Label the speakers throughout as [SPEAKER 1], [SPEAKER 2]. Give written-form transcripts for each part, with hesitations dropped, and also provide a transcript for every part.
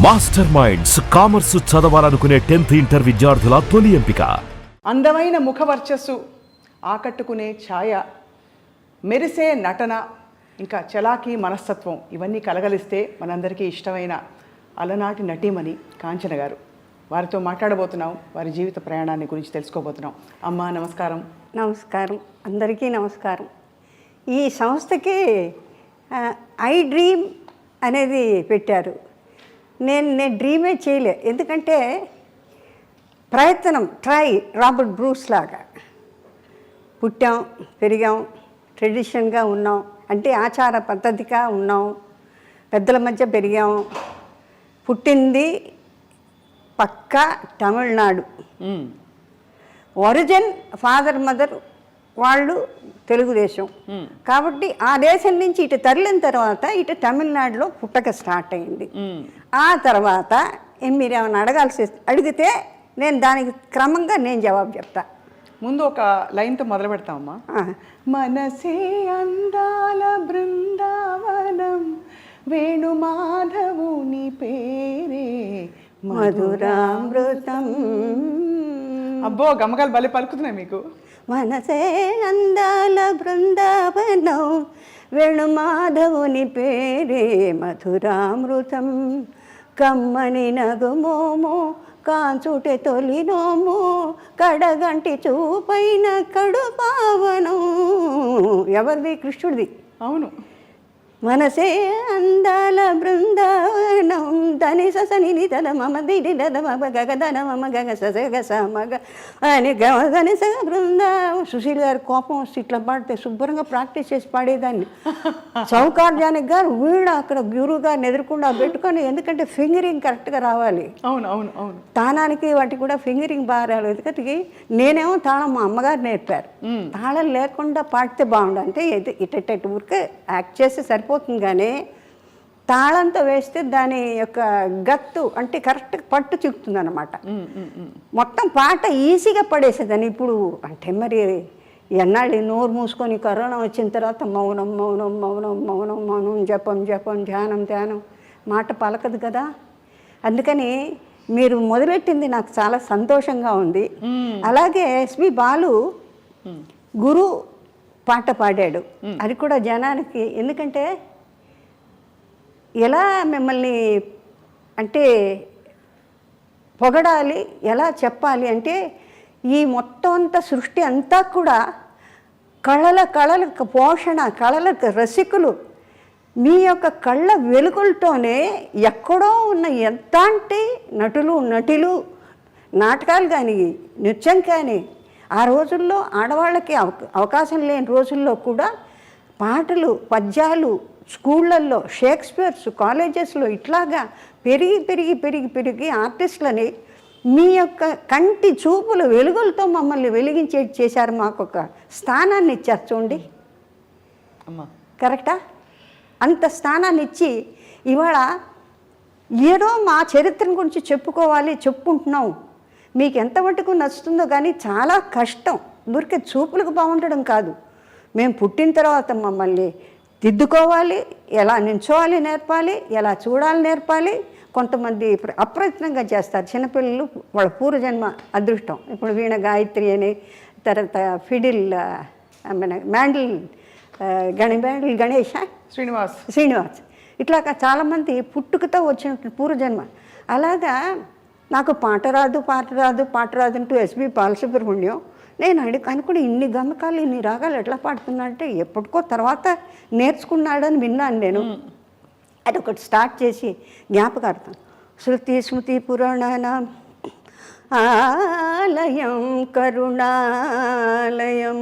[SPEAKER 1] Master minds commerce చదవాలనుకునే 10th inter విద్యార్థుల తొలి ఎంపిక.
[SPEAKER 2] అందమైన ముఖ వర్చస్సు, ఆకట్టుకునే ఛాయ, మెరిసే నటన, ఇంకా చలాకీ మనస్తత్వం ఇవన్నీ కలగలిస్తే మనందరికీ ఇష్టమైన అలనాటి నటీమణి కాంచన గారు. వారితో మాట్లాడబోతున్నాం, వారి జీవిత ప్రయాణాన్ని గురించి తెలుసుకోబోతున్నాం. అమ్మా నమస్కారం.
[SPEAKER 3] నమస్కారం, అందరికీ నమస్కారం. ఈ సంస్థకి ఐ డ్రీమ్ అనేది పెట్టారు. నేను డ్రీమే చేయలే, ఎందుకంటే ప్రయత్నం రాబర్ట్ బ్రూస్ లాగా పుట్టాం, పెరిగాం, ట్రెడిషన్గా ఉన్నాం, అంటే ఆచార పద్ధతిగా ఉన్నాం, పెద్దల మధ్య పెరిగాం. పుట్టింది పక్కా తమిళనాడు, ఒరిజిన్ ఫాదర్ మదర్ వాళ్ళు తెలుగుదేశం. కాబట్టి ఆ దేశం నుంచి ఇటు తరలిన తర్వాత ఇటు తమిళనాడులో పుట్టక స్టార్ట్ అయింది. ఆ తర్వాత మీరు ఏమైనా అడిగితే నేను దానికి క్రమంగా నేను జవాబు చెప్తా.
[SPEAKER 2] ముందు ఒక లైన్తో మొదలు పెడతామమ్మా. మనసే అందాల బృందావనం, వేణుమాధవుని పేరే
[SPEAKER 3] మధురామృతం.
[SPEAKER 2] అబ్బో, గమకాలు భలే పలుకుతున్నాయి మీకు.
[SPEAKER 3] మనసే అందాల బృందావనం, వేణుమాధవుని పేరే మధురామృతం. కమ్మని నగుమోమో కాంచుటే తొలినోమో, కడగంటి చూపైన కడు పావనం. ఎవరిది? కృష్ణుడిది.
[SPEAKER 2] అవును.
[SPEAKER 3] మనసే అందాల బృందావనం, ధని సని తల మమ దిడి దద మమ గగ ధన మమ గగ సగ స మగ అని గని సగ బృందావనం. సుశీల్ గారు కోపం వస్తే ఇట్లా పాడితే శుభ్రంగా ప్రాక్టీస్ చేసి పాడేదాన్ని. సౌకార్యానికి గారు వీడు అక్కడ గురువు గారిని ఎదుర్కొండా పెట్టుకొని, ఎందుకంటే ఫింగరింగ్ కరెక్ట్గా రావాలి.
[SPEAKER 2] అవును అవును అవును.
[SPEAKER 3] తానానికి వాటికి కూడా ఫింగరింగ్ బాగా రావాలి. ఎందుకంటే నేనేమో తాళం మా అమ్మగారు నేర్పారు. తాళం లేకుండా పాడితే బాగుండు, అంటే ఇటు ఊరికే యాక్ట్ చేస్తే సరిపోతుంది, కానీ తాళంతో వేస్తే దాని యొక్క గత్తు అంటే కరెక్ట్గా పట్టు చిక్కుతుంది అన్నమాట. మొత్తం పాట ఈజీగా పడేసేదాన్ని. ఇప్పుడు అంటే మరి ఎన్నాళ్ళు నోరు మూసుకొని కరోనా వచ్చిన తర్వాత మౌనం మౌనం మౌనం మౌనం మౌనం, జపం జపం, ధ్యానం ధ్యానం, మాట పలకదు కదా. అందుకని మీరు మొదలెట్టింది నాకు చాలా సంతోషంగా ఉంది. అలాగే ఎస్పి బాలు గురు పాట పాడాడు, అది కూడా జనానికి. ఎందుకంటే ఎలా మిమ్మల్ని అంటే పొగడాలి, ఎలా చెప్పాలి అంటే, ఈ మొత్తం అంతా సృష్టి అంతా కూడా కళలకు పోషణ, కళలకు రసికులు. మీ యొక్క కళ్ళ వెలుగులతోనే ఎక్కడో ఉన్న ఎంతంటి నటులు నాటకాలు కానీ నృత్యం కానీ, ఆ రోజుల్లో ఆడవాళ్ళకి అవకాశం లేని రోజుల్లో కూడా పాటలు, పద్యాలు స్కూళ్ళల్లో, షేక్స్పియర్స్ కాలేజెస్లో ఇట్లాగా పెరిగి పెరిగి పెరిగి పెరిగి ఆర్టిస్టులని మీ యొక్క కంటి చూపుల వెలుగులతో మమ్మల్ని వెలిగించే చేశారు. మాకు ఒక స్థానాన్ని ఇచ్చారు చూడండి. కరెక్టా? అంత స్థానాన్ని ఇచ్చి ఇవాళ ఏదో మా చరిత్రను గురించి చెప్పుకుంటున్నాం. మీకు ఎంత మటుకు నచ్చుతుందో కానీ చాలా కష్టం. ఊరికే చూపులకు బాగుండడం కాదు, మేము పుట్టిన తర్వాత మమ్మల్ని దిద్దుకోవాలి, ఎలా నించోవాలి నేర్పాలి, ఎలా చూడాలి నేర్పాలి. కొంతమంది అప్రయత్నంగా చేస్తారు చిన్నపిల్లలు, వాళ్ళ పూర్వజన్మ అదృష్టం. ఇప్పుడు వీణ గాయత్రి అని, తర్వాత ఫిడిల్ మ్యాండిల్ గణేష్ శ్రీనివాస్ ఇట్లాగా చాలామంది పుట్టుకతో వచ్చిన పూర్వజన్మ. అలాగా నాకు పాట రాదు అంటూ ఎస్పి బాలసుబ్రహ్మణ్యం నేను అనుకుని ఇన్ని గమకాలు ఇన్ని రాగాలు ఎట్లా పాడుతున్నా అంటే ఎప్పటికో తర్వాత నేర్చుకున్నాడని విన్నాను నేను. అది ఒకటి స్టార్ట్ చేసి జ్ఞాపకార్థం. శృతి స్మృతి పురాణానాం ఆలయం కరుణాలయం,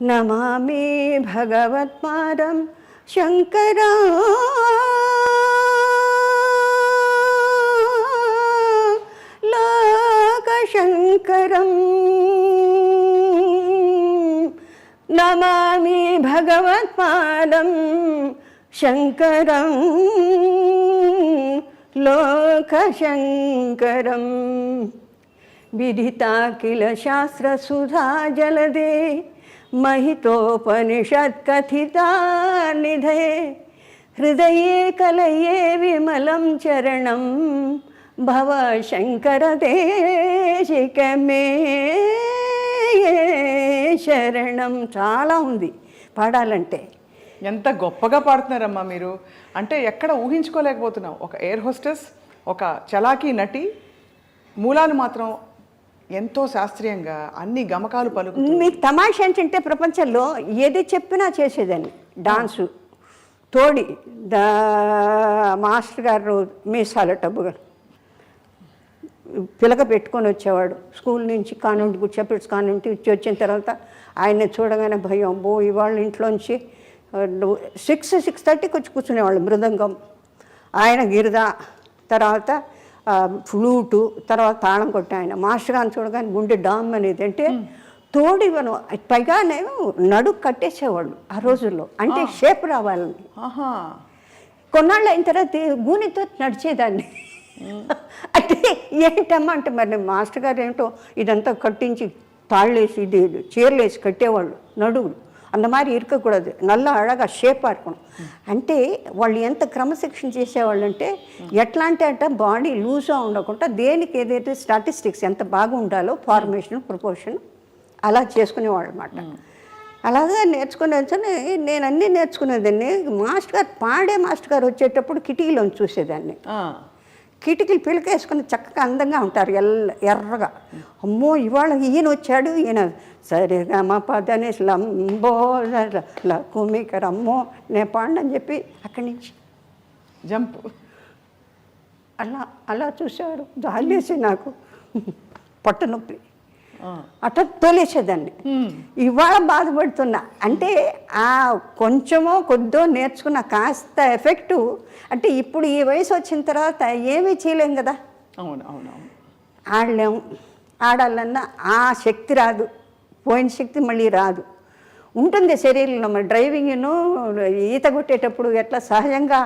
[SPEAKER 3] నమామి భగవత్పాదం శంకరా లోకశంకరం, నమామి భగవత్పాదం శంకరం లోకశంకరం. విదితాఖిల శాస్త్రసుధా జలదే, महितोपनिषत्कथिता निधे హృదయే కలయే విమలం చరణం భవ శంకర దేశికమే శరణం. చాలా ఉంది పాడాలంటే.
[SPEAKER 2] ఎంత గొప్పగా పాడుతున్నారమ్మా మీరు. అంటే ఎక్కడ ఊహించుకోలేకపోతున్నాం. ఒక ఎయిర్ హోస్టెస్, ఒక చలాకీ నటి, మూలాలు మాత్రం ఎంతో శాస్త్రీయంగా అన్ని గమకాలు పలుకుతుంది.
[SPEAKER 3] మీకు తమాషా ఏంటంటే ప్రపంచంలో ఏది చెప్పినా చేసేదాన్ని. డాన్సు తోడి మాస్టర్ గారు మీసాల టబ్బుగా పిలక పెట్టుకొని వచ్చేవాడు స్కూల్ నుంచి, కాన్వెంట్ గుర్చపెట్టి కాన్వెంట్ వచ్చిన తర్వాత ఆయన్ని చూడగానే భయం. ఇవాళ ఇంట్లోంచి 6:30కి వచ్చి కూర్చునేవాళ్ళు. మృదంగం ఆయన, గిరిద, తర్వాత ఫ్లూటు, తర్వాత తాళం కొట్టి ఆయన. మాస్టర్ గారిని చూడగానే గుండె డామ్ అనేది. అంటే తోడివను పైగానే నడుకు కట్టేసేవాళ్ళు ఆ రోజుల్లో. అంటే షేప్ రావాలని. కొన్నాళ్ళు అయిన తర్వాత గూనితో నడిచేదాన్ని. అంటే ఏంటమ్మా అంటే మరి మాస్టర్ గారు ఏమిటో ఇదంతా కట్టించి తాళ్ళేసి ఇది చీరలేసి కట్టేవాళ్ళు నడువులు. அந்த மாதிரி இருக்கக்கூடாது, நல்லா అழగా షేప్ ఆడుకోవడం. అంటే వాళ్ళు ఎంత క్రమశిక్షణ చేసేవాళ్ళు అంటే ఎట్లా అంటే బాడీ లూజ్గా ఉండకుండా దేనికి ఏదైతే స్టాటిస్టిక్స్ ఎంత బాగా ఉండాలో ఫార్మేషన్ ప్రపోర్షన్ అలా చేసుకునేవాళ్ళు అనమాట. అలాగే నేర్చుకునే నేను అన్నీ నేర్చుకునేదాన్ని. మాస్టర్ గారు పాడే మాస్టర్ గారు వచ్చేటప్పుడు కిటికీలోంచి చూసేదాన్ని. కిటికీలు పిలకేసుకుని చక్కగా అందంగా ఉంటారు, ఎర్రగా. అమ్మో ఇవాళ ఈయన వచ్చాడు, ఈయన సరిగా మా పదనేసి లంబో కుమికర్ అమ్మో నేను పాడని చెప్పి అక్కడి నుంచి
[SPEAKER 2] జంప్
[SPEAKER 3] అలా చూసేవారు. జాలేసి నాకు పట్టు నొప్పి అట్లా తోలేసేదాన్ని. ఇవాళ బాధపడుతున్నా. అంటే ఆ కొంచెమో కొద్దో నేర్చుకున్న కాస్త ఎఫెక్టు. అంటే ఇప్పుడు ఈ వయసు వచ్చిన తర్వాత ఏమీ చేయలేం కదా.
[SPEAKER 2] అవును అవునవును.
[SPEAKER 3] ఆడలేము. ఆడాలన్నా ఆ శక్తి రాదు, పోయిన శక్తి మళ్ళీ రాదు. ఉంటుంది శరీరంలో. మరి డ్రైవింగ్ను ఈత కొట్టేటప్పుడు ఎట్లా సహజంగా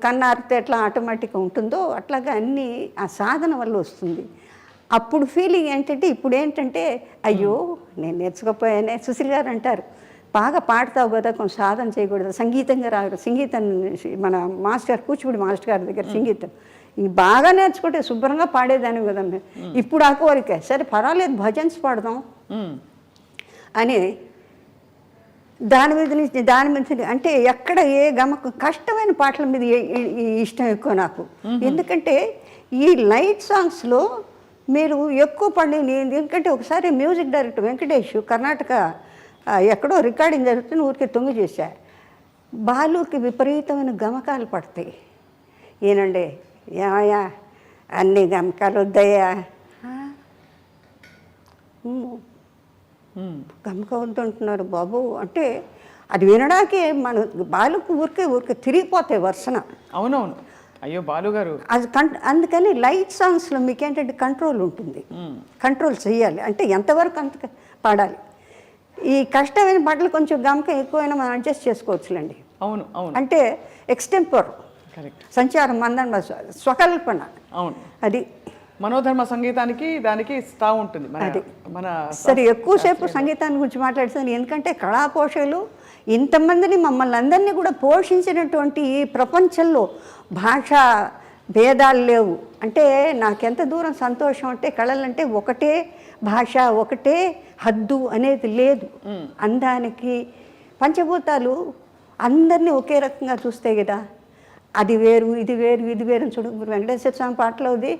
[SPEAKER 3] కన్నారితే ఎట్లా ఆటోమేటిక్గా ఉంటుందో అట్లాగా అన్నీ ఆ సాధన వల్ల వస్తుంది. అప్పుడు ఫీలింగ్ ఏంటంటే ఇప్పుడు ఏంటంటే అయ్యో నేను నేర్చుకోపోయానే. సుశీల్ గారు అంటారు, బాగా పాడతావు కదా, కొంచెం సాధన చేయకూడదు, సంగీతంగా రాదు. సంగీతం మన మాస్టర్ కూచిపూడి మాస్టర్ గారి దగ్గర సంగీతం ఇది బాగా నేర్చుకుంటే శుభ్రంగా పాడేదాన్ని కదా. ఇప్పుడు ఆ కోరిక, సరే పర్వాలేదు భజన్స్ పాడదాం అని దాని మీద అంటే ఎక్కడ ఏ గమకం కష్టమైన పాటల మీద ఇష్టం ఎక్కువ నాకు. ఎందుకంటే ఈ లైట్ సాంగ్స్లో మీరు ఎక్కువ పడింది. ఎందుకంటే ఒకసారి మ్యూజిక్ డైరెక్టర్ వెంకటేష్ కర్ణాటక ఎక్కడో రికార్డింగ్ జరుగుతుంది, ఊరికే తొంగి చేశా. బాలుకి విపరీతమైన గమకాలు పడతాయి. ఏనండి ఏమయ్యా అన్ని గమకాలు వద్దయ్యా, గమక వద్దంటున్నారు బాబు అంటే అది వినడానికి మన బాలుకు ఊరికే తిరిగిపోతాయి వర్షన.
[SPEAKER 2] అవునవును. అయ్యో బాలుగారు
[SPEAKER 3] అది అందుకని లైట్ సాంగ్స్లో మీకు ఏంటంటే కంట్రోల్ ఉంటుంది. కంట్రోల్ చేయాలి అంటే ఎంతవరకు అంత పాడాలి. ఈ కష్టమైన పాటలు కొంచెం గమకం ఎక్కువైనా మనం అడ్జస్ట్ చేసుకోవచ్చులేండి.
[SPEAKER 2] అవును అవును.
[SPEAKER 3] అంటే ఎక్స్టెంపర్, సంచారం, మందన, స్వకల్పన.
[SPEAKER 2] అవును.
[SPEAKER 3] అది
[SPEAKER 2] మనోధర్మ సంగీతానికి దానికి స్థా ఉంటుంది.
[SPEAKER 3] అది మన సరే ఎక్కువసేపు సంగీతాన్ని గురించి మాట్లాడుతాను. ఎందుకంటే కళా పోషకులు ఇంతమందిని మమ్మల్ని అందరినీ కూడా పోషించినటువంటి ఈ ప్రపంచంలో భాషా భేదాలు లేవు. అంటే నాకెంత దూరం సంతోషం అంటే కళలంటే ఒకటే భాష, ఒకటే హద్దు అనేది లేదు. అందానికి పంచభూతాలు అందరినీ ఒకే రకంగా చూస్తే కదా. అది వేరు ఇది వేరు ఇది వేరు చూడు. వెంకటేశ్వర స్వామి పాటలో ఉంది,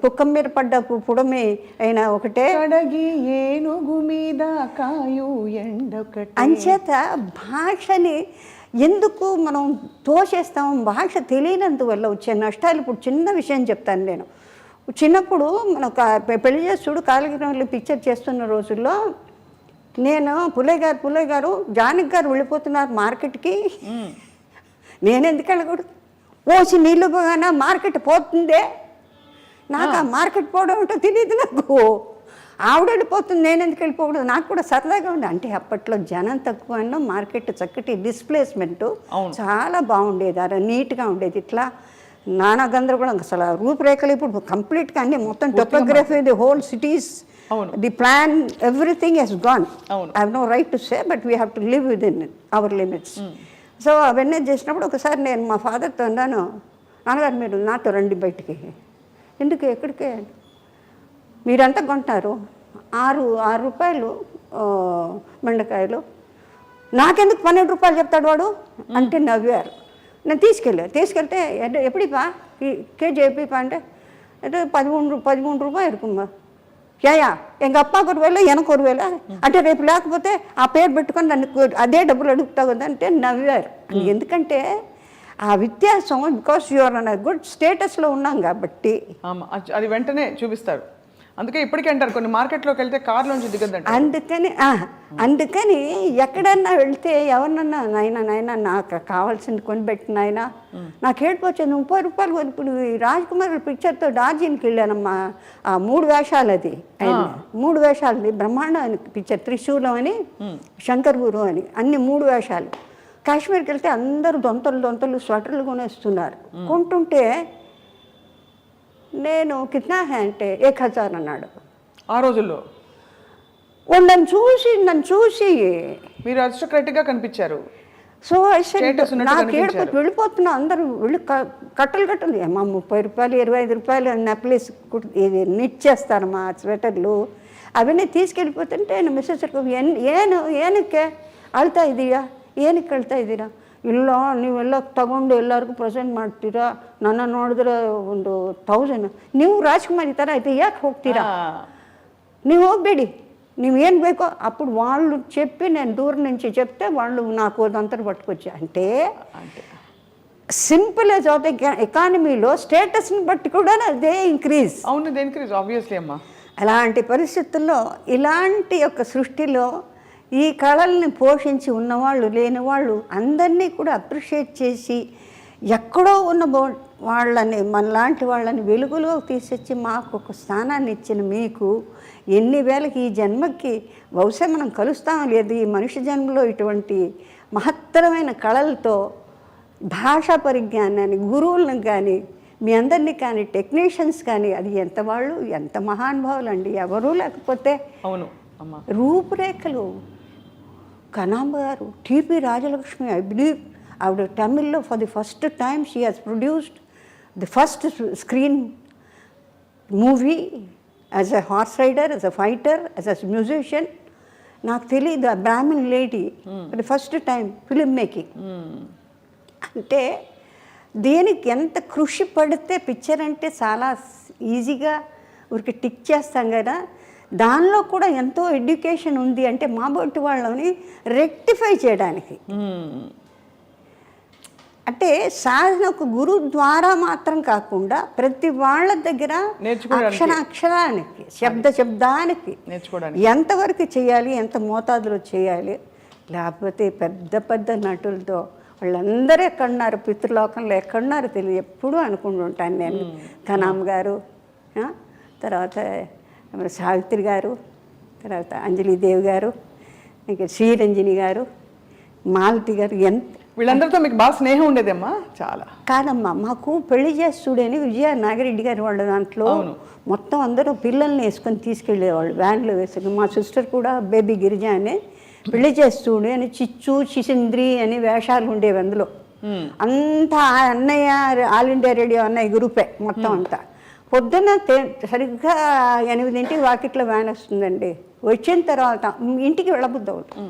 [SPEAKER 3] కుక్కం మీద పడ్డ పుడమే అయినా ఒకటే
[SPEAKER 2] కడగి ఏనుగు మీద కాయు ఎండొకటే.
[SPEAKER 3] అంచేత భాషని ఎందుకు మనం తోసేస్తాం? భాష తెలియనందువల్ల వచ్చే నష్టాలు. ఇప్పుడు చిన్న విషయం చెప్తాను నేను. చిన్నప్పుడు మన పెళ్లి చేసి చూడు కాలగిరిలో పిక్చర్ చేస్తున్న రోజుల్లో నేను పుల్లయ్య గారు జానకి గారు వెళ్ళిపోతున్నారు మార్కెట్కి, నేను ఎందుకు వెళ్ళకూడదు? పోసి నీళ్ళు పోగానే మార్కెట్ పోతుందే, నాకు ఆ మార్కెట్ పోవడం ఏంటో తెలియదు. నాకు ఆవిడ వెళ్ళిపోతుంది, నేను ఎందుకు వెళ్ళిపోకూడదు? నాకు కూడా సరదాగా ఉంది. అంటే అప్పట్లో జనం తక్కువ, మార్కెట్ చక్కటి డిస్ప్లేస్మెంటు చాలా బాగుండేది, అలా నీట్గా ఉండేది. ఇట్లా నానా గందరగోళం, అసలు రూపురేఖలు ఇప్పుడు కంప్లీట్గా అన్ని మొత్తం topography, the whole cities, the plan, everything he's gone. I have no right to say, but we have to live within our limits. So అవన్నీ చేసినప్పుడు ఒకసారి నేను మా ఫాదర్తో అన్నాను, నాన్నగారు మీరు నాతో రండి బయటికి. ఎందుకు ఎక్కడికే? మీరంతా కొంటున్నారు, 6 రూపాయలు బెండకాయలు, నాకెందుకు 12 రూపాయలు చెప్తాడు వాడు అంటే నవ్వారు. నేను తీసుకెళ్తే ఎప్పుడిపా కేజీ ఎప్పుడిపా అంటే 13 రూపాయలు இருக்குమ్మా. యా ఎంగ అప్పాకు 1 వేల ఎనకు 1 వేల అంటే రేపు లేకపోతే ఆ పేరు పెట్టుకొని నన్ను అదే డబ్బులు అడుగుతావు కదా అంటే నవ్వారు. ఎందుకంటే ఆ వ్యత్యాసం బికాస్ యూఆర్ అన్ గుడ్ స్టేటస్లో ఉన్నాం కాబట్టి
[SPEAKER 2] అది వెంటనే చూపిస్తారు. అందుకే ఇప్పటికీ అంటారు కొన్ని మార్కెట్లోకి వెళ్తే కార్లోంచి దిగద్దంట.
[SPEAKER 3] అందుకని ఎక్కడన్నా వెళ్తే ఎవరినన్నా నాయన నాకు కావాల్సింది కొనిపెట్టిన ఆయన నాకు ఏడిపోచ్చింది 30 రూపాయలు. ఇప్పుడు రాజ్ కుమార్ పిక్చర్తో డార్జిలింగ్కి వెళ్ళానమ్మా. 3 వేషాలు అది 3 వేషాలు బ్రహ్మాండ పిక్చర్. త్రిశూలం అని, శంకర్ గురు అని, అన్ని 3 వేషాలు. కాశ్మీర్కి వెళ్తే అందరూ దొంతలు స్వెటర్లు కొనేస్తున్నారు. కొంటుంటే నేను కిత్నా హే అంటే 1000 అన్నాడు.
[SPEAKER 2] ఆ రోజుల్లో
[SPEAKER 3] నన్ను చూసి
[SPEAKER 2] మీరు అరిస్టోక్రాటిక్గా కనిపించారు.
[SPEAKER 3] సో నాకు ఏడుపు వెళ్ళిపోతున్నా. అందరూ వెళ్ళి కట్టలు అమ్మా 30 రూపాయలు 25 రూపాయలు నెక్లెస్ ఇది నిట్ చేస్తారు మా స్వెటర్లు. అవన్నీ తీసుకెళ్ళిపోతుంటే ಮಿಸ್ಸಸ್ ಏನಕ್ಕೆ ಅಳ್ತಾ ಇದೀಯಾ, ಏನಕ್ಕೆ ಅಳ್ತಾ ಇದ್ದೀರಾ? ಇಲ್ಲ ನೀವೆಲ್ಲ ತಗೊಂಡು ಎಲ್ಲರಿಗೂ ಪ್ರೆಸೆಂಟ್ ಮಾಡ್ತೀರಾ, ನನ್ನ ನೋಡಿದ್ರೆ 1000. ನೀವು ರಾಜ್ಕುಮಾರ್ ಈ ಥರ అయితే ಯಾಕೆ ಹೋಗ್ತೀರಾ? ನೀವು ಹೋಗಬೇಡಿ, నీవేం ಬೇಕో. అప్పుడు వాళ్ళు చెప్పి నేను దూరం నుంచి చెప్తే వాళ్ళు నాకు అదంతా పట్టుకొచ్చా. అంటే సింపుల్ యాజ్ ఆఫ్ ఎకానమీలో స్టేటస్ని బట్టి కూడా అదే ఇంక్రీజ్.
[SPEAKER 2] అవును, అదే ఇంక్రీజ్ ఆబ్వియస్లీ అమ్మా.
[SPEAKER 3] అలాంటి పరిస్థితుల్లో ఇలాంటి యొక్క సృష్టిలో ఈ కళల్ని పోషించి ఉన్నవాళ్ళు లేనివాళ్ళు అందరినీ కూడా అప్రిషియేట్ చేసి ఎక్కడో ఉన్న వాళ్ళని మనలాంటి వాళ్ళని వెలుగులో తీసుకొచ్చి మాకు ఒక స్థానాన్ని ఇచ్చిన మీకు ఎన్ని వేలకి ఈ జన్మకి బహుశా మనం కలుస్తాం లేదు. ఈ మనిషి జన్మలో ఇటువంటి మహత్తరమైన కళలతో భాషా పరిజ్ఞానాన్ని గురువులను కానీ మీ అందరినీ కానీ టెక్నీషియన్స్ కానీ అది ఎంత వాళ్ళు ఎంత మహానుభావులు అండి. ఎవరూ లేకపోతే
[SPEAKER 2] అవును అమ్మా.
[SPEAKER 3] రూపురేఖలు కనాంబ గారు, టిపి రాజలక్ష్మి, ఐ బిలీవ్ ఆవిడ తమిళ్లో for the first time she has produced the first screen movie as a horse rider, as a fighter, as a musician. నాకు తెలియదు ఆ Brahmin lady for the first time film making. అంటే దేనికి ఎంత కృషి పడితే పిక్చర్ అంటే చాలా ఈజీగా ఊరికి టిక్ చేస్తాం కదా, దానిలో కూడా ఎంతో ఎడ్యుకేషన్ ఉంది. అంటే మా బొట్టు వాళ్ళని రెక్టిఫై చేయడానికి అంటే సాధన ఒక గురువు ద్వారా మాత్రం కాకుండా ప్రతి వాళ్ళ దగ్గర అక్షరానికి శబ్దానికి ఎంతవరకు చేయాలి, ఎంత మోతాదులో చేయాలి. లేకపోతే పెద్ద నటులతో వాళ్ళందరూ ఎక్కడున్నారు, పితృలోకంలో ఎక్కడున్నారు తెలియదు ఎప్పుడూ అనుకుంటుంటాను నేను. కనామ్ గారు, తర్వాత సావిత్రి గారు, తర్వాత అంజలిదేవి గారు, ఇంకా శ్రీరంజని గారు, మాలతి గారు, ఎంత
[SPEAKER 2] వీళ్ళందరితో మీకు బాగా స్నేహం ఉండేదమ్మా? చాలా
[SPEAKER 3] కాదమ్మా, మాకు పెళ్లి చేసి చూడని విజయ నాగిరెడ్డి గారు వాళ్ళ దాంట్లో మొత్తం అందరూ పిల్లల్ని వేసుకొని తీసుకెళ్ళేవాళ్ళు వ్యాన్లో వేసుకుని. మా సిస్టర్ కూడా బేబీ గిరిజ అని పెళ్లి చేసి చూడు అని చిచ్చు చిసింద్రి అని వేషాలు ఉండేవి అందులో. అంతా అన్నయ్య ఆల్ ఇండియా రేడియో అన్నయ్య గ్రూపే మొత్తం అంతా. పొద్దున్న సరిగ్గా 8 వాకిట్లో వ్యాన్ వస్తుందండి. వచ్చిన తర్వాత ఇంటికి వెళ్ళబుద్ది అవుతుంది.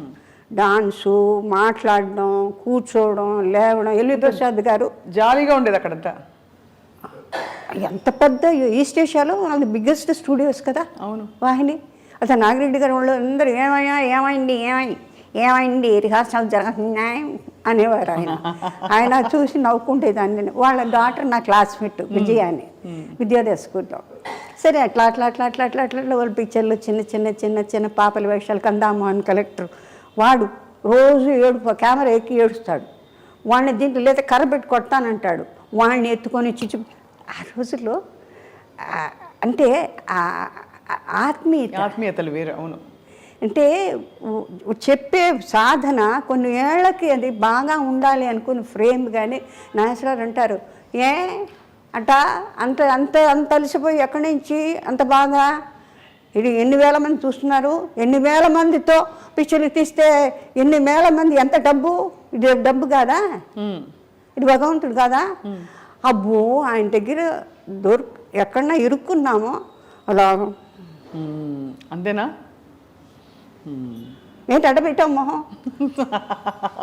[SPEAKER 3] డాన్సు, మాట్లాడడం, కూర్చోవడం, లేవడం. ఎల్వి ప్రసాద్ గారు
[SPEAKER 2] జాలీగా ఉండేది అక్కడంతా.
[SPEAKER 3] ఎంత పెద్ద ఈస్ట్ ఏషియాలో అది బిగ్గెస్ట్ స్టూడియోస్ కదా. అవును, వాహిని. అసలు నాగిరెడ్డి గారు వాళ్ళు అందరూ ఏమైంది రిహార్సల్ జరుగుతున్నాయి అనేవారు. ఆయన చూసి నవ్వుకుంటేదాన్ని. వాళ్ళ డాటర్ నా క్లాస్మేట్ విజయ అని విద్యోదయ స్కూల్లో. సరే అట్లా వాళ్ళ పిక్చర్లు చిన్న పాపల వేషాలు. కందామోహన్ కలెక్టర్ వాడు రోజు కెమెరా ఎక్కి ఏడుస్తాడు. వాడిని దీంట్లో లేదా కర్ర పెట్టి కొడతానంటాడు. వాడిని ఎత్తుకొని ఆ రోజుల్లో అంటే
[SPEAKER 2] ఆత్మీయతలు వేరు. అవును,
[SPEAKER 3] అంటే చెప్పే సాధన కొన్ని ఏళ్ళకి అది బాగా ఉండాలి అనుకుని ఫ్రేమ్. కానీ నాగేశ్వరరావు అంటారు, అంత అలసిపోయి ఎక్కడి నుంచి అంత బాగా ఇది ఎన్ని వేల మంది చూస్తున్నారు, ఎన్ని వేల మందితో పిక్చర్లు తీస్తే ఎన్ని వేల మంది, ఎంత డబ్బు, ఇది డబ్బు కాదా, ఇది భగవంతుడు కాదా. అబ్బో ఆయన దగ్గర ఎక్కడన్నా ఇరుక్కున్నామో అలా.
[SPEAKER 2] అంతేనా?
[SPEAKER 3] ఏంటి అడబెట్టాం మొహం?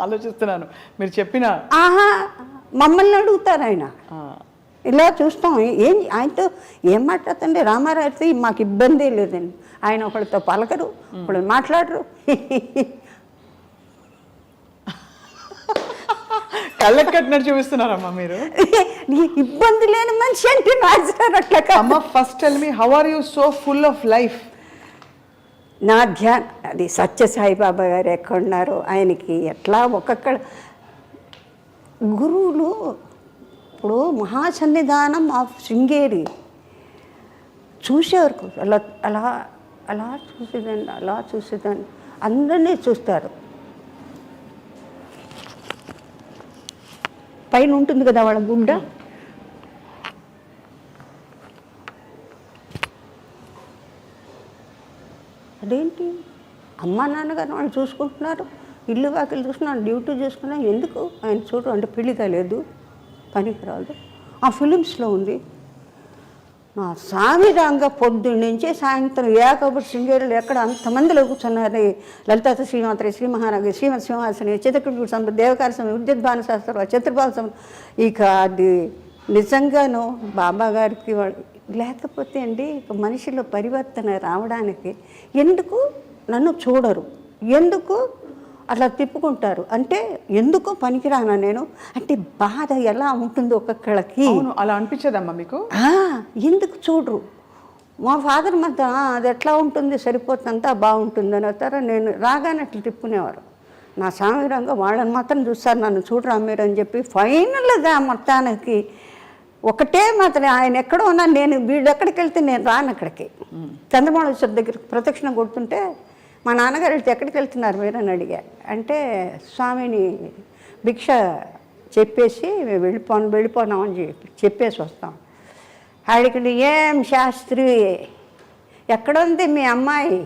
[SPEAKER 2] ఆలోచిస్తున్నాను మీరు చెప్పిన.
[SPEAKER 3] ఆహా, మమ్మల్ని అడుగుతారు ఆయన. ఇలా చూస్తాం. ఆయనతో ఏం మాట్లాడుతుండే రామారావుతో మాకు ఇబ్బంది లేదండి. ఆయన ఒకళ్ళతో పలకరు, ఒకళ్ళు మాట్లాడరు.
[SPEAKER 2] కళ్ళకి కట్టినట్టు చూపిస్తున్నారమ్మా మీరు.
[SPEAKER 3] ఇబ్బంది లేని మనిషి అంటే నాజర్ అట్లా.
[SPEAKER 2] అమ్మ first tell me, how are you so full of life?
[SPEAKER 3] నా ధ్యాన్ అది సత్య సాయిబాబా గారు ఎక్కడున్నారో ఆయనకి ఎట్లా ఒక్కొక్కడ గురువులు. ఇప్పుడు మహాసన్నిధానం ఆఫ్ శృంగేరి చూసేవరకు అలా అలా అలా చూసేదాన్ని, అలా చూసేదాన్ని. అందరినీ చూస్తారు. పైన ఉంటుంది కదా వాళ్ళ గుడ్డ, అదేంటి అమ్మా నాన్నగారు వాళ్ళు చూసుకుంటున్నారు, ఇల్లు వాకిలు చూసుకున్నారు, డ్యూటీ చూసుకున్నారు, ఎందుకు ఆయన చూడు అంటే పెళ్లి కాలేదు, పనికి రాదు. ఆ ఫిలిమ్స్లో ఉంది. నా సామిరంగా పొద్దున్న నుంచి సాయంత్రం ఏకబుర్ శృంగేరులు ఎక్కడ అంతమందిలో కూర్చున్నారు. లలిత శ్రీమాత్రి, శ్రీ మహారాజు, శ్రీమతి సింహాసని, చిత్రకూట సంబంధ, దేవకార సంబంధం, విద్యుద్భాన శాస్త్రం, చతుర్భావ సంబంధం. ఇక అది నిజంగాను బాబా గారికి లేకపోతే అండి ఇక మనిషిలో పరివర్తన రావడానికి ఎందుకు నన్ను చూడరు, ఎందుకు అట్లా తిప్పుకుంటారు అంటే ఎందుకో పనికిరానా నేను అంటే బాధ ఎలా ఉంటుందో ఒక్కొక్కళ్ళకి.
[SPEAKER 2] అలా అనిపించదమ్మా మీకు?
[SPEAKER 3] ఎందుకు చూడరు? మా ఫాదర్ మధ్య అది ఎట్లా ఉంటుంది, సరిపోతుందంతా బాగుంటుంది అని అవుతారా. నేను రాగానే అట్లా తిప్పుకునేవారు. నా సామిరంగా వాళ్ళని మాత్రం చూస్తారు, నన్ను చూడరా మీరు అని చెప్పి. ఫైనల్గా మొత్తానికి ఒకటే మాత్రం ఆయన ఎక్కడో ఉన్నా నేను వీళ్ళు ఎక్కడికి వెళ్తే నేను రాను అక్కడికి. చంద్రమౌళేశ్వర దగ్గర ప్రదక్షిణ కొడుతుంటే మా నాన్నగారు వెళ్తే ఎక్కడికి వెళ్తున్నారు మీరు అని అడిగారు. అంటే స్వామిని భిక్ష చెప్పేసి మేము వెళ్ళిపోనామని చెప్పేసి వస్తాం. ఆడికి ఏం శాస్త్రి ఎక్కడుంది మీ అమ్మాయి?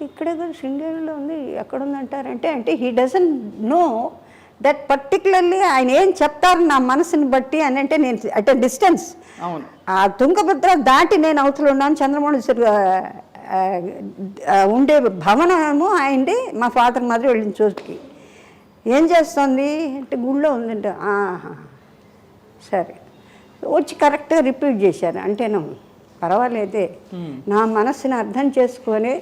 [SPEAKER 3] ఇక్కడ శృంగేరిలో ఉంది. ఎక్కడుందంటారంటే అంటే he doesn't know that particularly ఆయన ఏం చెప్తారు నా మనసుని బట్టి అని. అంటే నేను అట్ డిస్టెన్స్ ఆ తుంగభద్ర దాటి నేను అవతల ఉన్నాను. చంద్రమౌళేశ్వర ఉండే భవనము ఆయనది. మా ఫాదర్ మాదిరి వెళ్ళిన చోటుకి ఏం చేస్తుంది అంటే గుళ్ళో ఉందంటే సరే వచ్చి కరెక్ట్గా రిపీట్ చేశాను. అంటేను పర్వాలేదే, నా మనసుని అర్థం చేసుకొని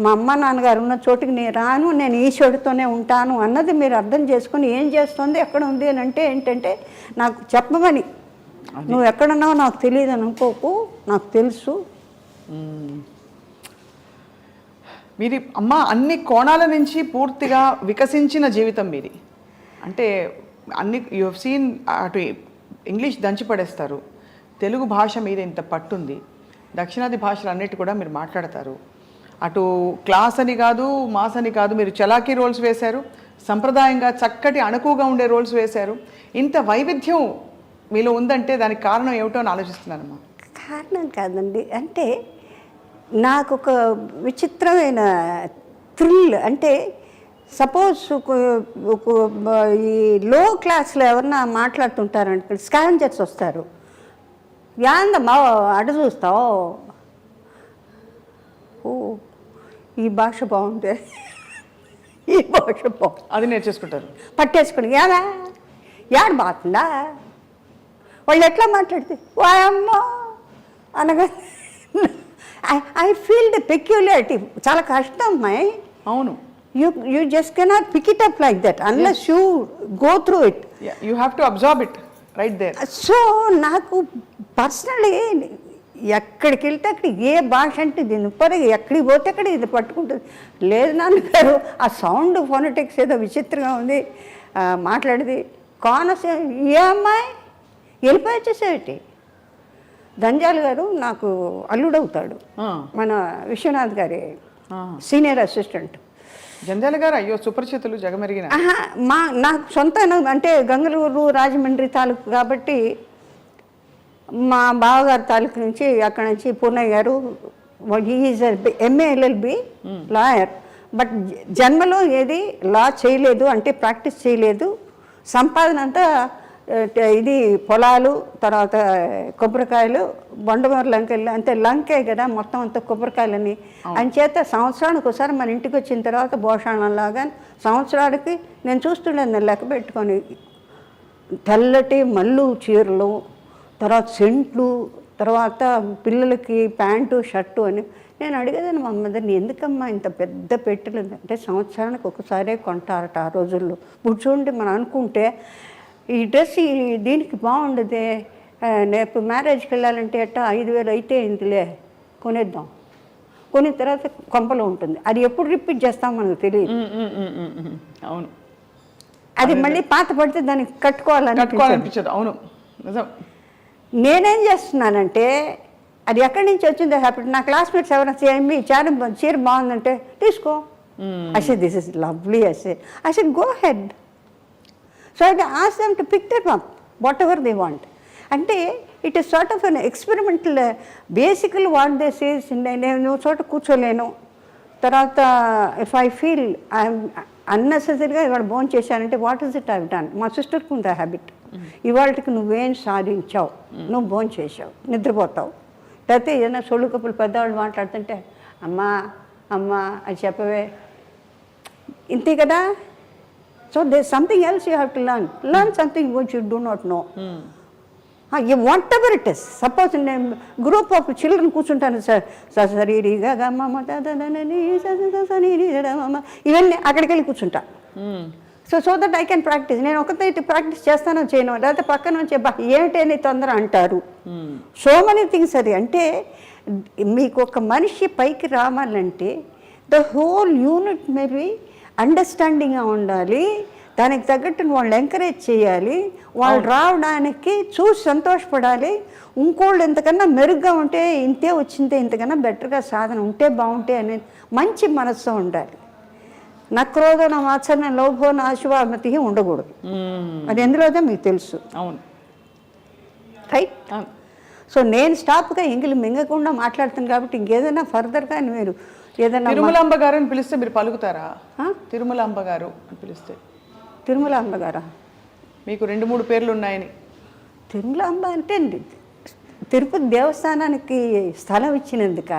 [SPEAKER 3] మా అమ్మ నాన్నగారు ఉన్న చోటుకి నేను రాను, నేను ఈశ్వరుడితోనే ఉంటాను అన్నది మీరు అర్థం చేసుకొని ఏం చేస్తుంది, ఎక్కడ ఉంది అని అంటే ఏంటంటే నాకు చెప్పమని. నువ్వు ఎక్కడున్నావో నాకు తెలియదు అని అనుకోకు, నాకు తెలుసు.
[SPEAKER 2] మీది అమ్మ అన్ని కోణాల నుంచి పూర్తిగా వికసించిన జీవితం మీది. అంటే అన్ని యూ హెవ్ సీన్. అటు ఇంగ్లీష్ దంచి పడేస్తారు, తెలుగు భాష మీద ఇంత పట్టుంది, దక్షిణాది భాషలు అన్నిటి కూడా మీరు మాట్లాడతారు. అటు క్లాస్ అని కాదు, మాస్ అని కాదు, మీరు చలాకీ రోల్స్ వేశారు, సంప్రదాయంగా చక్కటి అణకుగా ఉండే రోల్స్ వేశారు. ఇంత వైవిధ్యం మీలో ఉందంటే దానికి కారణం ఏమిటో అని ఆలోచిస్తున్నానమ్మా.
[SPEAKER 3] కారణం కాదండి, అంటే నాకు ఒక విచిత్రమైన థ్రిల్. అంటే సపోజ్ ఈ లో క్లాస్లో ఎవరన్నా మాట్లాడుతుంటారంటే స్కావెంజర్స్ వస్తారు, యాందమ్మా అటు చూస్తావు, ఓ ఈ భాష బాగుంది, ఈ భాష బాగుంది,
[SPEAKER 2] అది నేర్చేసుకుంటారు,
[SPEAKER 3] పట్టేసుకుని యాడా యాడ బాగుందా, వాళ్ళు ఎట్లా మాట్లాడితే వాయమ్మో అనగా ఐ ఫీల్ ద పెక్యులారిటీ. చాలా కష్టం అమ్మాయి.
[SPEAKER 2] అవును.
[SPEAKER 3] You just cannot pick it up like that unless you go through it.
[SPEAKER 2] Yeah, you have to absorb it right there.
[SPEAKER 3] So నాకు పర్సనలీ ఎక్కడికి వెళ్తే అక్కడ ఏ భాష అంటే దీని పరగా ఎక్కడికి పోతే అక్కడ ఇది పట్టుకుంటుంది. లేదు నాన్నగారు ఆ సౌండ్ ఫోనటిక్స్ ఏదో విచిత్రంగా ఉంది మాట్లాడేది. కోనసీమ ఏ అమ్మాయి వెళ్ళిపోయి వచ్చేసేటి. దంజాల్ గారు నాకు అల్లుడవుతాడు, మన విశ్వనాథ్ గారి సీనియర్ అసిస్టెంట్.
[SPEAKER 2] జంధ్యాల గారు అయ్యో సుపరిచితులు, జగమెరిగిన.
[SPEAKER 3] నాకు సొంత అంటే గంగలూరు రాజమండ్రి తాలూకు కాబట్టి మా బావగారు తాలూకు నుంచి అక్కడ నుంచి పూర్ణయ్య గారు is MA LLB lawyer, but జన్మలో ఏది లా చేయలేదు, అంటే ప్రాక్టీస్ చేయలేదు. సంపాదన అంతా ఇది పొలాలు, తర్వాత కొబ్బరికాయలు, బొండమూరు లంకెళ్ళు, అంతే లంకే కదా మొత్తం అంతా కొబ్బరికాయలని. అంచేత సంవత్సరానికి ఒకసారి మన ఇంటికి వచ్చిన తర్వాత భోషాణంలాగా సంవత్సరానికి నేను చూస్తుండేది, నేను లెక్క పెట్టుకొని తెల్లటి మల్లు చీరలు, తర్వాత సెంట్లు, తర్వాత పిల్లలకి ప్యాంటు షర్టు అని. నేను అడిగేదాన్ని మా మదర్ని, ఎందుకమ్మా ఇంత పెద్ద పెట్టెలు అంటే సంవత్సరానికి ఒకసారే కొంటారట ఆ రోజుల్లో. ఇప్పుడు చూడండి మనం అనుకుంటే ఈ డ్రెస్ దీనికి బాగుండదే, రేపు మ్యారేజ్కి వెళ్ళాలంటే అట్ట 5,000 అయితే ఇందులే కొనేద్దాం, కొని తర్వాత కొంపలో ఉంటుంది. అది ఎప్పుడు రిపీట్ చేస్తాం మనకు తెలియదు.
[SPEAKER 2] అవును,
[SPEAKER 3] అది మళ్ళీ పాత పడితే దానికి కట్టుకోవాలనిపించదు.
[SPEAKER 2] అవును, నిజం.
[SPEAKER 3] నేనేం చేస్తున్నానంటే అది ఎక్కడి నుంచి వచ్చిందో హ్యాపీ. నా క్లాస్మేట్స్ ఎవరైనా మీ చీర బాగుందంటే తీసుకో, I say this is lovely, I say go head. So I ask them to pick that up whatever they want. అంటే it is sort of an experimental. Basically what they says, నేను చోట కూర్చోలేను, తర్వాత ఇఫ్ ఐ ఫీల్ ఐఎమ్ అన్నెసెసరీగా ఇవాళ భోజనం చేశానంటే what is it I done. మా సిస్టర్కి ఉంది ఆ హ్యాబిట్, ఇవాళకి నువ్వేం సాధించావు, నువ్వు భోజనం చేసావు, నిద్రపోతావు, లేకపోతే ఏదైనా సొళ్ళు కప్పులు పెద్దవాళ్ళు మాట్లాడుతుంటే అమ్మా అమ్మా అని చెప్పవే, ఇంతే కదా. So there's something else you have to learn something which you do not know. Whatever it is, suppose నేను గ్రూప్ ఆఫ్ చిల్డ్రన్ కూర్చుంటాను, ఇవన్నీ అక్కడికి వెళ్ళి కూర్చుంటా. So that I can practice. నేను ఒకతే ప్రాక్టీస్ చేస్తానో చేయను, లేకపోతే పక్కన నుంచి ఏమిటని తొందర అంటారు. So many things. అది అంటే మీకు ఒక మనిషి పైకి రావాలంటే ద హోల్ యూనిట్ మేబీ అండర్స్టాండింగ్గా ఉండాలి, దానికి తగ్గట్టు వాళ్ళు ఎంకరేజ్ చేయాలి, వాళ్ళు రావడానికి చూసి సంతోషపడాలి. ఇంకోళ్ళు ఇంతకన్నా మెరుగ్గా ఉంటే ఇంతే వచ్చిందే, ఇంతకన్నా బెటర్గా సాధన ఉంటే బాగుంటే అనేది మంచి మనస్సు ఉండాలి. నక్రోధ నా వాత్సల్య లోభో నాశువామతి ఉండకూడదు. అది ఎందులోదో మీకు తెలుసు.
[SPEAKER 2] అవును,
[SPEAKER 3] రైట్. సో నేను స్టాప్గా ఎంగిలి మింగకుండా మాట్లాడుతాను కాబట్టి ఇంకేదైనా ఫర్దర్గా మీరు ఏదైనా
[SPEAKER 2] తిరుమలాంబ గారు అని పిలిస్తే మీరు పలుకుతారా? తిరుమలాంబ గారు అని పిలిస్తే.
[SPEAKER 3] తిరుమలాంబ గారా?
[SPEAKER 2] మీకు 2-3 పేర్లు ఉన్నాయని.
[SPEAKER 3] తిరుమలాంబ అంటే తిరుపతి దేవస్థానానికి స్థలం ఇచ్చినందుక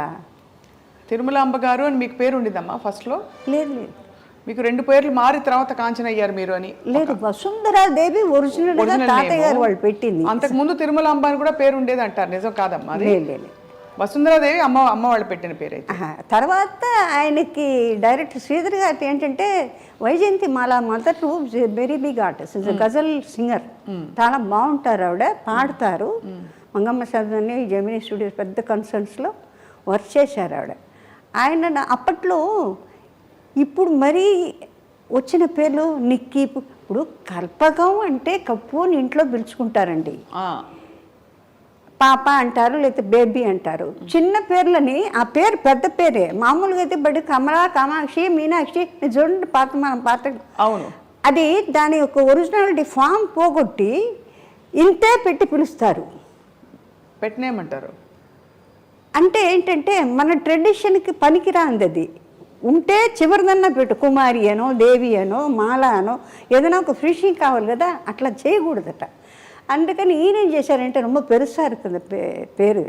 [SPEAKER 2] తిరుమలాంబ గారు అని మీకు పేరు ఉండిద్దమ్మా ఫస్ట్లో?
[SPEAKER 3] లేదు లేదు,
[SPEAKER 2] మీకు 2 పేర్లు మారి తర్వాత కాంచన అయ్యారు మీరు అని.
[SPEAKER 3] లేదు, వసుంధరాదేవి ఒరిజినల్ తాతయ్య గారు వాళ్ళు పెట్టింది.
[SPEAKER 2] అంతకు ముందు తిరుమలాంబ అని కూడా పేరు ఉండేది అంటారు, నిజం కాదమ్మా?
[SPEAKER 3] లేదు,
[SPEAKER 2] వసుంధరాదేవి అమ్మ వాళ్ళు పెట్టిన పేరు అయితే.
[SPEAKER 3] తర్వాత ఆయనకి డైరెక్టర్ శ్రీధర్ గారి ఏంటంటే Vyjayanthimala mother very big artist, is ghazal singer, చాలా బాగుంటారు ఆవిడ, పాడతారు. మంగమ్మ సదని జెమినీ స్టూడియోస్ పెద్ద కన్సర్న్స్లో వర్క్ చేశారు ఆవిడ. ఆయన అప్పట్లో ఇప్పుడు మరీ వచ్చిన పేర్లు నిక్కీ, ఇప్పుడు కల్పకం అంటే కప్పు అని ఇంట్లో పిలుచుకుంటారండి, పాప అంటారు, లేకపోతే బేబీ అంటారు. చిన్న పేర్లని ఆ పేరు పెద్ద పేరే మామూలుగా అయితే బడి కమలా, కామాక్షి, మీనాక్షి చూడండి మనం పాత.
[SPEAKER 2] అవును,
[SPEAKER 3] అది దాని యొక్క ఒరిజినాలిటీ ఫామ్ పోగొట్టి ఇంతే పెట్టి పిలుస్తారు.
[SPEAKER 2] పెట్టినేమంటారు
[SPEAKER 3] అంటే ఏంటంటే మన ట్రెడిషన్కి పనికిరాంది. అది ఉంటే చివరిదన్నా పెట్టు, కుమారి అనో, దేవి అనో, మాల అనో, ఏదైనా ఒక ఫినిషింగ్ కావాలి కదా, అట్లా చేయకూడదట. అందుకని ఈయనేం చేశారంటే ரொம்ப పెరుసా இருக்குது పేరు,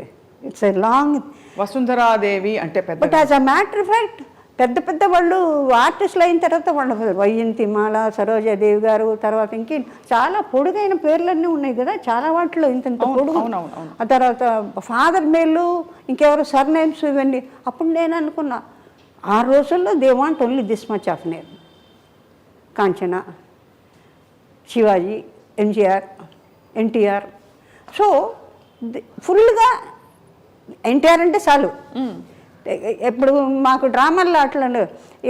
[SPEAKER 3] ఇట్స్ ఎ లాంగ్.
[SPEAKER 2] వసుంధరాదేవి అంటే పెద్ద.
[SPEAKER 3] But as a matter of fact పెద్ద పెద్ద వాళ్ళు ఆర్టిస్టులు అయిన తర్వాత వాళ్ళు వైజయంతి మాల, సరోజాదేవి గారు, తర్వాత ఇంకే చాలా పొడుగైన పేర్లన్నీ ఉన్నాయి కదా చాలా వాటిలో, ఇంత పొడుగు. ఆ తర్వాత ఫాదర్ మేళ్ళు, ఇంకెవరు సర్నేమ్స్, ఇవన్నీ. అప్పుడు నేను అనుకున్నా ఆ రోజుల్లో they want only this much of name. Kanchana, Shivaji, MGR, NTR. So ఫుల్గా ఎన్టీఆర్ అంటే చాలు. ఇప్పుడు మాకు డ్రామాల్లో అట్లా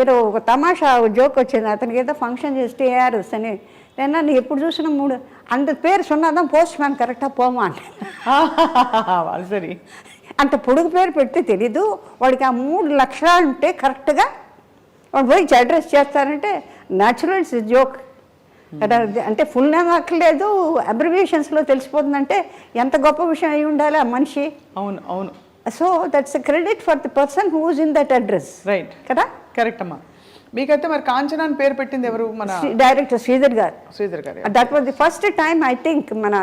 [SPEAKER 3] ఏదో ఒక తమాషా జోక్ వచ్చింది, అతనికి ఏదో ఫంక్షన్ చేస్తే ఏఆర్ఎస్ అని. నేను ఎప్పుడు చూసినా 3 అంత పేరు సున్నాదాం పోస్ట్ మ్యాన్ కరెక్టా పోమా అంటే.
[SPEAKER 2] సరే,
[SPEAKER 3] అంత పొడుగు పేరు పెడితే తెలీదు వాడికి. ఆ 3 లక్షణాలు ఉంటే కరెక్ట్గా వాడు పోయి అడ్రస్ చేస్తారంటే న్యాచురల్ ఇట్స్ జోక్. కదా, అంటే ఫుల్ నేమ్ అక్కర్లేదు, అబ్రివియేషన్స్లో తెలిసిపోతుందంటే ఎంత గొప్ప విషయం అయి ఉండాలి ఆ మనిషి.
[SPEAKER 2] అవును అవును.
[SPEAKER 3] So that's credit for the person who's in that address.
[SPEAKER 2] Right
[SPEAKER 3] కదా,
[SPEAKER 2] కరెక్ట్ అమ్మా. మీకైతే మరి కాంచన అని పేరు పెట్టింది ఎవరు? మన
[SPEAKER 3] డైరెక్టర్ శ్రీధర్ గారు.
[SPEAKER 2] శ్రీధర్ గారు.
[SPEAKER 3] That was the first time I think మన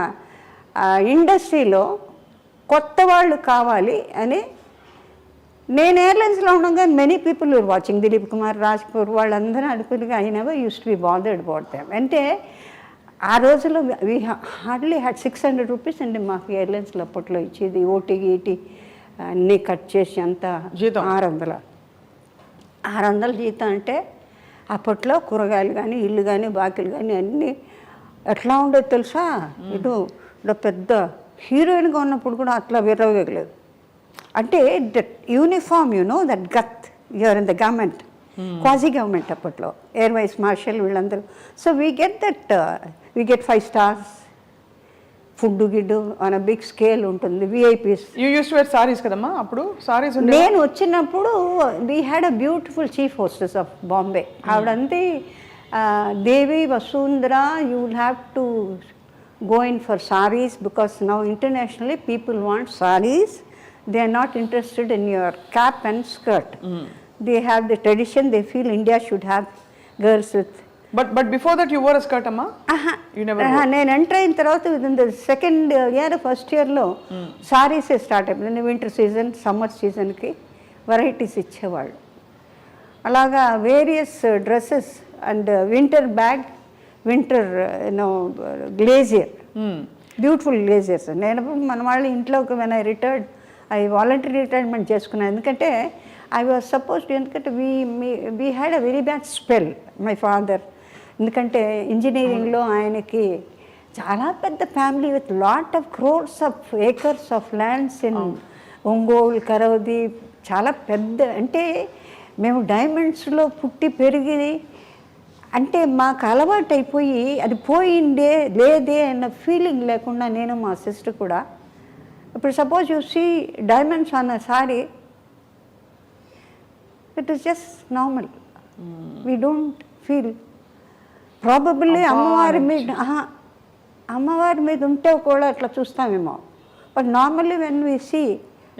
[SPEAKER 3] ఇండస్ట్రీలో కొత్త వాళ్ళు కావాలి అని. నేను ఎయిర్లైన్స్లో ఉండగా many people were watching, Dilip Kumar, Rajpur వాళ్ళందరూ అనుకునిగా I never use to be bothered about them. అంటే ఆ రోజుల్లో వీ హార్డ్లీ హ్యాడ్ 600 రూపీస్ అండి మాకు ఎయిర్లైన్స్లో అప్పట్లో ఇచ్చేది. ఓటీ గీటీ అన్నీ కట్ చేసి అంతా
[SPEAKER 2] జీతం
[SPEAKER 3] 600 జీతం. అంటే అప్పట్లో కూరగాయలు కానీ ఇల్లు కానీ బాకీలు కానీ అన్నీ ఎట్లా ఉండేది తెలుసా? ఇటు పెద్ద హీరోయిన్గా ఉన్నప్పుడు కూడా అట్లా విరవగలేదు. అంటే that uniform that got you're in the government, quasi government అప్పట్లో, ఎయిర్ వైస్ మార్షల్ వీళ్ళందరూ. So we get 5 stars, food గిడ్డు ఆన్ అ బిగ్ స్కేల్ ఉంటుంది. VIPs.
[SPEAKER 2] You use to wear saris కదమ్మా అప్పుడు? సారీస్
[SPEAKER 3] నేను వచ్చినప్పుడు we had a beautiful chief hostess of Bombay. ఆవిడంతే Devi Vasundhara, you will have to go in for sarees because now internationally people want sarees. They are not interested in your cap and skirt. They have the tradition, they feel India should have girls with.
[SPEAKER 2] But before that you wore a skirt amma? You never wore?
[SPEAKER 3] నేను enter అయిన తర్వాత within the second year first year లో sarees start అయిపోయింది. Winter season summer సీజన్కి varieties ఇచ్చేవాళ్ళు. అలాగా various dresses and winter bag, winter glazier, beautiful glaziers. నేను మన వాళ్ళ ఇంట్లోకి when I retired, I voluntary retirement చేసుకున్నాను. ఎందుకంటే ఐ వాజ్ సపోజ్డ్, ఎందుకంటే we had a very bad spell my father. ఎందుకంటే ఇంజనీరింగ్లో ఆయనకి చాలా పెద్ద family with lot of crores of acres of lands in Ongole, Karavadi, చాలా పెద్ద. అంటే మేము డైమండ్స్లో పుట్టి పెరిగి, అంటే మాకు అలవాటు అయిపోయి అది పోయిందే లేదే అన్న ఫీలింగ్ లేకుండా నేను మా సిస్టర్ కూడా. ఇప్పుడు suppose you see diamonds on a sari, it is just normal. We don't feel. Probably అమ్మవారి మీద ఉంటే కూడా అట్లా చూస్తామేమో. But normally when we see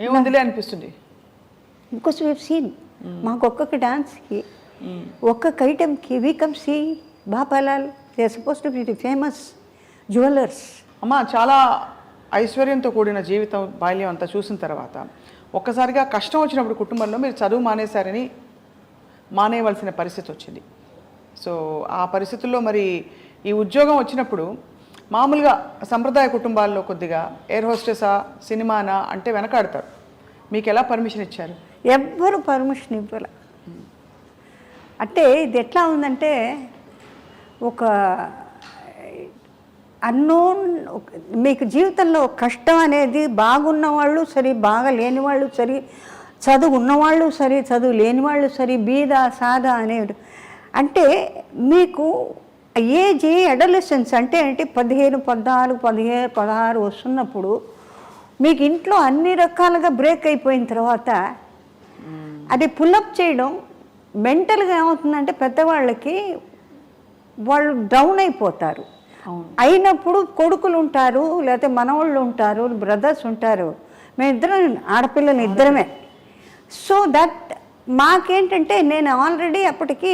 [SPEAKER 2] ఏముందిలే అనిపిస్తుంది.
[SPEAKER 3] బికాస్ వీ సీన్ మాకు ఒక్కొక్క డాన్స్కి ఒక్కొక్క ఐటెంకి we come see Bapalal, they are suppose to be the famous jewellers.
[SPEAKER 2] అమ్మ చాలా ఐశ్వర్యంతో కూడిన జీవితం, బాల్యం అంతా చూసిన తర్వాత ఒక్కసారిగా కష్టం వచ్చినప్పుడు కుటుంబంలో మీరు చదువు మానేయవలసిన పరిస్థితి వచ్చింది. సో ఆ పరిస్థితుల్లో మరి ఈ ఉద్యోగం వచ్చినప్పుడు మామూలుగా సంప్రదాయ కుటుంబాల్లో కొద్దిగా ఎయిర్ హోస్టెసా సినిమానా అంటే వెనకాడతారు. మీకు ఎలా పర్మిషన్ ఇచ్చారు?
[SPEAKER 3] ఎవ్వరు పర్మిషన్ ఇవ్వాలి. అంటే ఇది ఎట్లా ఉందంటే ఒక అన్నోన్, మీకు జీవితంలో కష్టం అనేది బాగున్న వాళ్ళు సరే, బాగా లేని వాళ్ళు సరే, చదువు ఉన్నవాళ్ళు సరే, చదువు లేని వాళ్ళు సరే, బీద సాదా అనేది. అంటే మీకు ఏజ్ అడోలెసెన్స్ అంటే ఏంటి, 15, 14, 15, 16 వస్తున్నప్పుడు మీకు ఇంట్లో అన్ని రకాలుగా బ్రేక్ అయిపోయిన తర్వాత అది పుల్అప్ చేయడం మెంటల్గా ఏమవుతుందంటే పెద్దవాళ్ళకి వాళ్ళు డౌన్ అయిపోతారు. అయినప్పుడు కొడుకులు ఉంటారు, లేకపోతే మనవాళ్ళు ఉంటారు, బ్రదర్స్ ఉంటారు, మేమిద్దరం ఆడపిల్లలు ఇద్దరమే. సో దట్ మాకేంటంటే నేను ఆల్రెడీ అప్పటికి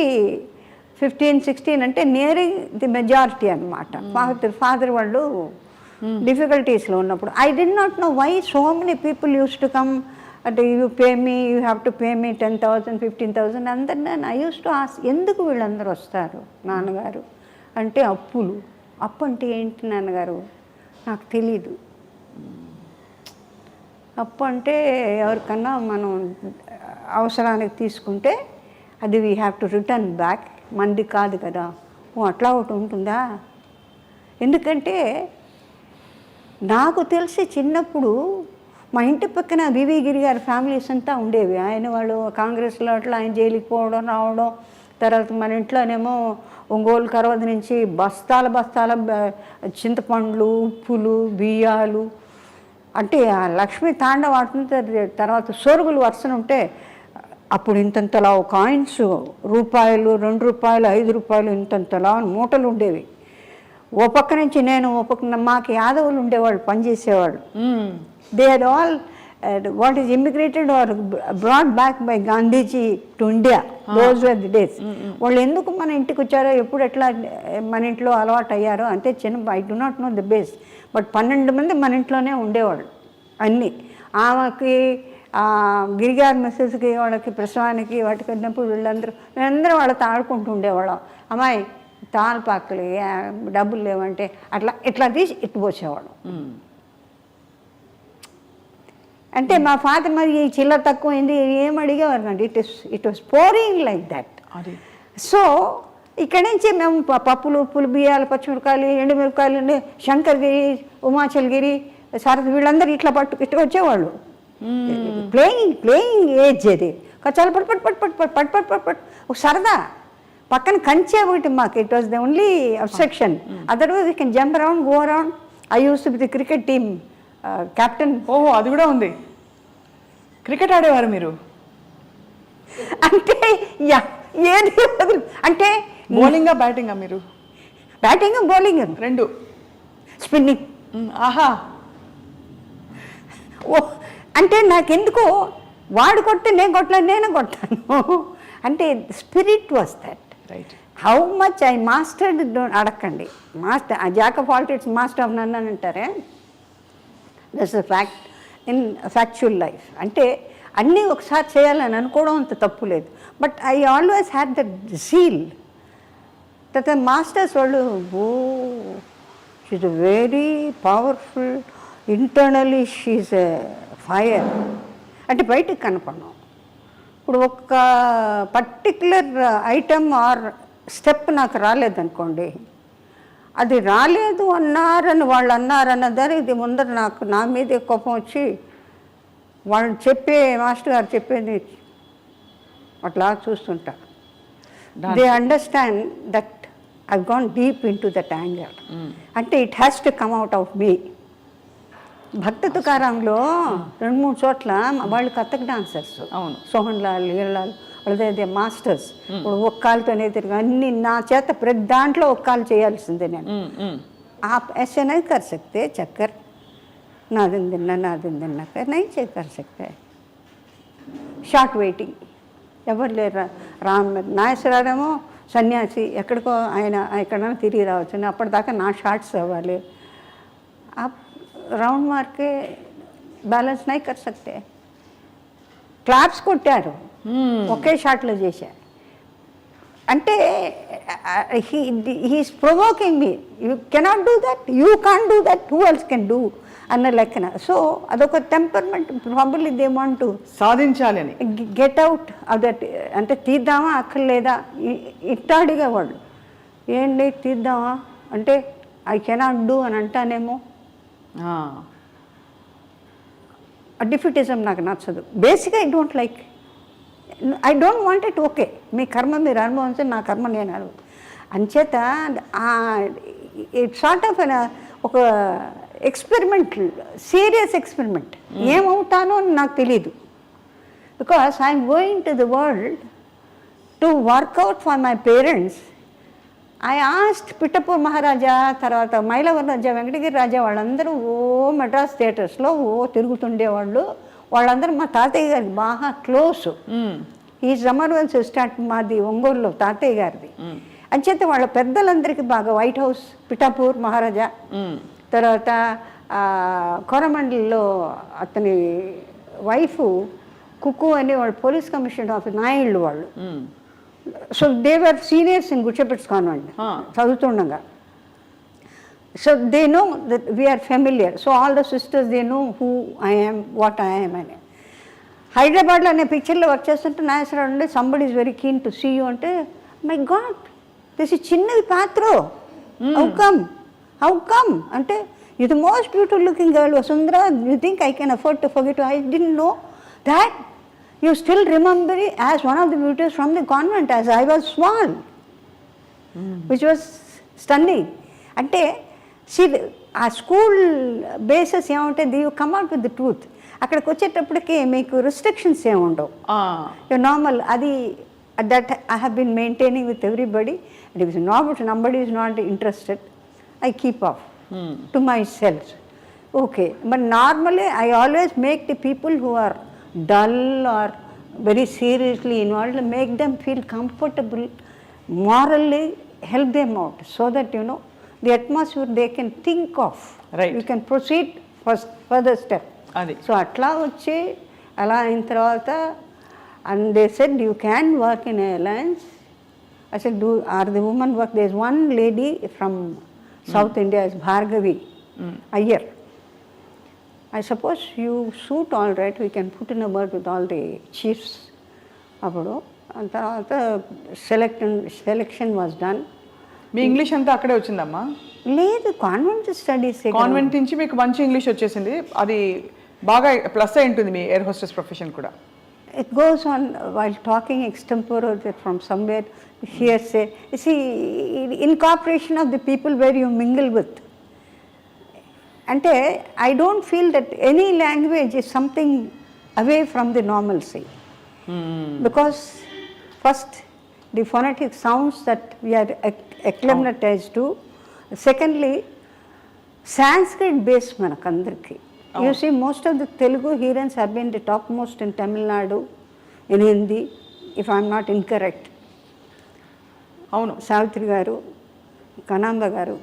[SPEAKER 3] 15, 16 అంటే నియరింగ్ ది మెజారిటీ అనమాట. ఫాదర్ వాళ్ళు డిఫికల్టీస్లో ఉన్నప్పుడు I did not know why so many people use to come అంటే you pay me, you have to pay me 10,000, 15,000 అందరు. నేను ఐ యూస్ టు ఆస్క్ ఎందుకు వీళ్ళందరూ వస్తారు నాన్నగారు అంటే, అప్పులు. అప్పు అంటే ఏంటి నాన్నగారు నాకు తెలీదు. అప్పు అంటే ఎవరికన్నా మనం అవసరానికి తీసుకుంటే అది we have to return back, మంది కాదు కదా. అట్లా ఒకటి ఉంటుందా? ఎందుకంటే నాకు తెలిసి చిన్నప్పుడు మా ఇంటి పక్కన వివి గిరి గారి ఫ్యామిలీస్ అంతా ఉండేవి. ఆయన వాళ్ళు కాంగ్రెస్లో అట్లా ఆయన జైలుకి పోవడం రావడం. తర్వాత మన ఇంట్లోనేమో ఒంగోలు కరవది నుంచి బస్తాల చింతపండ్లు, ఉప్పులు, బియ్యాలు. అంటే ఆ లక్ష్మీ తాండవ ఆడుతుంది. తర్వాత సోరుగులు వరుసన ఉంటే అప్పుడు ఇంతంతలా కాయిన్స్, రూపాయలు, 2 రూపాయలు, 5 రూపాయలు ఇంతంతలా మూటలు ఉండేవి. ఓ పక్క నుంచి నేను ఓ పక్కన మాకు యాదవులు ఉండేవాళ్ళు పనిచేసేవాళ్ళు. They are all what is immigrated or brought back by Gandhiji to India. Those were the days. వాళ్ళు ఎందుకు మన ఇంటికి వచ్చారో, ఎప్పుడు ఎట్లా మన ఇంట్లో అలవాటు అయ్యారో అంటే చిన్న I do not know the base. But 12 మంది మన ఇంట్లోనే ఉండేవాళ్ళు అన్నీ. ఆమెకి గిరిగారి మెసేజ్కి, వాళ్ళకి ప్రసవానికి, వాటికి వెళ్ళినప్పుడు మేమందరం వాళ్ళతో ఆడుకుంటూ ఉండేవాళ్ళం. అమ్మాయి తాల్పాకులు డబ్బులు లేవంటే ఇట్లా తీసి ఇట్టు పోసేవాళ్ళం. అంటే మా ఫాదర్ మరి ఈ చిల్లర తక్కువైంది ఏం అడిగేవారు కండి. It was pouring like that. So ఇక్కడి నుంచి మేము పప్పులు, ఉప్పులు, బియ్యాలు, పచ్చిమిరకాయలు, ఎండుమిరకాయలు, శంకర్గిరి, ఉమాచల్గిరి, సారథి వీళ్ళందరూ ఇట్లా ఇట్లా వచ్చేవాళ్ళు. ప్లేయింగ్ ఏజ్ అది. చాలా పట్ ఒక సరదా. పక్కన కంచే ఒకటి మాకు. It was the only obstruction. Otherwise you can jump around, go around. I use to be the cricket team captain.
[SPEAKER 2] ఓహో, అది కూడా ఉంది. క్రికెట్ ఆడేవారు మీరు?
[SPEAKER 3] అంటే ఏది అంటే
[SPEAKER 2] బౌలింగా బ్యాటింగా మీరు?
[SPEAKER 3] బ్యాటింగ్ బౌలింగ్
[SPEAKER 2] రెండు.
[SPEAKER 3] స్పిన్నింగ్.
[SPEAKER 2] ఆహా.
[SPEAKER 3] ఓ అంటే నాకెందుకో వాడు కొడితే నేను కొట్టలేదు, నేను కొట్టాను. అంటే spirit was that.
[SPEAKER 2] Right.
[SPEAKER 3] How much I mastered అడగండి. Master jack of all trades master of none అని అంటారే. That's a fact in factual life. అంటే అన్నీ ఒకసారి చేయాలని అనుకోవడం అంత తప్పు లేదు. But I always had that zeal. తర్వాత మాస్టర్స్ వాళ్ళు she's very powerful, internally she's a fire. అంటే బయటికి కనపడను. ఇప్పుడు ఒక పర్టిక్యులర్ ఐటమ్ ఆర్ స్టెప్ నాకు రాలేదనుకోండి, అది రాలేదు అన్నారని వాళ్ళు అన్నారన్నదాన్ని ఇది ముందర నా మీదే కోపం వచ్చి వాళ్ళు మాస్టర్ గారు చెప్పేది అట్లా చూస్తుంటా. They understand that I gone deep into that angle. అంటే it has to come out of me. భక్త తుకారాంలో 2-3 చోట్ల వాళ్ళు కథక్ డాన్సర్స్. అవును. సోహన్ లాల్, లీలాల్ వాళ్ళదే మాస్టర్స్. ఇప్పుడు ఒక కాలుతోనే తిరిగి అన్ని నా చేత ప్రతి దాంట్లో ఒక కాలు చేయాల్సిందే నేను. आप ऐसे नहीं कर सकते चक्कर, ना दिन दिन कर नहीं कर सकते. షార్ట్ వెయిటింగ్ ఎవరు లేరు. నాగేశ్వరరావేమో సన్యాసి, ఎక్కడికో ఆయన ఎక్కడైనా తిరిగి రావచ్చు. అప్పటిదాకా నా షార్ట్స్ అవ్వాలి. రౌండ్ మార్కే బ్యాలెన్స్ నై కర్ సక్తే. క్లాప్స్ కొట్టారు, ఒకే షాట్లో చేశారు. అంటే he's provoking me. You cannot do that, you can do that, who else can do అన్న లెక్కన. సో అదొక temperament. Probably they want to
[SPEAKER 2] సాధించాలి అని
[SPEAKER 3] గెట్ అవుట్ ఆఫ్ దట్. అంటే తీద్దామా అక్కర్లేదా ఇట్టా అడిగేవాళ్ళు. ఏంటి తీద్దామా అంటే ఐ కెనాట్ డూ అని అంటానేమో. డిఫిటిజం నాకు నచ్చదు. బేసిక్గా I don't want it. Okay, మీ కర్మ మీరు అనుభవించి నా కర్మ నేను అంచేత ఇట్ సార్ట్ ఆఫ్ ఒక ఎక్స్పెరిమెంట్, సీరియస్ ఎక్స్పెరిమెంట్. ఏమవుతానో అని నాకు తెలీదు. Because I'm going to the world to work out for my parents. I asked Pittapur Maharaja, తర్వాత మైలవరం రాజా, వెంకటగిరి రాజా వాళ్ళందరూ మెడ్రాస్ థియేటర్స్లో తిరుగుతుండేవాళ్ళు. వాళ్ళందరూ మా తాతయ్య గారికి బాగా క్లోజ్. ఈ జమర్వెల్స్ స్టార్ట్ మాది ఒంగోలులో తాతయ్య గారిది. అంచేత వాళ్ళ పెద్దలందరికీ బాగా వైట్ హౌస్, పిఠాపూర్ మహారాజా, తర్వాత కోరమండలిలో అతని వైఫ్ కుక్కు అని వాళ్ళు పోలీస్ కమిషనర్ ఆఫ్ నాయుళ్ళు వాళ్ళు. So they were seniors in Good Shepherd's convent చదువుతుండగా. So they know that we're familiar. So all the sisters they know who I am, what I am అని. హైదరాబాద్లో అనే పిక్చర్లో వర్క్ చేస్తుంటే నాగేశ్వరరావు అంటే somebody is very keen to see you అంటే, my God this is చిన్నది పాత్ర, హౌ కమ్ అంటే you the most beautiful looking girl Vasundhara, you think I can afford to forget. I didn't know that you still remember it as one of the beauties from the convent as I was small, which was stunning. అంటే ఆ school bases ఏముంటుంది, you come out with the truth. అక్కడికి వచ్చేటప్పటికి మీకు restrictions ఏమి ఉండవు. Normal అది that I have been maintaining with everybody. And it is not nobody is not interested. I keep off to myself. Okay, but normally I always make the people who are dull or very seriously involved, make them feel comfortable, morally help them out, so that the atmosphere they can think of.
[SPEAKER 2] Right.
[SPEAKER 3] You can proceed further step.
[SPEAKER 2] అది
[SPEAKER 3] so అట్లా వచ్చి అలా అయిన తర్వాత and they said you can work in alliance. I said, are the women work? There's one lady from South India, is Bhargavi Iyer. I suppose you suit all right, we can put in a word with all the chiefs. అప్పుడు తర్వాత selection was done.
[SPEAKER 2] Me English అంతా అక్కడే వచ్చిందమ్మా?
[SPEAKER 3] లేదు, convent studies.
[SPEAKER 2] Convent నుంచి మీకు మంచి English వచ్చేసింది, అది బాగా ప్లస్ అయి ఉంటుంది మీ ఎయిర్ హోస్టెస్ ప్రొఫెషన్ కూడా.
[SPEAKER 3] It goes on while talking extempore from somewhere, hearsay. You see, incorporation of the people where you mingle with. Ante, I don't feel that any language is something away from the normalcy. Because first, the phonetic sounds that we are acclimatized to. Secondly, Sanskrit based manakandarki. You see, most of the Telugu hearers have been the topmost in Tamil Nadu, in Hindi, if I am not incorrect.
[SPEAKER 2] అవును.
[SPEAKER 3] సావిత్రి గారు, కనాంబ గారు,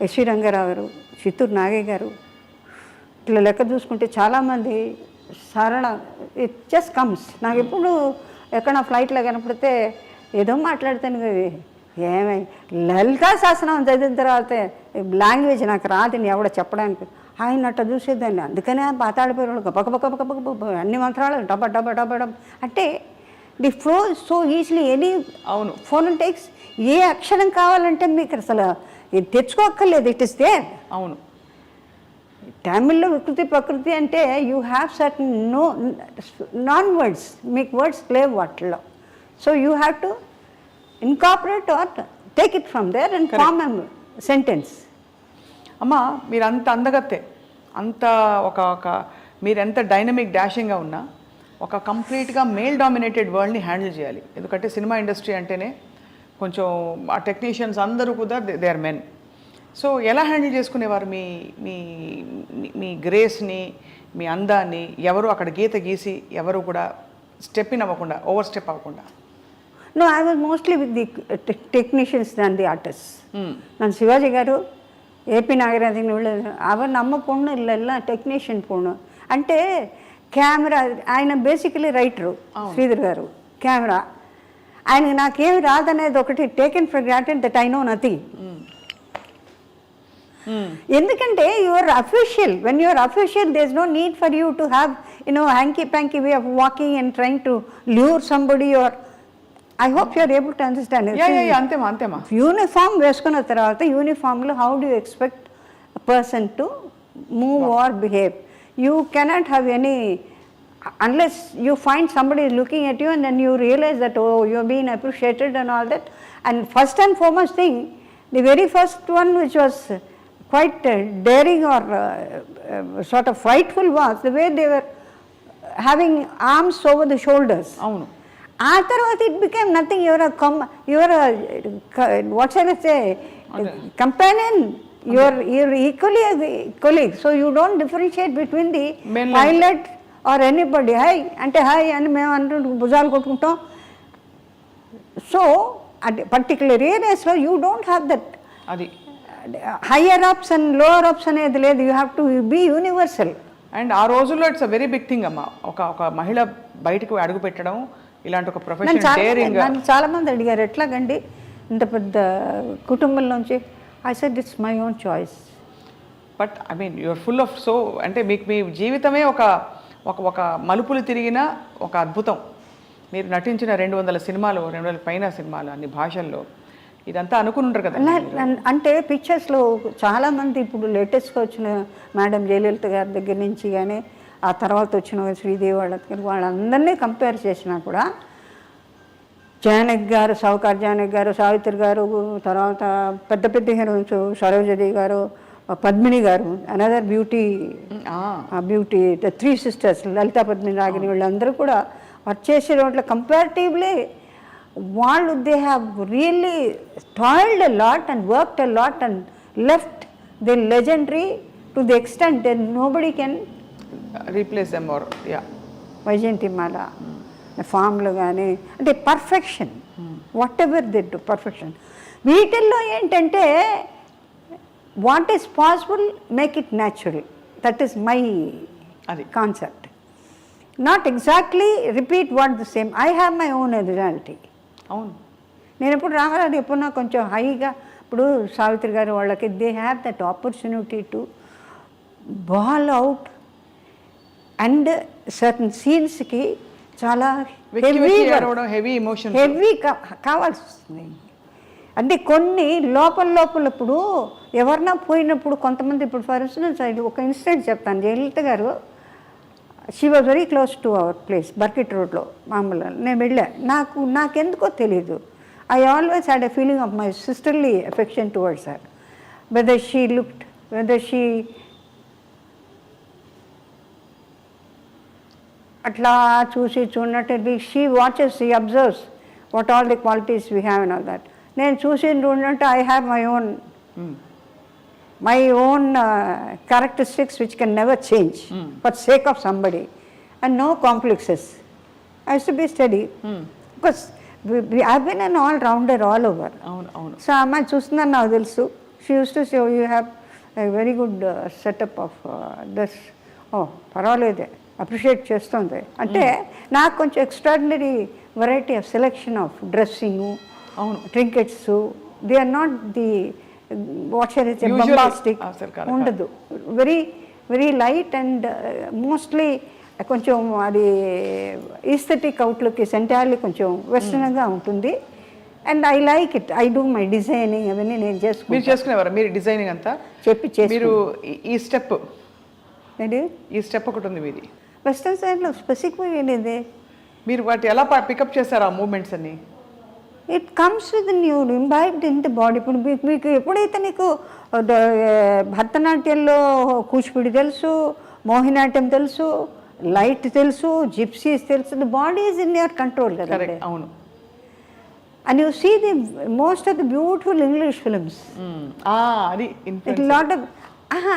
[SPEAKER 3] SV Rangarao గారు, చిత్తూరు నాగయ్య గారు, ఇట్లా లెక్క చూసుకుంటే చాలామంది సరళ, ఇట్ జస్ట్ కమ్స్. నాకు ఎప్పుడు ఎక్కడ ఫ్లైట్లో కనపడితే ఏదో మాట్లాడతాను కదా, ఏమై లలితా శాసనం చదివిన తర్వాత లాంగ్వేజ్ నాకు రాదని ఎవడ చెప్పడానికి, ఆయన అట్ట చూసేదాన్ని. అందుకనే పాతాడిపోయాడు పక్క అన్ని మంత్రాలు డబ్బా డబ్బా డబ్బా డబ్బా అంటే the flow so easily. Any
[SPEAKER 2] అవును
[SPEAKER 3] ఫోనెటిక్స్ ఏ అక్షరం కావాలంటే మీకు అసలు ఇది తెచ్చుకోక్కర్లేదు, ఇట్ ఇస్ దేర్.
[SPEAKER 2] అవును.
[SPEAKER 3] తమిళ్లో వికృతి ప్రకృతి అంటే you have certain non words, మీకు వర్డ్స్ లేవు వాటిల్లో. So you have to incorporate or take it from there and form a sentence.
[SPEAKER 2] అమ్మ, మీరు అంత అందగత్తే, అంత ఒక మీరు ఎంత డైనమిక్ డాషింగ్గా ఉన్నా ఒక కంప్లీట్గా మేల్ డామినేటెడ్ వరల్డ్ని హ్యాండిల్ చేయాలి. ఎందుకంటే సినిమా ఇండస్ట్రీ అంటేనే కొంచెం ఆ టెక్నీషియన్స్ అందరూ కూడా దే ఆర్ మెన్. సో ఎలా హ్యాండిల్ చేసుకునేవారు మీ మీ మీ గ్రేస్ని, మీ అందాన్ని? ఎవరు అక్కడ గీత గీసి ఎవరు కూడా స్టెప్ ఇన్ అవ్వకుండా, ఓవర్ స్టెప్ అవ్వకుండా?
[SPEAKER 3] No, I was mostly with the technicians than the artists. ನಾನು ಶಿವಾಜಿ గారు, ఏపీ నాగరాజన్ ಅವರು ನಮ್ಮ పొన్ను ఇళ్ళ టెక్నీషియన్ పొన్ను అంటే కెమెరా. ఆయన బేసికలీ రైటరు శ్రీధర్ గారు, కెమెరా. ఆయనకి నాకేమి రాదనేది ఒకటి taken for granted that I know nothing. ఎందుకంటే your official, when your official there is no need for you to have hanky panky way of walking and trying to lure somebody. Your I hope you are able to understand it.
[SPEAKER 2] Yeah, అంతేమా.
[SPEAKER 3] Uniform వేసుకున్న తర్వాత యూనిఫామ్లో how do expect a person to move or behave? You cannot have any unless you find somebody is looking at you and then you realize that, oh, you're being appreciated and all that. And first and foremost thing, the very first one which was quite daring or sort of frightful was the way they were having arms over the shoulders.
[SPEAKER 2] అవును.
[SPEAKER 3] ఆ తర్వాత it became nothing. Your what shall I say, companion, your equally colleague. So you don't differentiate between the pilot or anybody. Hi అంటే hi అని మేము అంటూ భుజాలు కొట్టుకుంటాం. So అంటే పర్టికులర్ ఏరియాస్లో యూ డోంట్ హ్యావ్ దట్.
[SPEAKER 2] అది
[SPEAKER 3] higher ups and lower ups అనేది లేదు. You have to be universal.
[SPEAKER 2] And ఆ రోజుల్లో it's a very big thing అమ్మ, ఒక మహిళ బయటకు అడుగు పెట్టడం, ఇలాంటి ఒక ప్రొఫెషన్ డేరింగ్.
[SPEAKER 3] నన్ను చాలామంది అడిగారు, ఎట్లాగండి ఇంత పెద్ద కుటుంబంలోంచి. I said it's my own choice.
[SPEAKER 2] But I mean you're full of so, అంటే మీకు మీ జీవితమే ఒక మలుపులు తిరిగిన ఒక అద్భుతం. మీరు నటించిన 200 సినిమాలు, 200 పైన సినిమాలు, అన్ని భాషల్లో, ఇదంతా అనుకుని ఉంటారు కదా.
[SPEAKER 3] అంటే పిక్చర్స్లో చాలామంది ఇప్పుడు లేటెస్ట్గా వచ్చిన మేడం జయలలిత గారి దగ్గర నుంచి కానీ ఆ తర్వాత వచ్చిన శ్రీదేవి వాళ్ళందరినీ కంపేర్ చేసినా కూడా జానకి గారు, సౌకార్ జానకి గారు, సావిత్రి గారు, తర్వాత పెద్ద పెద్ద హీరోయిన్స్ సరోజదేవి గారు, పద్మిని గారు, another beauty the 3 sisters, Lalitha, Padmini, Ragini, వీళ్ళందరూ కూడా వర్క్ చేసే వాటిలో కంపారిటివ్లీ వాళ్ళు they have really toiled a lot and worked a lot and left the legendary to the extent then nobody can
[SPEAKER 2] replace them or yeah
[SPEAKER 3] Vyjayanthimala ఫామ్లు కానీ అంటే perfection whatever the do perfection. వీటిల్లో ఏంటంటే what is possible make it natural, that is my
[SPEAKER 2] అది
[SPEAKER 3] concept. Not exactly repeat what the same. I have my own originality.
[SPEAKER 2] అవును,
[SPEAKER 3] నేను ఎప్పుడు రామారావు ఎప్పుడు నాకు కొంచెం హైగా, ఇప్పుడు సావిత్రి గారు వాళ్ళకి they have that opportunity to bawl out and certain సీన్స్కి చాలా
[SPEAKER 2] హెవీ ఎమోషన్
[SPEAKER 3] కావాల్సి వస్తుంది. అంటే కొన్ని లోపల ఇప్పుడు ఎవరన్నా పోయినప్పుడు కొంతమంది, ఇప్పుడు ఫర్ ఇన్స్టెన్స్ ఒక ఇన్సిడెంట్ చెప్తాను. జయలలిత గారు she was very close to our place Burkit రోడ్లో మామూలు. నేను వెళ్ళా, నాకెందుకో తెలీదు, I always had a feeling of my sisterly affection towards her. Whether she looked, whether she అట్లా చూసి చూడనట్టు she watches, she observes what all the qualities we have and all that. నేను చూసి చూడనట్టు I have my own characteristics which can never change for sake of somebody, and no complexes. I used to be steady because I've been an all-rounder all over. So అమ్మాయి చూస్తున్నాను నాకు తెలుసు. She used to say, oh, you have a very good setup of this. Oh, పర్వాలేదే, appreciate చేస్తుంది. అంటే నాకు కొంచెం extraordinary variety of selection of dressing, trinkets, they are not the what shall it's bombastic ఉండదు. Very very light and mostly కొంచెం అది aesthetic outlook centrally కొంచెం వెస్టర్న్గా ఉంటుంది. And I like it. I do my designing అవన్నీ నేను
[SPEAKER 2] చేసుకునేవారు. మీరు డిజైనింగ్ అంతా మీరు ఈ స్టెప్
[SPEAKER 3] ఏంటి
[SPEAKER 2] ఈ స్టెప్ ఒకటి ఉంది మీది
[SPEAKER 3] వెస్టర్న్ సైడ్లో స్పెసిఫిక్గా ఏంటిది,
[SPEAKER 2] మీరు వాటి ఎలా పికప్ చేశారు ఆ మూమెంట్స్ అన్ని?
[SPEAKER 3] It comes with new imbibed in the body. ఇప్పుడు మీకు ఎప్పుడైతే నీకు భరతనాట్యంలో కూచిపూడి తెలుసు, మోహినాట్యం తెలుసు, లైట్ తెలుసు, జిప్సీస్ తెలుసు, the body is in your control కదా.
[SPEAKER 2] అవును.
[SPEAKER 3] And you see the most of the beautiful English films,
[SPEAKER 2] అది
[SPEAKER 3] లాట్ ఆఫ్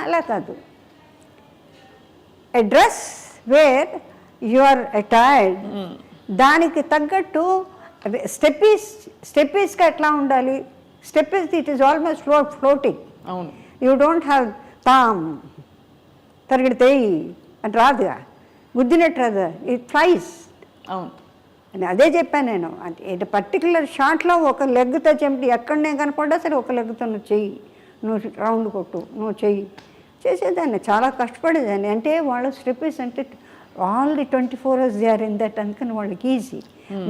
[SPEAKER 3] అలా కాదు, a dress where you are attired దానికి తగ్గట్టు స్టెప్పీస్గా ఎట్లా ఉండాలి. స్టెప్పీస్ ఇట్ ఈస్ ఆల్మోస్ట్ ఫ్లోటింగ్.
[SPEAKER 2] అవును.
[SPEAKER 3] యూ డోంట్ హ్యావ్ తామ్ తరిగిడితేయి అని రాదుగా, గుద్దినట్టు రాదు, ఇట్ ఫ్లైస్.
[SPEAKER 2] అవును.
[SPEAKER 3] అని అదే చెప్పాను నేను. అంటే పర్టికులర్ షాట్లో ఒక లెగ్తో చెంపి ఎక్కడ నేను కనపడ్డా సరే ఒక లెగ్తో నువ్వు చెయ్యి, నువ్వు రౌండ్ కొట్టు, నువ్వు చెయ్యి చేసేదాన్ని. చాలా కష్టపడేదాన్ని. అంటే వాళ్ళ స్టెప్పీస్ అంటే all the 24 hours they are in that, అందుకని వాళ్ళకి ఈజీ.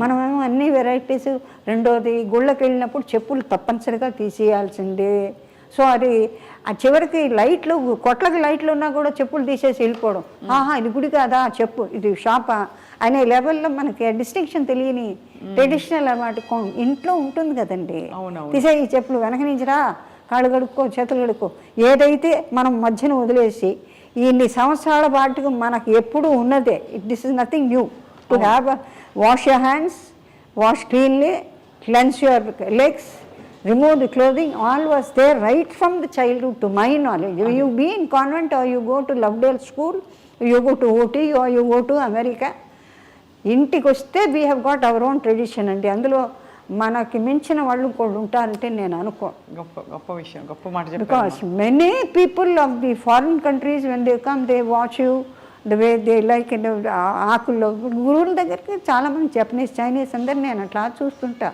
[SPEAKER 3] మనమేమో అన్ని వెరైటీస్. రెండోది గుళ్ళకి వెళ్ళినప్పుడు చెప్పులు తప్పనిసరిగా తీసేయాల్సిందే. సో అది ఆ చివరికి లైట్లు, కొట్లకి లైట్లు ఉన్నా కూడా చెప్పులు తీసేసి వెళ్ళిపోవడం. ఇది గుడి కాదా చెప్పు, ఇది షాపా అనే లెవెల్లో మనకి డిస్టింక్షన్ తెలియని ట్రెడిషనల్ అన్నమాట ఇంట్లో ఉంటుంది కదండి. తీసే ఈ చెప్పులు వెనక నుంచిరా, కాళ్ళు కడుక్కో, చేతులు కడుక్కో, ఏదైతే మనం మధ్యన వదిలేసి ఇన్ని సంవత్సరాల పాటుకు మనకు ఎప్పుడు ఉన్నదే. This is nothing new to have wash your hands, wash cleanly, cleanse your legs, remove the clothing, all was there right from the childhood to my knowledge. You be in convent or you go to Lovedale school, you go to OT or you go to America. ఇంటికి వస్తే we have got our own tradition అండి. అందులో మనకి మించిన వాళ్ళు కూడా ఉంటారంటే నేను అనుకో.
[SPEAKER 2] గొప్ప విషయం, గొప్ప మాట చెప్పారు.
[SPEAKER 3] Because many people of the foreign countries when they come they watch you the way they like. ఆకుల్లో గురువుల దగ్గరికి చాలామంది జపనీస్, చైనీస్ అందరు నేను అట్లా చూస్తుంటా.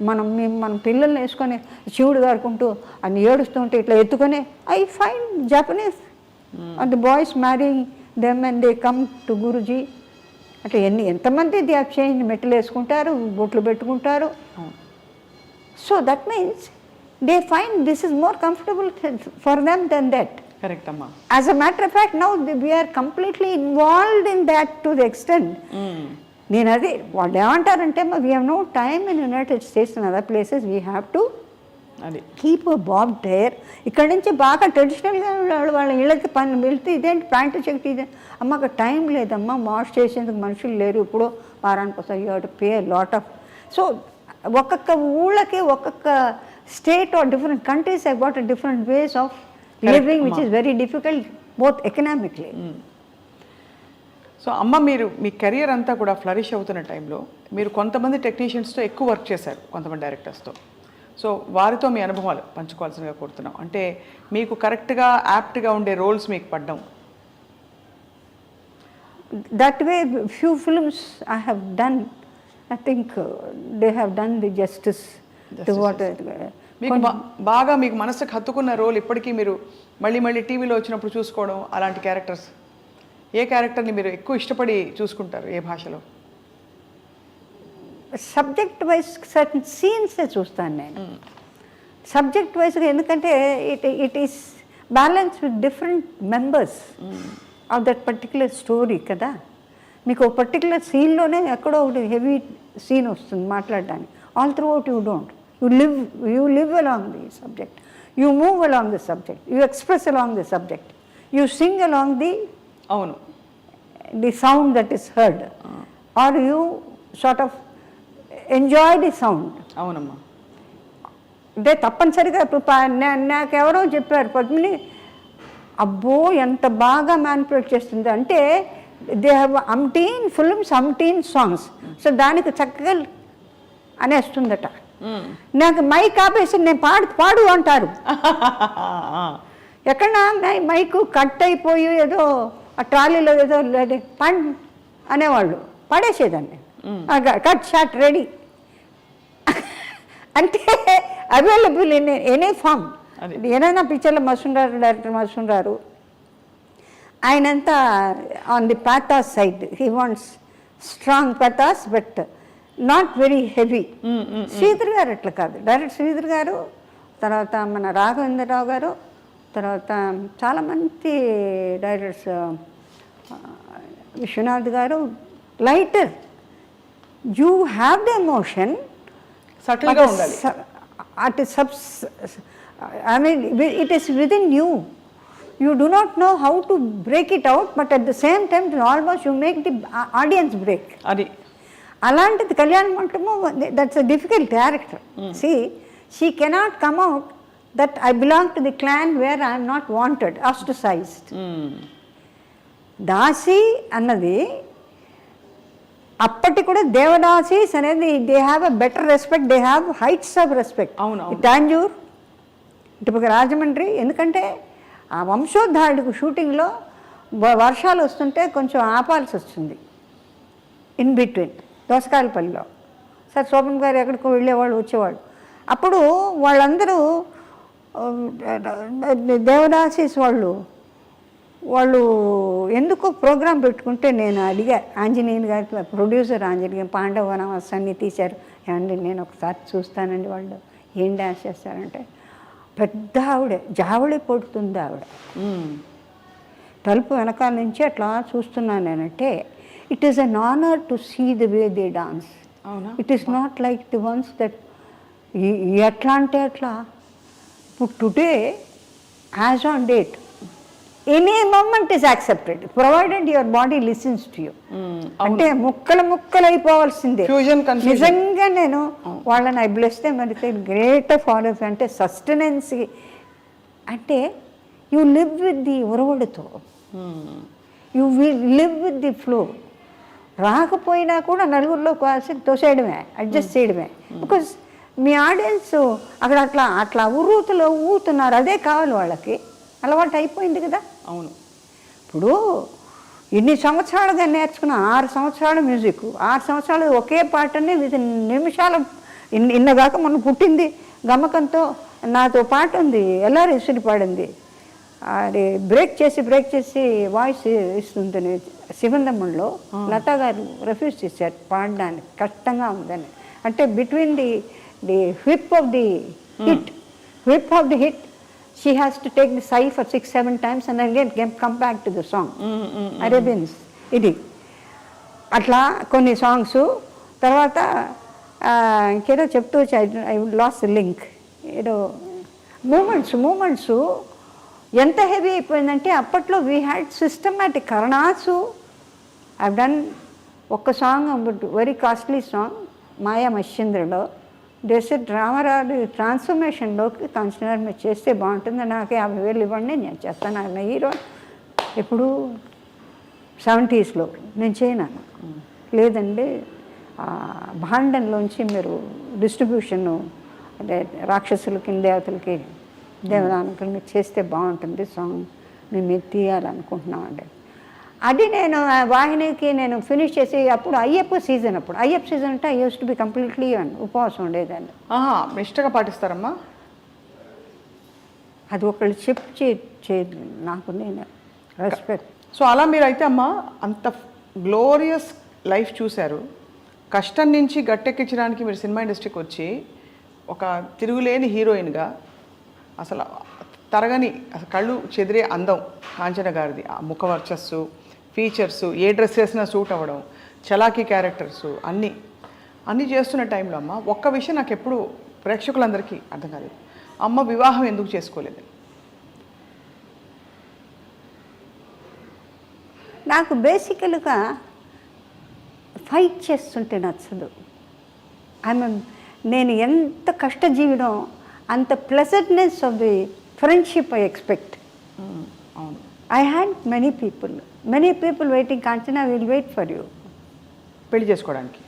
[SPEAKER 3] మన పిల్లల్ని వేసుకొని శివుడు గారుకుంటూ అని ఏడుస్తుంటే ఇట్లా ఎత్తుకొని I find Japanese and the boys marrying them and they come to Guruji. అట్లా ఎంతమంది దే హ్యావ్ చేంజ్, మెట్లు వేసుకుంటారు, బొట్లు పెట్టుకుంటారు. So that means they find this is more comfortable for them then that.
[SPEAKER 2] Correct అమ్మా.
[SPEAKER 3] As a matter of fact now we are completely involved in that to the extent. నేను అది వాళ్ళు ఏమంటారంటే we have no time in United States and other places we have to keep బాబ్ టైర్. ఇక్కడ నుంచి బాగా ట్రెడిషనల్గా వాళ్ళ ఇళ్ళకి పని వెళ్తే ఇదేంటి ప్యాంటు చెక్కి ఇదే అమ్మ అక్కడ టైం లేదమ్మా, వాష్ చేసేందుకు మనుషులు లేరు, ఇప్పుడు వారానికి వస్తాయి, you have to pay lot of. So ఒక్కొక్క ఊళ్ళకి ఒక్కొక్క state or different countries have got different ways of living which is very difficult both economically.
[SPEAKER 2] So అమ్మ, మీరు మీ కెరియర్ అంతా కూడా ఫ్లరిష్ అవుతున్న టైంలో మీరు కొంతమంది టెక్నీషియన్స్తో ఎక్కువ వర్క్ చేశారు, కొంతమంది డైరెక్టర్స్తో. సో వారితో మీ అనుభవాలు పంచుకోవాల్సిందిగా కోరుతున్నాం. అంటే మీకు కరెక్ట్గా యాప్ట్గా ఉండే రోల్స్ మీకు పడ్డం.
[SPEAKER 3] That way few films I have done, I think they have done the justice to what
[SPEAKER 2] మీకు బాగా మీకు మనసుకు హత్తుకున్న రోల్ ఇప్పటికీ మీరు మళ్ళీ మళ్ళీ టీవీలో వచ్చినప్పుడు చూసుకోవడం, అలాంటి క్యారెక్టర్స్ ఏ క్యారెక్టర్ని మీరు ఎక్కువ ఇష్టపడి చూసుకుంటారు, ఏ భాషలో?
[SPEAKER 3] సబ్జెక్ట్ వైజ్ సర్టన్ సీన్సే చూస్తాను నేను. సబ్జెక్ట్ వైజ్గా ఎందుకంటే it is balance with different members of that particular story కదా. మీకు ఒక పర్టికులర్ సీన్లోనే ఎక్కడో ఒకటి హెవీ సీన్ వస్తుంది మాట్లాడడానికి. All throughout you don't, you live along the subject, you move along the subject, you express along the subject, you sing along the
[SPEAKER 2] అవును
[SPEAKER 3] the sound that is heard, are you sort of enjoy the sound.
[SPEAKER 2] అవునమ్మా.
[SPEAKER 3] అంటే తప్పనిసరిగా ఇప్పుడు నాకెవరో చెప్పారు పద్మిని, అబ్బో ఎంత బాగా manipulate చేస్తుంది అంటే they have అంటీన్ films, అంటీన్ songs, so దానికి చక్కగా అనేస్తుందట. నాకు మైక్ ఆపేసి నేను పాడు అంటారు. ఎక్కడ మైకు కట్ అయిపోయి ఏదో ఆ ట్రాలీలో ఏదో అనేవాళ్ళు, పాడేసేదాన్ని. కట్ షాట్ రెడీ అంటే అవైలబుల్ ఇన్ ఎనీ ఫామ్. ఏదైనా పిక్చర్లో మసూన్ డైరెక్టర్ మసూన్ గారు ఆయనంతా on the pathos side, he wants strong pathos but not very heavy. Sridhar గారు అట్లా కాదు, డైరెక్టర్ శ్రీధర్ గారు, తర్వాత మన రాఘవేంద్రరావు గారు, తర్వాత చాలామంది డైరెక్టర్స్, విశ్వనాథ్ గారు, lighter. You have the emotion,
[SPEAKER 2] సటిల్గా ఉండాలి.
[SPEAKER 3] I mean, it is within you. You do not know how to break it out, but at the same time, almost you make the audience break.
[SPEAKER 2] అది
[SPEAKER 3] అలాంటిది కళ్యాణ మంటపం, that's a difficult character. See, she cannot come out that I belong to the clan where I am not wanted, ostracized. దాసి అన్నది అప్పటి కూడా దేవదాసీస్ అనేది they have a better respect, they have heights of respect. Tanjore, ఇటు రాజమండ్రి, ఎందుకంటే ఆ వంశోద్ధారుడికి షూటింగ్లో వర్షాలు వస్తుంటే కొంచెం ఆపాల్సి వస్తుంది ఇన్ బిట్వీన్ దోసకాయలపల్లిలో. సార్ శోభన్ గారు ఎక్కడికో వెళ్ళేవాళ్ళు వచ్చేవాళ్ళు. అప్పుడు వాళ్ళందరూ దేవదాసీస్ వాళ్ళు ఎందుకో ప్రోగ్రాం పెట్టుకుంటే నేను అడిగా ఆంజనేయుని గారికి, ప్రొడ్యూసర్ ఆంజనేయ, పాండవ వనవాసాన్ని తీశారు, ఏమండి నేను ఒకసారి చూస్తానండి. వాళ్ళు ఏం డ్యాన్స్ చేస్తారంటే పెద్ద ఆవిడ జావళి పడుతుంది ఆవిడ, తలుపు వెనకాల నుంచి అట్లా చూస్తున్నాను నేనంటే it is an honour to see the way they dance. It is not like the ones that ఎట్లా అంటే అట్లా. ఇప్పుడు today as on date any moment is accepted provided your body listens to you. అంటే ముక్కలు అయిపోవాల్సిందే. నిజంగా నేను వాళ్ళని ఐబ్లెస్తే మరి గ్రేట్ ఫాలో అంటే సస్టెనెన్సీ అంటే యూ లివ్ విత్ ది ఉరవడితో, you live with the flow. రాకపోయినా కూడా నలుగురిలో కాసి తోసేయడమే, అడ్జస్ట్ చేయడమే. బికాజ్ మీ ఆడియన్స్ అక్కడ అట్లా ఉర్రూతలో ఊతున్నారు, అదే కావాలి వాళ్ళకి, అలవాటు అయిపోయింది కదా.
[SPEAKER 2] అవును.
[SPEAKER 3] ఇప్పుడు ఇన్ని సంవత్సరాలుగా నేర్చుకున్న 6 సంవత్సరాల మ్యూజిక్, 6 సంవత్సరాలు ఒకే పాటని విత్ నిమిషాలు ఇన్నగాక మనం పుట్టింది గమకంతో నాతో పాట ఉంది, ఎల్లారి ఇసుడి పాడింది, అది బ్రేక్ చేసి వాయిస్ ఇస్తుంది శివందమ్మంలో. లతా గారు రిఫ్యూజ్ చేశారు పాడడానికి, కష్టంగా ఉందని. అంటే between the whip of the hit she has to take the sai for 6-7 times and then come back to the song. Arabians ఇది అట్లా కొన్ని సాంగ్స్. తర్వాత ఇంకేదో చెప్తూ ఐ లాస్ లింక్, ఏదో మూమెంట్స్ ఎంత హెవీ అయిపోయిందంటే అప్పట్లో వీ హ్యాడ్ సిస్టమాటిక్ కరణాసు. ఐ డన్ ఒక్క సాంగ్, వెరీ కాస్ట్లీ సాంగ్, మాయా మశ్చంద్రలో దేశ రామారావు ట్రాన్స్ఫర్మేషన్లోకి కాంచనా మీరు చేస్తే బాగుంటుంది, నాకు 50,000 ఇవ్వండి నేను చేస్తాను. ఆయన హీరో ఎప్పుడు 70sలో నేను చేయను. లేదండి భాండంలోంచి మీరు డిస్ట్రిబ్యూషను అంటే రాక్షసులకి దేవతలకి దేవదానకులు మీరు చేస్తే బాగుంటుంది సాంగ్, మేము మీరు తీయాలనుకుంటున్నామండి. అది నేను వాహినికి నేను ఫినిష్ చేసి అప్పుడు అయ్యప్ప సీజన్ అంటే I use to be completely ఉపవాసం ఉండేదాన్ని.
[SPEAKER 2] నిష్టగా పాటిస్తారమ్మా?
[SPEAKER 3] అది ఒకళ్ళు చెప్పి నాకు నేను రెస్పెక్ట్.
[SPEAKER 2] సో అలా మీరైతే అమ్మా అంత గ్లోరియస్ లైఫ్ చూశారు, కష్టం నుంచి గట్టెక్కించడానికి మీరు సినిమా ఇండస్ట్రీకి వచ్చి ఒక తిరుగులేని హీరోయిన్గా అసలు తరగని అసలు కళ్ళు చెదిరే అందం కాంచన గారిది. ఆ ముఖ వర్చస్సు, ఫీచర్సు, ఏ డ్రెస్ వేసినా సూట్ అవ్వడం, చలాకీ క్యారెక్టర్సు అన్నీ చేస్తున్న టైంలో అమ్మ ఒక్క విషయం నాకు ఎప్పుడు ప్రేక్షకులందరికీ అర్థం కాలేదు, అమ్మ వివాహం ఎందుకు చేసుకోలేదు?
[SPEAKER 3] నాకు బేసికల్గా ఫైట్ చేస్తుంటే నచ్చదు. నేను ఎంత కష్టజీవినో అంత pleasantness of the friendship I expect.
[SPEAKER 2] అవును,
[SPEAKER 3] I had many people waiting, Kanchana will wait for you.
[SPEAKER 2] పెళ్లి చేసుకోవడానికి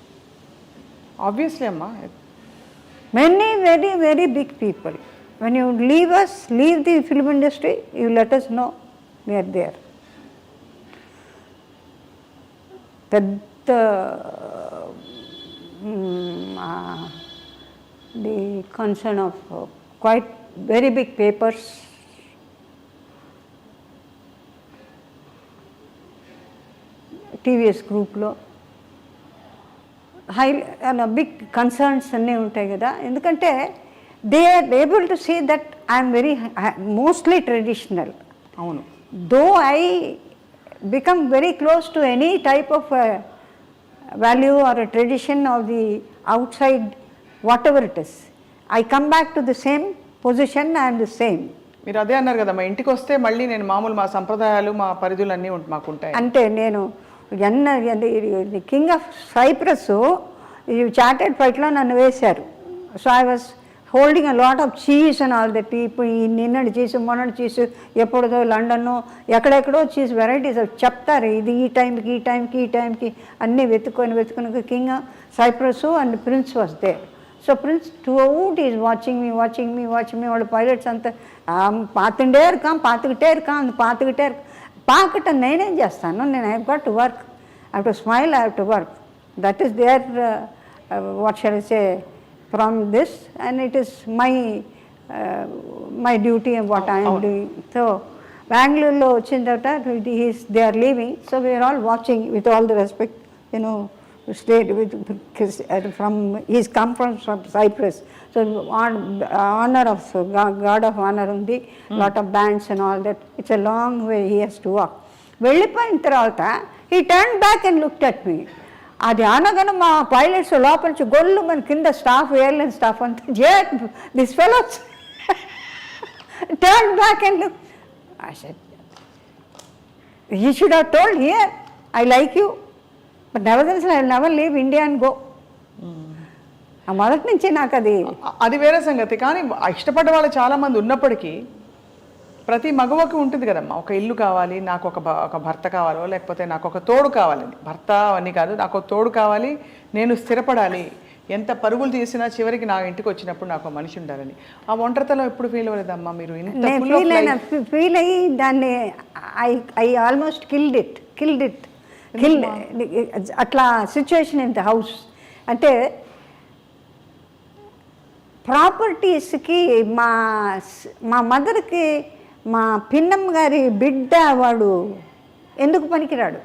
[SPEAKER 2] ఆబ్వియస్లీ అమ్మా
[SPEAKER 3] many very very big people. When you leave the film industry you let us know we are there. పెద్ద the concern of quite very big papers, TVS గ్రూప్లో big concerns అన్నీ ఉంటాయి కదా. ఎందుకంటే they are able to see that I'm very mostly traditional.
[SPEAKER 2] అవును,
[SPEAKER 3] though I become very close to any type of value or a tradition of the outside, whatever it is, I come back to the same position and the same.
[SPEAKER 2] మీరు అదే అన్నారు కదా, మా ఇంటికి వస్తే మళ్ళీ నేను మామూలు మా సంప్రదాయాలు మా పరిధులు అన్నీ మాకు ఉంటాయి
[SPEAKER 3] అంటే నేను కింగ్ ఆఫ్ సైప్రస్ చార్టెడ్ ఫైట్లో నన్ను వేశారు. So I was holding a lot of cheese and all that. ఇప్పుడు ఈ నిన్నటి చీజ్ మొన్నటి చీజ్ ఎప్పుడుదో లండన్ ఎక్కడెక్కడో చీజ్ వెరైటీస్ చెప్తారు, ఇది ఈ టైంకి అన్నీ వెతుకొని king Cyprus and prince was there. So prince throughout is watching me వాళ్ళు పైలట్స్ అంతా పాతుకిటే ఇరుకాం పాకటం నేనేం చేస్తాను, నేను I have got to work, I have to smile, I have to work. That is there what shall I say from this, and it is my duty and what I am doing. So Bangalore వచ్చిన తర్వాత they are leaving, so we are all watching with all the respect, stayed with he's come from Cyprus, so honor of God of honor undi, lot of bands and all that. It's a long way he has to walk. వెళ్ళిపోయిన తర్వాత he turned back and looked at me. అది అనగానే మా pilots లోపల నుంచి గొల్లు మన కింద స్టాఫ్, ఎయిర్లైన్ స్టాఫ్ అంతా this fellows turn back and look. I said you should have told here I like you, but nevertheless I will never leave India and go. ఆ మొదటి నుంచి నాకు
[SPEAKER 2] అది వేరే సంగతి. కానీ ఇష్టపడ్డ వాళ్ళు చాలామంది ఉన్నప్పటికీ ప్రతి మగవకి ఉంటుంది కదమ్మా, ఒక ఇల్లు కావాలి, నాకు ఒక భర్త కావాలో, లేకపోతే నాకు ఒక తోడు కావాలని. భర్త అవన్నీ కాదు, నాకు ఒక తోడు కావాలి, నేను స్థిరపడాలి, ఎంత పరుగులు తీసినా చివరికి నా ఇంటికి వచ్చినప్పుడు నాకు మనిషి ఉండాలని. ఆ ఒంటరితనం ఎప్పుడు ఫీల్ అవ్వలేదమ్మా మీరు?
[SPEAKER 3] ఫీల్ అయ్యి దాన్ని ఐ ఆల్మోస్ట్ కిల్డ్ ఇట్ అట్లా సిచ్యువేషన్ ఇన్ ద హౌస్. అంటే ప్రాపర్టీస్కి మా మదర్కి మా పిన్నమ్మ గారి బిడ్డ వాడు ఎందుకు పనికిరాడు,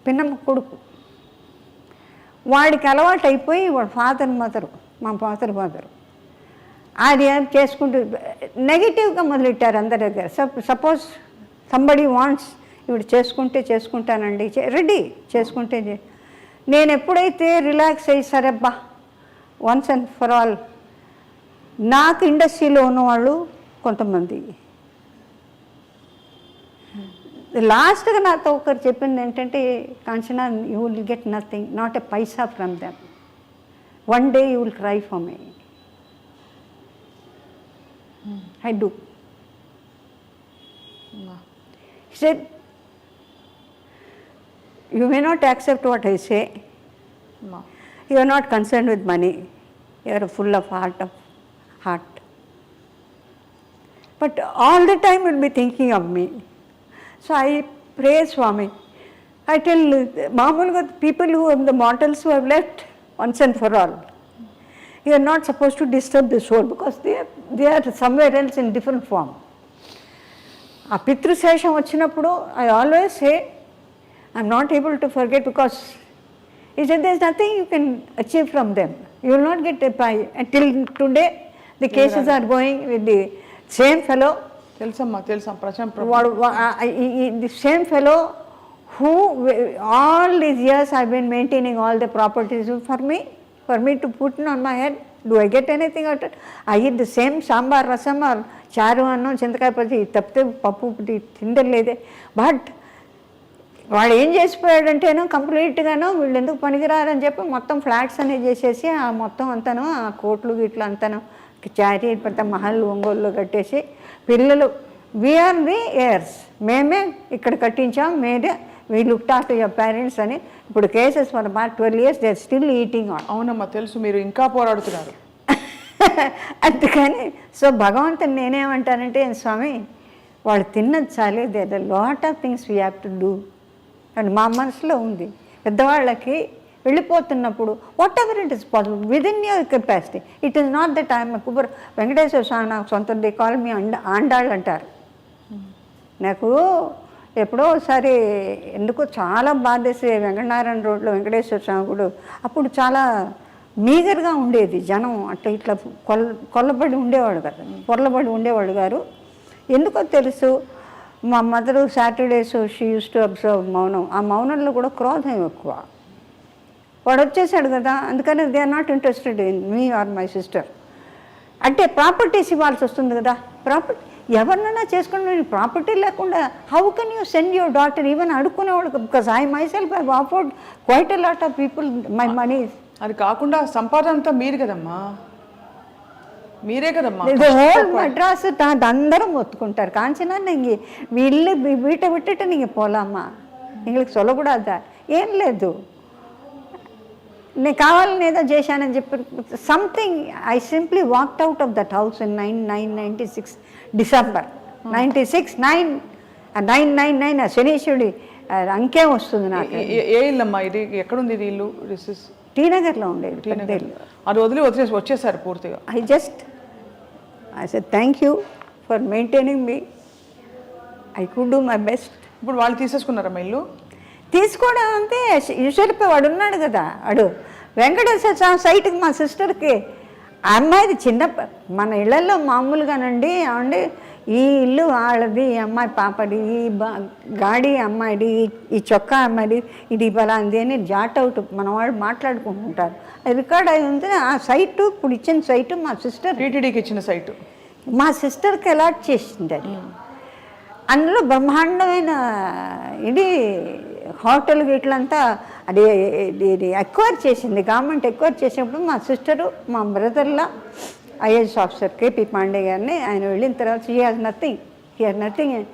[SPEAKER 3] పిన్నమ్మ కొడుకు, వాడికి అలవాటు అయిపోయి వాడు మా ఫాదర్ మదరు అది చేసుకుంటూ నెగిటివ్గా మొదలెట్టారు అందరి దగ్గర. సపోజ్ సంబడి వాంట్స్ ఇప్పుడు చేసుకుంటానండి, రెడీ చేసుకుంటే. నేను ఎప్పుడైతే రిలాక్స్ అయ్యి సరేబ్బా వన్స్ అండ్ ఫర్ ఆల్, నాకు ఇండస్ట్రీలో ఉన్నవాళ్ళు కొంతమంది లాస్ట్గా నాతో ఒకరు చెప్పింది ఏంటంటే, Kanchana you will get nothing, not a Paisa from them. one day you will cry for me. I do. He said, you may not accept what I say. You are not concerned with money. You are full of heart. But all the time you will be thinking of me. So I pray, Swami. I tell Mamulga, people who have the mortals who have left once and for all, you are not supposed to disturb the soul because they are somewhere else in different form. ఆ పితృశేషం వచ్చినప్పుడు I always say, I'm not able to forget because he said there's nothing you can achieve from them. You will not get a pie. Until today, the cases are going with the same fellow.
[SPEAKER 2] తెలుసా
[SPEAKER 3] The same fellow who all these years I've been maintaining all the properties for me to put on my head. Do I get anything out of it? I eat the same sambar, rasam or charu annam, చింతకాయ పచ్చి తప్పితే పప్పు తిండలేదే. But వాడు ఏం చేసిపోయాడంటేనో కంప్లీట్గానో వీళ్ళు ఎందుకు పనికిరారని చెప్పి మొత్తం ఫ్లాట్స్ అనేవి చేసేసి ఆ మొత్తం అంతాను ఆ కోట్లు గిట్లు అంతాను చారీ పెద్ద మహల్ ఒంగోలు కట్టేసి పిల్లలు వీఆర్ ది ఎయిర్స్, మేమే ఇక్కడ కట్టించాం, మేమే we looked after your parents అని. ఇప్పుడు cases for about 12 years they are still eating on.
[SPEAKER 2] అవునమ్మా తెలుసు, మీరు ఇంకా పోరాడుతున్నారు.
[SPEAKER 3] అందుకని సో భగవంతుని నేనేమంటానంటే, స్వామి వాళ్ళు తిన్నది చాలే, there are lot of things we have to do and మా మనసులో ఉంది. పెద్దవాళ్ళకి వెళ్ళిపోతున్నప్పుడు whatever it is possible within your capacity. It is not that I'm Kuber. Venkateswara Swami నాకు సొంత దే కాల్ మీ ఆండాళ్ళు అంటారు. నాకు ఎప్పుడో ఒకసారి ఎందుకో చాలా బాధేసి వెంకటనారాయణ రోడ్లో వెంకటేశ్వర స్వామి గుడి అప్పుడు చాలా మీగర్గా ఉండేది జనం, అట్లా ఇట్లా కొల్లబడి ఉండేవాడు కదా, పొరలబడి ఉండేవాడు గారు. ఎందుకో తెలుసు మా mother Saturdays she use to observe మౌనం. ఆ మౌనంలో కూడా క్రోధం ఎక్కువ. వాడు వచ్చేసాడు కదా, అందుకని they are not interested in me or my sister. అంటే ప్రాపర్టీస్ ఇవ్వాల్సి వస్తుంది కదా. ప్రాపర్టీ ఎవరినైనా చేసుకుని ప్రాపర్టీ లేకుండా how can you send your daughter even అడుక్కునేవాడు. Because I myself I afford quite a lot of people my money.
[SPEAKER 2] అది కాకుండా సంపాదన అంతా మీరు కదమ్మా, మీరే కదమ్మా.
[SPEAKER 3] హోల్ మద్రాసు అందరం ఒత్తుకుంటారు. కాంచనా நீங்க వీళ్ళు వీట విட்டுட்டு நீங்க పోలామా, எங்களுக்கு சொல்லக்கூடாதா? ఏం లేదు, నేను కావాలని ఏదో చేశానని చెప్పి something. I simply walked out of that house in 996 December 96 999 శనీశ్వరుడి అంకే వస్తుంది నాకు.
[SPEAKER 2] ఏ ఇల్లమ్మా ఇది? ఎక్కడుంది ఇది ఇల్లు?
[SPEAKER 3] టీ నగర్లో ఉండేది పెద్ద ఇల్లు.
[SPEAKER 2] అది వదిలి వచ్చేసారు పూర్తిగా. I said thank you for maintaining me. I could do my best. ఇప్పుడు వాళ్ళు తీసేసుకున్నారమ్మా ఇల్లు?
[SPEAKER 3] తీసుకోవడం అంటే యూజువల్గా వాడు ఉన్నాడు కదా, వాడు వెంకటేశ్వర స్వామి సైట్కి మా సిస్టర్కి ఆ అమ్మాయిది చిన్న మన ఇళ్లలో మామూలుగానండి ఏమండి ఈ ఇల్లు వాళ్ళది, ఈ అమ్మాయి పాపది, ఈ గాడి అమ్మాయిది, ఈ చొక్కా అమ్మాయిది, ఇది బలాంది అని జాట్ అవుట్ మన వాళ్ళు మాట్లాడుకుంటుంటారు. అది రికార్డ్ అయి ఉంది. ఆ సైటు ఇప్పుడు ఇచ్చిన సైటు మా సిస్టర్
[SPEAKER 2] టీటీడీకి ఇచ్చిన సైటు
[SPEAKER 3] మా సిస్టర్కి అలాట్ చేసింది. అది అందులో బ్రహ్మాండమైన ఇది హోటల్ ఇట్లంతా అది ఎక్వైర్ చేసింది గవర్నమెంట్. ఎక్వైర్ చేసినప్పుడు మా సిస్టరు మా బ్రదర్లా ఐఏఎస్ ఆఫీసర్ కేపీ పాండే గారిని ఆయన వెళ్ళిన తర్వాత he has nothing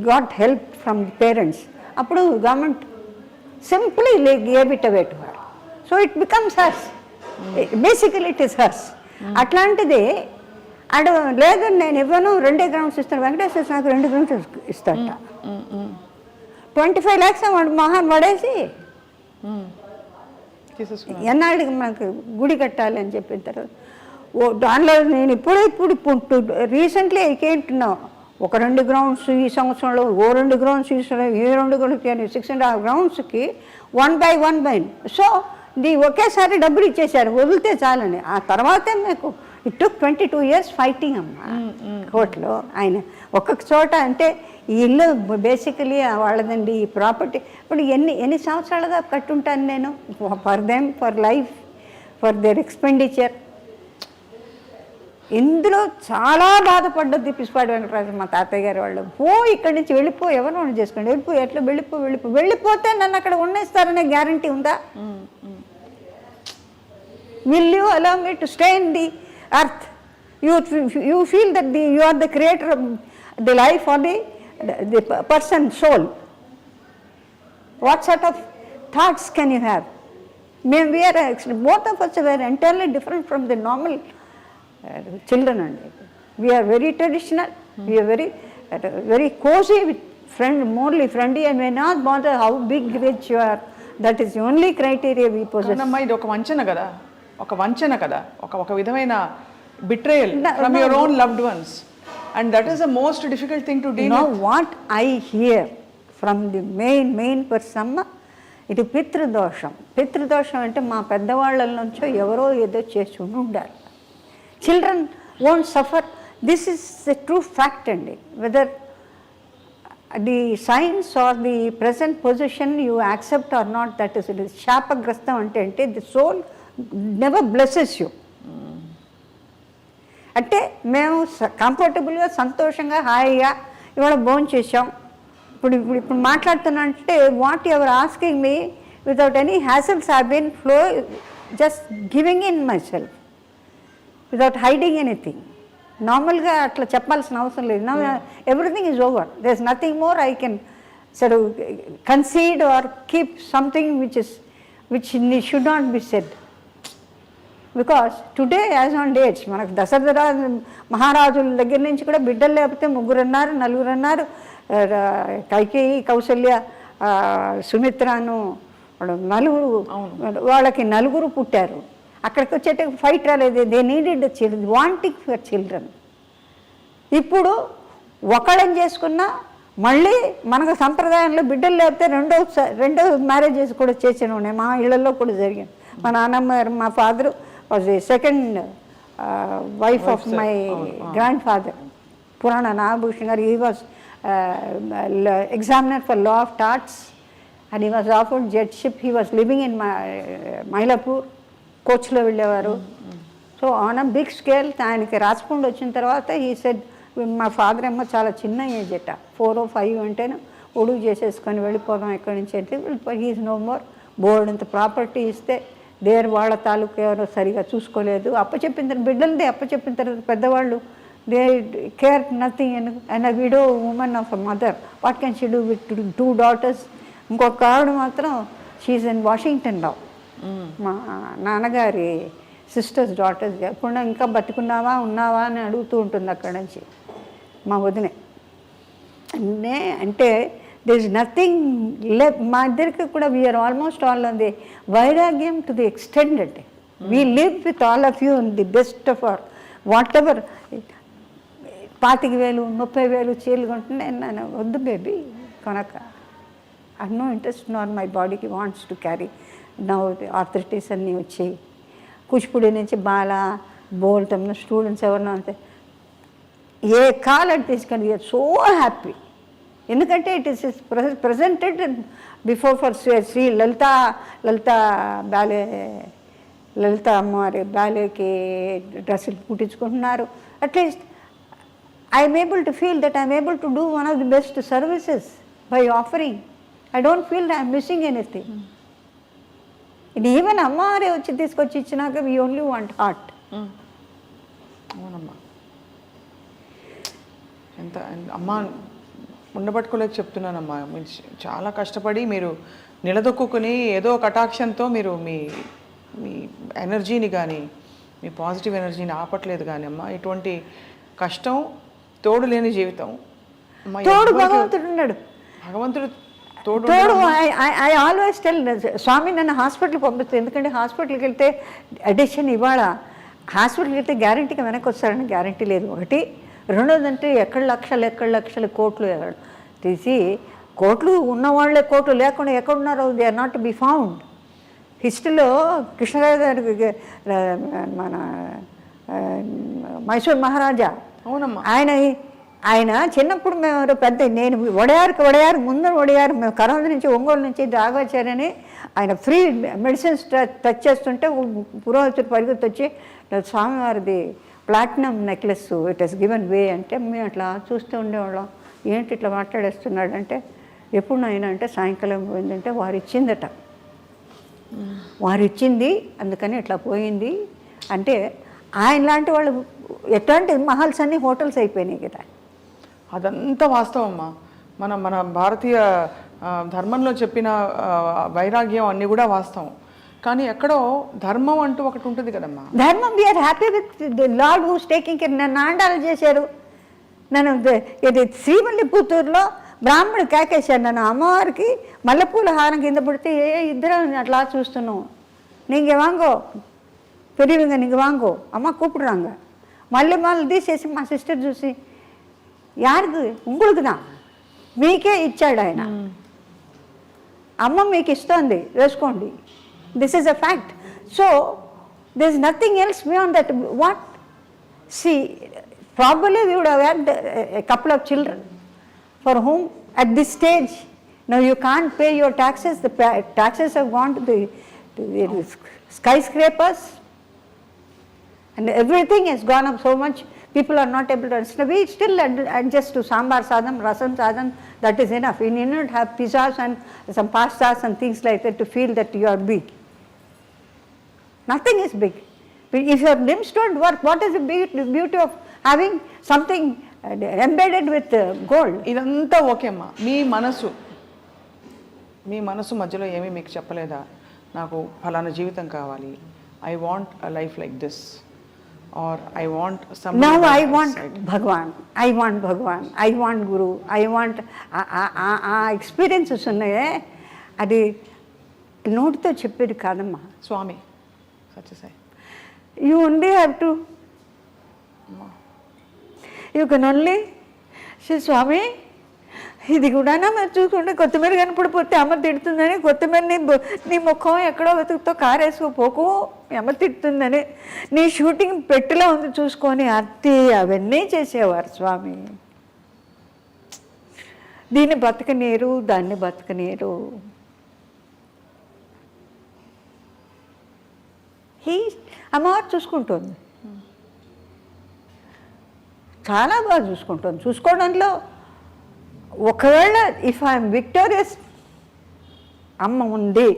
[SPEAKER 3] got help from the parents. అప్పుడు government simply gave it away to her. So it becomes hers, basically it is hers. అట్లాంటిది అడు లేదు నేను ఇవ్వను, 2 గ్రౌండ్స్ ఇస్తాను. వెంకటేశ్వర నాకు 2 గ్రౌండ్స్ ఇస్తాడట. 25 lakhs వాడు మహాన్ పడేసి ఎన్నాళ్ళకి మనకు గుడి కట్టాలి అని చెప్పిన తర్వాత దానిలో నేను ఇప్పుడు రీసెంట్లీ ఐకేంటున్నావు ఒక 2 గ్రౌండ్స్ ఈ సంవత్సరంలో, 2 గ్రౌండ్స్ ఈ 2 గ్రౌండ్స్ 6.5 గ్రౌండ్స్కి 1 by 1. సో ఒకేసారి డబ్బులు ఇచ్చేసారు వదిలితే చాలని. ఆ తర్వాతే నాకు ఇట్ టుక్ 22 years ఫైటింగ్ అమ్మా కోర్టులో. ఆయన ఒక్కొక్క చోట అంటే ఈ ఇల్లు బేసికలీ వాళ్ళదండి ఈ ప్రాపర్టీ. ఇప్పుడు ఎన్ని సంవత్సరాలుగా కట్టుంటాను నేను for them, for life, for their expenditure. ఇందులో చాలా బాధపడ్డది పిసిపాటి వెంకటరాజు మా తాతయ్య గారు వాళ్ళు. ఇక్కడి నుంచి వెళ్ళిపో, ఎవరు చేసుకోండి, ఎట్లా వెళ్ళిపోతే నన్ను అక్కడ ఉండేస్తారనే గ్యారంటీ ఉందా? will you allow me to stay in the earth? You feel that you are the creator of the life or the person soul. What sort of thoughts can you have? We are both of us were entirely different from the normal children. We are very traditional. We are very cozy with morally friendly, and we not bother how big rich you are. That is the only criteria we possess.
[SPEAKER 2] అమ్మా ఇది ఒక వంచన కదా ఒక విధమైన betrayal from your own loved ones, and that is the most difficult thing to deal
[SPEAKER 3] with. What I here from the main person, ఇది పితృదోషం అంటే మా పెద్దవాళ్ళ నుంచో ఎవరో ఏదో చేసి ఉండాలి. Children won't suffer. This is the true fact అండి. Whether the science or the present position you accept or not, that is it. శాపగ్రస్తం అంటే the soul never blesses you. అంటే మేము కంఫర్టబుల్గా సంతోషంగా హాయిగా ఇవాళ భోజనం చేసాం, ఇప్పుడు మాట్లాడుతున్నా అంటే whatever asking me without any hassles have been flow, just giving in myself without hiding anything. నార్మల్గా అట్లా చెప్పాల్సిన అవసరం లేదు. నా everything is over. There is nothing more I can sir concede or keep something which should not be said. Because today as on dates మనకు దశరథ మహారాజుల దగ్గర నుంచి కూడా బిడ్డలు లేకపోతే 3 అన్నారు, 4 అన్నారు. కైకేయి, కౌసల్య, సుమిత్రను వాళ్ళకి 4 పుట్టారు. అక్కడికి వచ్చేట ఫైట్ రాలేదు. They needed children, wanting for children. ఇప్పుడు ఒకళ్ళని చేసుకున్నా మళ్ళీ మనకు సంప్రదాయంలో బిడ్డలు లేకపోతే రెండో మ్యారేజెస్ కూడా చేసిన ఉన్నాయి. మా ఇళ్లలో కూడా జరిగాయి. మా నాన్నమ్మ గారు, మా father was the second wife of my grand father పురాణ నాగభూషణ్ గారు. He was examiner for law of torts and he was offered judgeship. He was living in Mylapore, కోచ్లో వెళ్ళేవారు. So on a big scale ఆయనకి రాజపండు వచ్చిన తర్వాత ఈ సెడ్, మా ఫాదర్ ఏమో చాలా చిన్న ఏజ్ అట, 4 or 5 అంటేనే ఉడుగు చేసేసుకొని వెళ్ళిపోదాం ఎక్కడి నుంచి అంటే హీఈస్ నో మోర్. బోర్డు అంత ప్రాపర్టీ ఇస్తే వాళ్ళ తాలూకు ఎవరో సరిగా చూసుకోలేదు. అప్పచెప్పిన తర్వాత బిడ్డలదే అప్పచెప్పిన తర్వాత పెద్దవాళ్ళు they care nothing. And a widow women of a mother, what can she do with 2 daughters? ఇంకొక ఆవిడ మాత్రం షీఈస్ ఇన్ వాషింగ్టన్ నౌ. మా నాన్నగారి సిస్టర్స్ డాటర్స్. ఎప్పుడు ఇంకా బతుకున్నావా అని అడుగుతూ ఉంటుంది అక్కడ నుంచి మా వదినే. అంటే దిర్ ఇస్ నథింగ్ మా ఇద్దరికి కూడా we are almost all on the వైరాగ్యం టు ది ఎక్స్టెండ్ అండి. We live with all of you in the best of our whatever. 25,000 30,000 చీరలు కొంటున్నాయి. నేను వద్దు బేబీ కొనక. I have no interest nor my బాడీకి wants to carry. Now arthritis అన్నీ వచ్చాయి. కూచిపూడి నుంచి బాలా బోల్టమ్న స్టూడెంట్స్ ఎవరన్నా అంతే ఏ కాలం తీసుకొని సో హ్యాపీ. ఎందుకంటే it is presented before for Shri Lalitha ballet, Lalitha అమ్మవారి బ్యాలేకి డ్రెస్సులు కుట్టించుకుంటున్నారు. At least I'm able to feel that I'm able to do one of the best services by offering. I don't feel I'm missing anything. ఇది even అమ్మవారే వచ్చి తీసుకొచ్చి ఇచ్చినాక వీ ఓన్లీ వాంట్ హార్ట్.
[SPEAKER 2] అవునమ్మా, ఎంత అమ్మ ఉండబట్టుకోలేక చెప్తున్నానమ్మా. మీరు చాలా కష్టపడి మీరు నిలదొక్కుని ఏదో కటాక్షంతో మీరు మీ మీ ఎనర్జీని కానీ మీ పాజిటివ్ ఎనర్జీని ఆపట్లేదు కానీ అమ్మ. ఇటువంటి కష్టం, తోడు లేని జీవితం.
[SPEAKER 3] తోడు భగవంతుడు ఉన్నాడు.
[SPEAKER 2] భగవంతుడు తోడు.
[SPEAKER 3] ఐ ఆల్వేస్ టెల్ స్వామి నన్ను హాస్పిటల్కి పంపిస్తుంది. ఎందుకంటే హాస్పిటల్కి వెళ్తే అడిషన్ ఇవాళ హాస్పిటల్కి వెళ్తే గ్యారంటీగా వెనక్కి వస్తారని గ్యారంటీ లేదు. ఒకటి. రెండోదంటే ఎక్కడ లక్షలు కోట్లు తీసి కోట్లు ఉన్నవాళ్లే కోట్లు లేకుండా ఎక్కడున్నారో they are not to be found. హిస్టరీలో కృష్ణరాజు గారికి మన మైసూర్ మహారాజా,
[SPEAKER 2] అవునమ్మా,
[SPEAKER 3] ఆయన చిన్నప్పుడు మేము పెద్ద నేను వడయారు ముందు మేము కరోనా నుంచి ఒంగోలు నుంచి రాఘవాచార్యని ఆయన ఫ్రీ మెడిసిన్స్ టచ్ చేస్తుంటే పురోహితుడు పరిగెత్తి వచ్చి స్వామివారిది platinum necklace it has given way అంటే మేము అట్లా చూస్తూ ఉండేవాళ్ళం. ఏంటి ఇట్లా మాట్లాడేస్తున్నాడంటే ఎప్పుడు నాయన అంటే సాయంకాలం పోయిందంటే వారు ఇచ్చిందట. వారు ఇచ్చింది అందుకని ఇట్లా పోయింది అంటే ఆయన లాంటి వాళ్ళు ఎట్లాంటి మహల్స్ అన్ని హోటల్స్ అయిపోయినాయి కదా.
[SPEAKER 2] అదంతా వాస్తవం అమ్మా. మన మన భారతీయ ధర్మంలో చెప్పిన వైరాగ్యం అన్నీ కూడా వాస్తవం. కానీ ఎక్కడో ధర్మం అంటూ ఒకటి ఉంటుంది కదమ్మా.
[SPEAKER 3] ధర్మం we're happy with the lord who's taking care. నన్ను ఆండాలు చేశారు. నన్ను ఇది శ్రీవల్లిపుత్తూరులో బ్రాహ్మణుడు కేకేశాడు నన్ను. అమ్మవారికి మల్లెపూల హారం కింద పడితే ఇద్దరం అట్లా చూస్తున్నాం. நீங்கள் வாங்கோ பெரியவங்க, நீங்கள் வாங்கோ అమ్మ కూపుడురాంగ. మళ్ళీ తీసేసి మా సిస్టర్ చూసి యారికి உங்களுக்கு தான், మీకే ఇచ్చాడు ఆయన, అమ్మ మీకు ఇస్తోంది వేసుకోండి. This is a fact. So this is nothing else beyond that. What see probably we would have had a couple of children for whom at this stage now you can't pay your taxes. The taxes have gone to the skyscrapers and everything has gone up so much. People are not able to understand. We still adjust to sambar sadam, rasam sadam. That is enough. You need not have pizzas and some pastas and things like that to feel that you are big. Nothing is big. If your limbs don't work, what is the beauty of having something embedded with gold?
[SPEAKER 2] ఇదంతా okay అమ్మా. మీ మనసు మధ్యలో ఏమీ మీకు చెప్పలేదా, నాకు ఫలానా జీవితం కావాలి, I want a life like this, or I want some.
[SPEAKER 3] Now I want Bhagwan, I want Bhagwan, I want Guru, I want ఆ ఎక్స్పీరియన్సెస్ ఉన్నాయే, అది నోటితో చెప్పేది కాదమ్మా.
[SPEAKER 2] స్వామి Sathya Sai,
[SPEAKER 3] you only have to, you can only say, స్వామి ఇది కూడా మరి చూసుకుంటే కొత్తిమీర కనపడిపోతే అమ్మ తిడుతుందని, కొత్తిమీర నీ ముఖం ఎక్కడో వెతుకుతో కారేసుకోపోకు అమ్మ తిడుతుందని, నీ షూటింగ్ పెట్టిలో ఉంది చూసుకొని అత్తి అవన్నీ చేసేవారు స్వామి. దీన్ని బతకనీరు, దాన్ని బతకనీరు. అమ్మవారు చూసుకుంటుంది, చాలా బాగా చూసుకుంటుంది. చూసుకోవడంలో ఒకవేళ ఇఫ్ ఐఎమ్ విక్టోరియస్, అమ్మ ఉంది,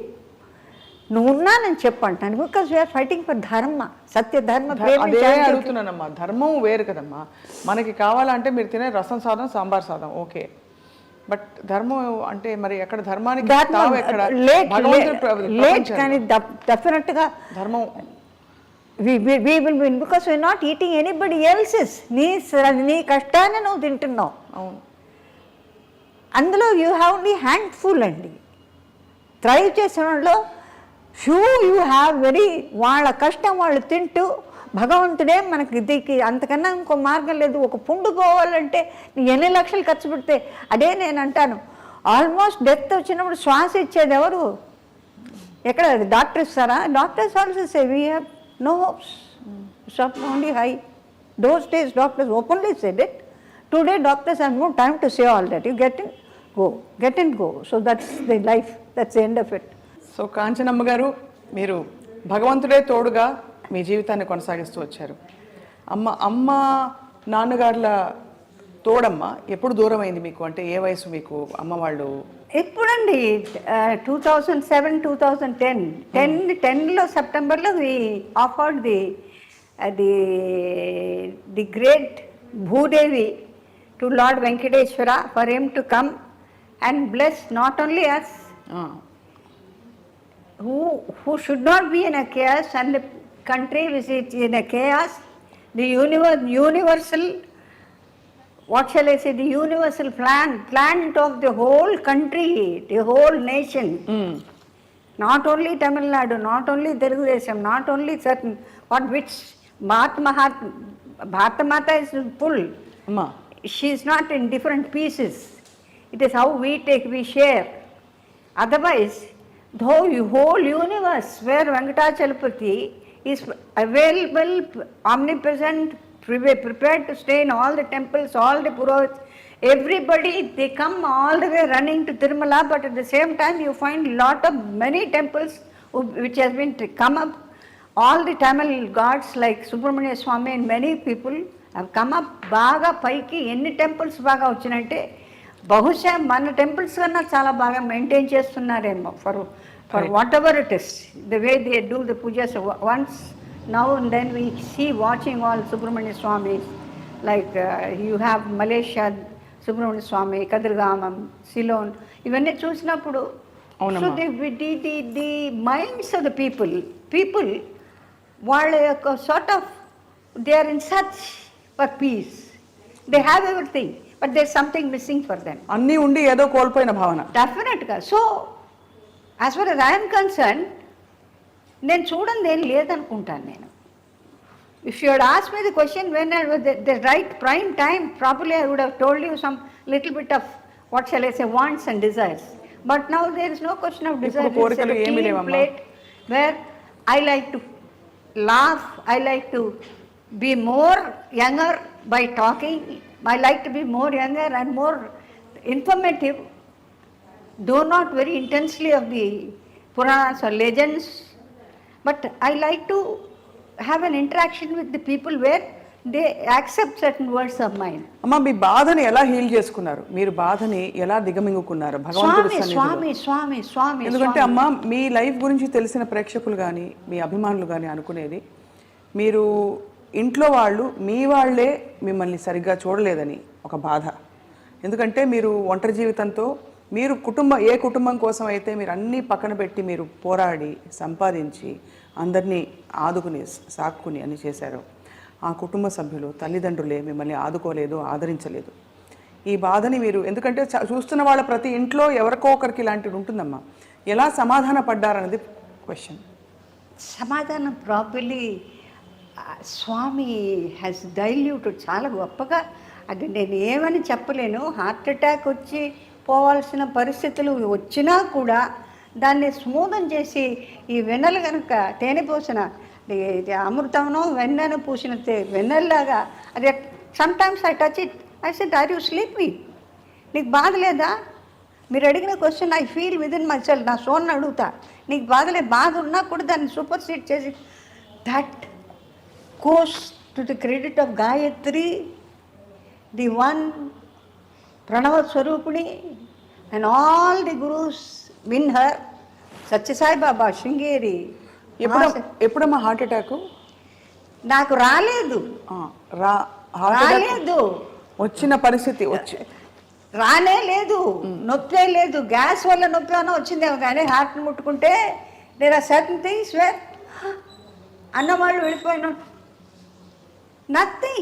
[SPEAKER 3] నువ్వు ఉన్నానని చెప్పంటాను. బికాస్ వీఆర్ ఫైటింగ్ ఫర్ ధర్మ, సత్య ధర్మ.
[SPEAKER 2] అదే అడుగుతున్నానమ్మా. ధర్మం వేరు కదమ్మా. మనకి కావాలంటే మీరు తినే రసం సాదం, సాంబార్ సాదం ఓకే, బట్ ధర్మం అంటే మరి ఎక్కడ ధర్మానికి
[SPEAKER 3] లేట్ కానీ డెఫినెట్గా
[SPEAKER 2] ధర్మం
[SPEAKER 3] we will win because we are not eating anybody else's. నీ కష్టాన్ని నువ్వు తింటున్నావు.
[SPEAKER 2] అవును.
[SPEAKER 3] అందులో యూ హ్యావ్ ఓన్లీ హ్యాండ్ఫుల్ అండి. థ్రైవ్ చేసిన వాళ్ళు ఫ్యూ యూ హ్యావ్ వెరీ, వాళ్ళ కష్టం వాళ్ళు తింటూ భగవంతుడే మనకి దీనికి అంతకన్నా ఇంకో మార్గం లేదు. ఒక పుండు పోవాలంటే నీ ఎన్ని లక్షలు ఖర్చు పెడితే, అదే నేను అంటాను, ఆల్మోస్ట్ డెత్ వచ్చినప్పుడు శ్వాస ఇచ్చేది ఎవరు? ఎక్కడ డాక్టర్ ఇస్తారా? Doctors also say we have no hopes. Swapna only high. Those days doctors openly said it. Today doctors have no time to say all that. You get in, go, get in, go. So that's the life, that's the end of it.
[SPEAKER 2] So Kanchanamma గారు, మీరు భగవంతుడే తోడుగా మీ జీవితాన్ని కొనసాగిస్తూ వచ్చారు. అమ్మ నాన్నగారుల తోడమ్మ ఎప్పుడు దూరం అయింది మీకు? అంటే ఏ వయసు మీకు అమ్మ వాళ్ళు?
[SPEAKER 3] ఇప్పుడండి 2007, 2010, 10లో సెప్టెంబర్లో we offered the great Bhudevi to Lord Venkateswara for him to come and bless not only us who should not be in a chaos and the country which is in a chaos, the universal, what shall I say, the universal plan of the whole country, the whole nation. Not only Tamil Nadu, not only Telugu Desam, not only certain, which Bharata Mata is full. She is not in different pieces. It is how we share. Otherwise, the whole universe where Venkatachalapati is available, omnipresent, prepared to stay in all the temples, all the Purohits, everybody, they come all the way running to Tirumala, but at the same time you find many temples which has been come up. All the Tamil gods like Subramania Swami and many people have come up. బాగా పైకి ఎన్ని temples బాగా వచ్చినంటే బహుశా మన temples కన్నా చాలా బాగా maintain చేస్తున్నారేమో for for whatever it is, the way they do the pujas. Once now and then we see watching all Subramanya Swamis, like you have Malaysia Subramanya Swami, Kadirgamam, Ceylon, ఇవన్నీ చూసినప్పుడు
[SPEAKER 2] అవునమ్మా.
[SPEAKER 3] so the minds of the people వాళ్ళ యొక్క sort of they are in search for peace. They have everything, but there's something missing for them.
[SPEAKER 2] అన్నీ ఉండి ఏదో కోల్పోయిన భావన.
[SPEAKER 3] డెఫినెట్గా. So as far as I'm concern, నేను చూడండి ఏం లేదనుకుంటాను నేను. If you had ask me the question when the right prime time, properly I would have told you some little bit of what shall I say wants and desires. But now there is no question of desire.
[SPEAKER 2] కోరికలు ఏమీ లేవమ్మా.
[SPEAKER 3] Plate where I like to laugh, I like to be more younger by talking, I like to be more younger and more informative, though not very intensely of the Puranas or legends, but I like to have an interaction with the people where they accept certain words of mine.
[SPEAKER 2] అమ్మ, మీ బాధని ఎలా heal చేసుకున్నారు? మీరు బాధని ఎలా దిగమింగుకున్నారు భగవంతుడి సన్నిధిలో?
[SPEAKER 3] స్వామి
[SPEAKER 2] ఎందుకంటే అమ్మ, మీ లైఫ్ గురించి తెలిసిన ప్రేక్షకులు కానీ మీ అభిమానులు కానీ అనుకునేది, మీరు ఇంట్లో వాళ్ళు మీ వాళ్ళే మిమ్మల్ని సరిగ్గా చూడలేదని ఒక బాధ. ఎందుకంటే మీరు ఒంటరి జీవితంతో, మీరు ఏ కుటుంబం కోసం అయితే మీరు అన్నీ పక్కన పెట్టి మీరు పోరాడి సంపాదించి అందరినీ ఆదుకుని సాక్కుని అని చేశారు, ఆ కుటుంబ సభ్యులు తల్లిదండ్రులే మిమ్మల్ని ఆదుకోలేదు, ఆదరించలేదు. ఈ బాధని మీరు, ఎందుకంటే చూస్తున్న వాళ్ళ ప్రతి ఇంట్లో ఎవరికో ఒకరికి ఇలాంటిది ఉంటుందమ్మా, ఎలా సమాధాన పడ్డారన్నది క్వశ్చన్.
[SPEAKER 3] సమాధానం ప్రాపర్లీ స్వామి హ్యాస్ డైల్యూటెడ్ చాలా గొప్పగా. అది నేను ఏమని చెప్పలేను. హార్ట్ అటాక్ వచ్చి పోవాల్సిన పరిస్థితులు వచ్చినా కూడా దాన్ని స్మూదం చేసి, ఈ వెన్నెలు కనుక తేనె పోసిన అమృతంలో వెన్నెను పూసిన వెన్నెల్లాగా, అది sometimes I touch it, I said are you sleeping, నీకు బాధ లేదా? మీరు అడిగిన question I feel within myself. నా సోన్ని అడుగుతా, నీకు బాధ ఉన్నా కూడా దాన్ని సూపర్ సీడ్ చేసి, that goes to the credit of Gayatri, the one Pranava Swarupini, and all the gurus in her, Satya Sai Baba, Shringeri.
[SPEAKER 2] ఎప్పుడమ్మా హార్ట్ అటాక్?
[SPEAKER 3] నాకు రాలేదు.
[SPEAKER 2] వచ్చిన పరిస్థితి
[SPEAKER 3] రానే లేదు, నొప్పే లేదు. గ్యాస్ వల్ల నొప్పి అన్న వచ్చిందేమో కానీ హార్ట్ని ముట్టుకుంటే there are certain things where అన్నవాళ్ళు వెళ్ళిపోయిన nothing.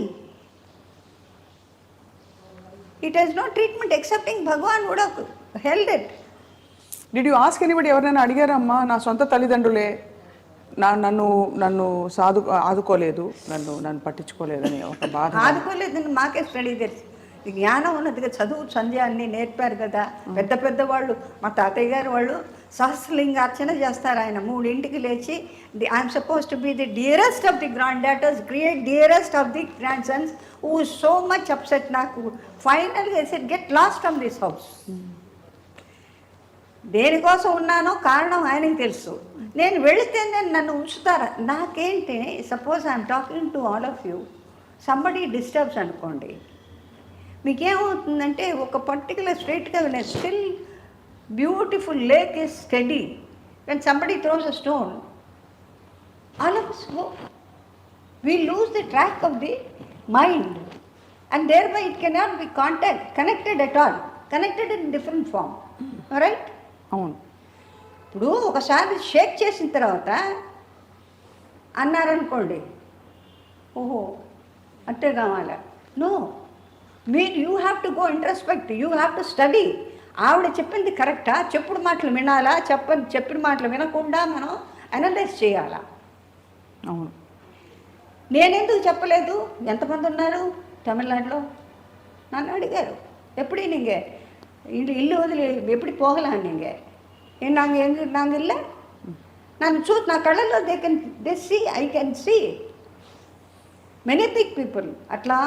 [SPEAKER 3] It has no treatment excepting Bhagwan would have held it.
[SPEAKER 2] Did you ask anybody? ఎవరైనా అడిగారమ్మా? నా సొంత తల్లిదండ్రులే నన్ను ఆదుకోలేదు, నన్ను పట్టించుకోలేదని ఒక బాధ.
[SPEAKER 3] ఆదుకోలేదని మాకే స్టడీ తెలుసు. జ్ఞానం ఉన్నదిగా, చదువు సంధ్య అన్నీ నేర్పారు కదా పెద్దవాళ్ళు. మా తాతయ్య గారు వాళ్ళు సహస్రలింగార్చన చేస్తారు. ఆయన 3 లేచి, I'm suppose to be the dearest of the grand daughters, create dearest of the grand Sons, who so much upset. నాకు ఫైనల్గా said get lost from this house. దేనికోసం ఉన్నానో కారణం ఆయనకి తెలుసు. నేను వెళితే నన్ను ఉంచుతారా? నాకేంటి, suppose I'm talking to all of you, somebody disturbs అనుకోండి, మీకేమవుతుందంటే ఒక పర్టికులర్ స్ట్రైట్గా still beautiful lake is study. When somebody throws a stone, all of us go. We lose the track of the mind and thereby it cannot be connected at all, connected in different form. Right?
[SPEAKER 2] అవును.
[SPEAKER 3] ఇప్పుడు ఒకసారి షేక్ చేసిన తర్వాత అన్నారనుకోండి, ఓహో అంటే కావాలా? No, you have to go introspect, you have to study. ఆవిడ చెప్పింది కరెక్టా, చెప్పుడు మాటలు వినాలా, చెప్పిన మాటలు వినకుండా మనం అనలైజ్ చేయాలా?
[SPEAKER 2] అవును.
[SPEAKER 3] నేనెందుకు చెప్పలేదు? ఎంతమంది ఉన్నారు తమిళనాడులో? నన్ను అడిగారు, ఎప్పుడు நீங்கள் ఇల్లు వదిలి ఎప్పుడు పోగలాను நீங்கள் நாங்கள் இல்லை, నన్ను నా కళ్ళల్లో they see, I can see many big people. అట్లా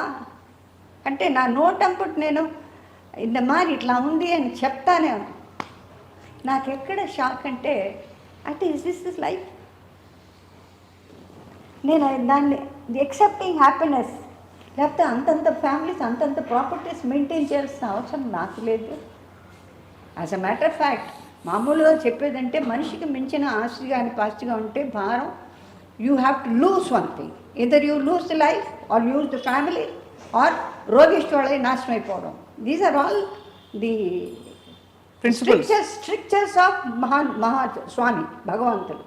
[SPEAKER 3] అంటే నా నోటంపుట్ నేను ఇంత మారి ఇట్లా ఉంది అని చెప్తానే. నాకు ఎక్కడ షాక్ అంటే ఇస్ దిస్ లైఫ్? నేను దాన్ని ఎక్సెప్టింగ్ హ్యాపీనెస్, లేకపోతే అంతంత ఫ్యామిలీస్ అంతంత ప్రాపర్టీస్ మెయింటైన్ చేయాల్సిన అవసరం నాకు లేదు. As a matter of fact మామూలుగా చెప్పేదంటే మనిషికి మించిన ఆస్తి కానీ పాస్తిగా ఉంటే భారం, you have to lose one thing, either you lose the life or use the family or రోగిష్ఠులై నాశనం అయిపోవడం. These are all the strictures of Maha Swami భగవంతుడు.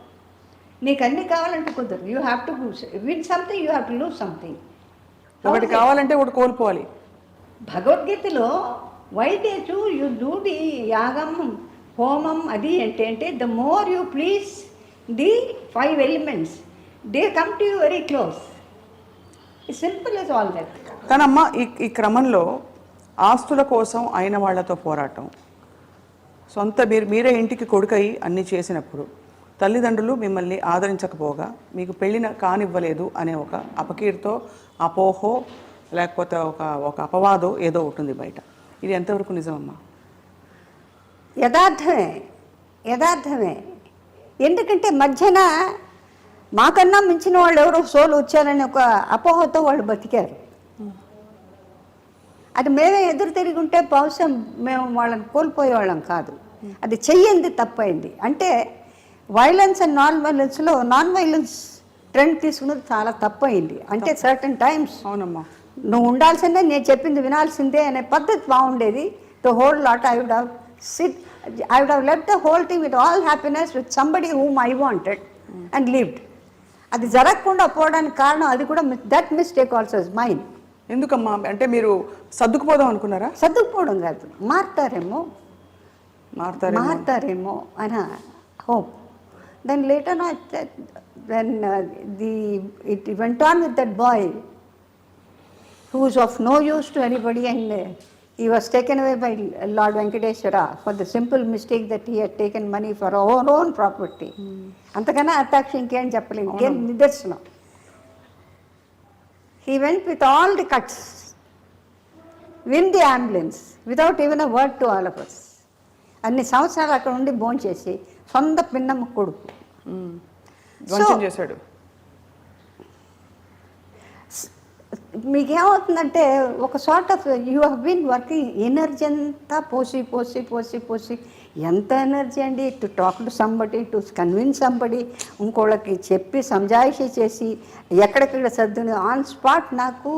[SPEAKER 3] నీకు అన్నీ కావాలంటే కుదరదు. You have to win something, you have to lose something.
[SPEAKER 2] ఒకటి కావాలంటే ఒకటి కోల్పోవాలి.
[SPEAKER 3] భగవద్గీతలో వైదేశు యు డూ ది యాగం హోమం అది అంటే the more you please the 5 elements they come to you very close. Simple as all that.
[SPEAKER 2] కానీ అమ్మ ఈ క్రమంలో ఆస్తుల కోసం అయిన వాళ్ళతో పోరాటం, సొంత మీరే ఇంటికి కొడుకై అన్నీ చేసినప్పుడు తల్లిదండ్రులు మిమ్మల్ని ఆదరించకపోగా మీకు పెళ్ళిన కానివ్వలేదు అనే ఒక అపకీర్తో, అపోహో, లేకపోతే ఒక అపవాదో ఏదో ఉంటుంది బయట. ఇది ఎంతవరకు నిజమమ్మా?
[SPEAKER 3] యథార్థమే. ఎందుకంటే మధ్యన మాకన్నా మించిన వాళ్ళు ఎవరో సోలు వచ్చారని ఒక అపోహతో వాళ్ళు బతికారు. అది మేమే ఎదురు తిరిగి ఉంటే బహుశా మేము వాళ్ళని కోల్పోయేవాళ్ళం కాదు. అది చెయ్యింది తప్పైంది. అంటే violence and non violence trend తీసుకున్నది చాలా తప్పైంది. అంటే సర్టన్ టైమ్స్
[SPEAKER 2] అవునమ్మా,
[SPEAKER 3] నువ్వు ఉండాల్సిందే, నేను చెప్పింది వినాల్సిందే అనే పద్ధతి బాగుండేది. The whole lot I would have left the whole thing with all happiness with somebody whom I wanted and lived. అది జరగకుండా పోవడానికి కారణం అది కూడా that mistake also is mine.
[SPEAKER 2] ఎందుకమ్మా? అంటే మీరు సర్దుకుపోదాం అనుకున్నారా?
[SPEAKER 3] సర్దుకుపోవడం కాదు, మారుతారేమో అని hope. Then later it went on with that boy who was of no use to anybody, and he was taken away by Lord Venkateswara for the simple mistake that he had taken money for our own property. అంతకన్నా అటాక్ష ఇంకేం చెప్పలేము, ఇంకేం నిదర్శనం. He went with all the cuts, in the ambulance, without even a word to all of us. అన్ని సంవత్సరాలు అక్కడ ఉండి భోంచేసి సొంత పిన్నమ్మ కొడుకు
[SPEAKER 2] చేశాడు.
[SPEAKER 3] మీకేమవుతుందంటే ఒక sort of you have been working, energy అంతా పోసి ఎంత ఎనర్జీ అండి, to talk to somebody, to convince somebody, ఇంకోళ్ళకి చెప్పి సంజాయిషి చేసి ఎక్కడెక్కడ సర్దుని ఆన్ స్పాట్. నాకు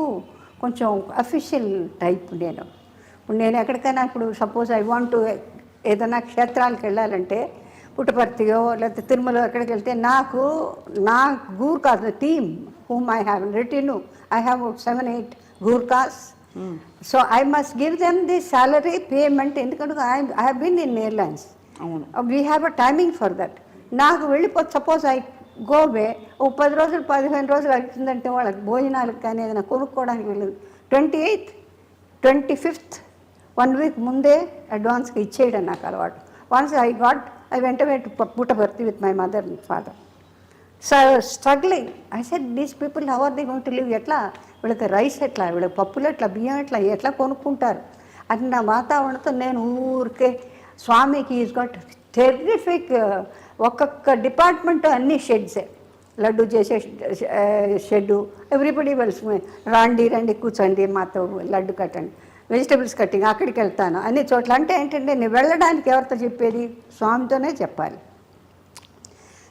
[SPEAKER 3] కొంచెం అఫీషియల్ టైప్ ఇప్పుడు నేను ఎక్కడికైనా ఇప్పుడు సపోజ్ ఐ వాంట్ టు ఏదైనా క్షేత్రాలకు వెళ్ళాలంటే పుట్టపర్తియో లేకపోతే తిరుమల ఎక్కడికి వెళ్తే నా Gurkhas team whom I have written, I have 7-8 Gurkhas. So I must give them the salary payment. ఎందుకంటే I have been in airlines. We have a timing for that. నాకు వెళ్ళిపోతే suppose I go వే ఓ 10 రోజులు 15 రోజులు అవుతుందంటే వాళ్ళకి భోజనాలకు కానీ ఏదైనా కొనుక్కోవడానికి వెళ్ళదు. 28th 25th 1 week ముందే అడ్వాన్స్గా ఇచ్చేయడం నాకు అలవాటు. Once I went away to Puttaparthi with my mother and father. So I was struggling. I said, these people, how are they going to live? ఎట్లా వీళ్ళకి రైస్ ఎట్లా, వీళ్ళకి పప్పులు ఎట్లా, బియ్యం ఎట్లా కొనుక్కుంటారు అని నా వాతావరణంతో నేను ఊరికే స్వామికి ఈజ్ గాట్ టెర్రిఫిక్, ఒక్కొక్క డిపార్ట్మెంట్ అన్ని షెడ్సే, లడ్డు చేసే షెడ్డు, ఎవ్రీబడి వెల్స్, రండి కూర్చోండి మాతో లడ్డు కట్టండి, వెజిటబుల్స్ కట్టింగ్ అక్కడికి వెళ్తాను అన్ని చోట్ల. అంటే ఏంటంటే నేను వెళ్ళడానికి ఎవరితో చెప్పేది? స్వామితోనే చెప్పాలి.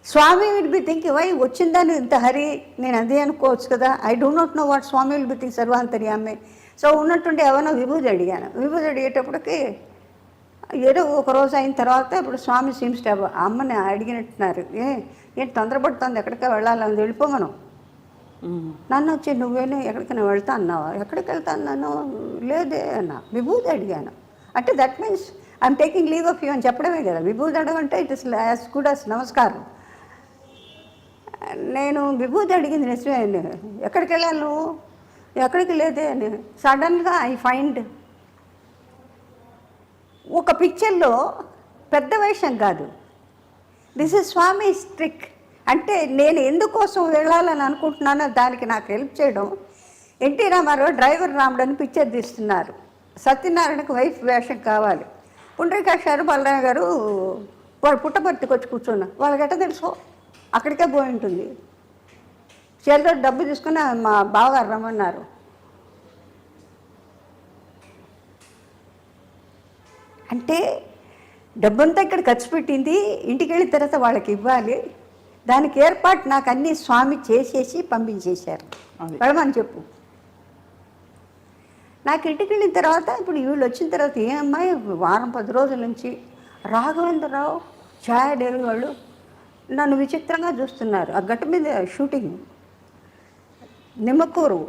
[SPEAKER 3] Swami will be thinking why వచ్చిందని ఇంత హరి, నేను అదే అనుకోవచ్చు కదా. I do not know what Swami will be think, సర్వాంతర్యామి. సో ఉన్నట్టుండి ఎవరో విభూతి అడిగాను. విభూతి అడిగేటప్పటికి ఏదో ఒక రోజు అయిన తర్వాత ఇప్పుడు స్వామి సీమ్స్ టు అమ్మని అడిగినట్టున్నారు, ఏంటి తొందరపడుతుంది, ఎక్కడికి వెళ్ళాలని వెళ్ళిపోమను. నన్ను వచ్చి నువ్వేనా ఎక్కడికైనా వెళ్తా అన్నావా? ఎక్కడికి వెళ్తా అన్నాను, లేదే అన్నా. విభూతి అడిగాను అంటే that means I'm taking leave of you అని చెప్పడమే కదా. విభూతి అడగంటే it is as good as నమస్కారం. నేను విభూతి అడిగింది నిజమే. ఎక్కడికి వెళ్ళాను నువ్వు? ఎక్కడికి లేదే అని. సడన్గా ఐ ఫైండ్ ఒక పిక్చర్లో పెద్ద వేషం కాదు, దిస్ ఇస్ స్వామి ట్రిక్. అంటే నేను ఎందుకోసం వెళ్ళాలని అనుకుంటున్నానో దానికి నాకు హెల్ప్ చేయడం. ఎన్టీ రామారావు డ్రైవర్ రాముడని పిక్చర్ తీస్తున్నారు, సత్యనారాయణకు వైఫ్ వేషం కావాలి. పుండ్రీకాక్ష గారు బలరామ గారు వాళ్ళు పుట్టపర్తికి వచ్చి కూర్చున్నా, వాళ్ళకి ఎట్ట తెలుసు, అక్కడికే పోయి ఉంటుంది. చేతిలో డబ్బు తీసుకుని మా బావగారు రమ్మన్నారు. అంటే డబ్బంతా ఇక్కడ ఖర్చు పెట్టింది, ఇంటికి వెళ్ళిన తర్వాత వాళ్ళకి ఇవ్వాలి. దానికి ఏర్పాటు నాకు అన్నీ స్వామి చేసేసి పంపించేశారు.
[SPEAKER 2] అది.
[SPEAKER 3] వెళ్ళమని చెప్పు. నాకు ఇంటికి వెళ్ళిన తర్వాత ఇప్పుడు వీళ్ళు వచ్చిన తర్వాత ఏమమ్మాయి వారం 10 రోజుల నుంచి రాఘవేంద్రరావు ఛాయా డేవి వాళ్ళు నన్ను విచిత్రంగా చూస్తున్నారు. ఆ గట్టు మీద షూటింగ్, నిమ్మకూరు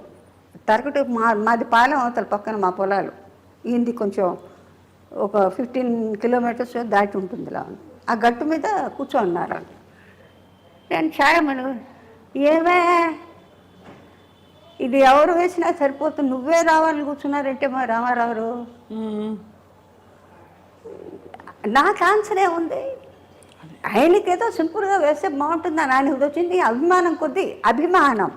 [SPEAKER 3] తరగటి మాది పాలెం అవతల పక్కన మా పొలాలు, ఈయనది కొంచెం ఒక 15 కిలోమీటర్స్ దాటి ఉంటుంది ఇలా. ఆ గట్టు మీద కూర్చోన్నారు. నేను ఛాయమను, ఏమే ఇది ఎవరు వేసినా సరిపోతుంది, నువ్వే రావాలని కూర్చున్నారంటే మా రామారావు. నాకు ఆన్సర్ ఏముంది, ఆయనకేదో సింపుల్గా వేస్తే బాగుంటుందని ఆయనకి వచ్చింది అభిమానం కొద్దీ. అభిమానం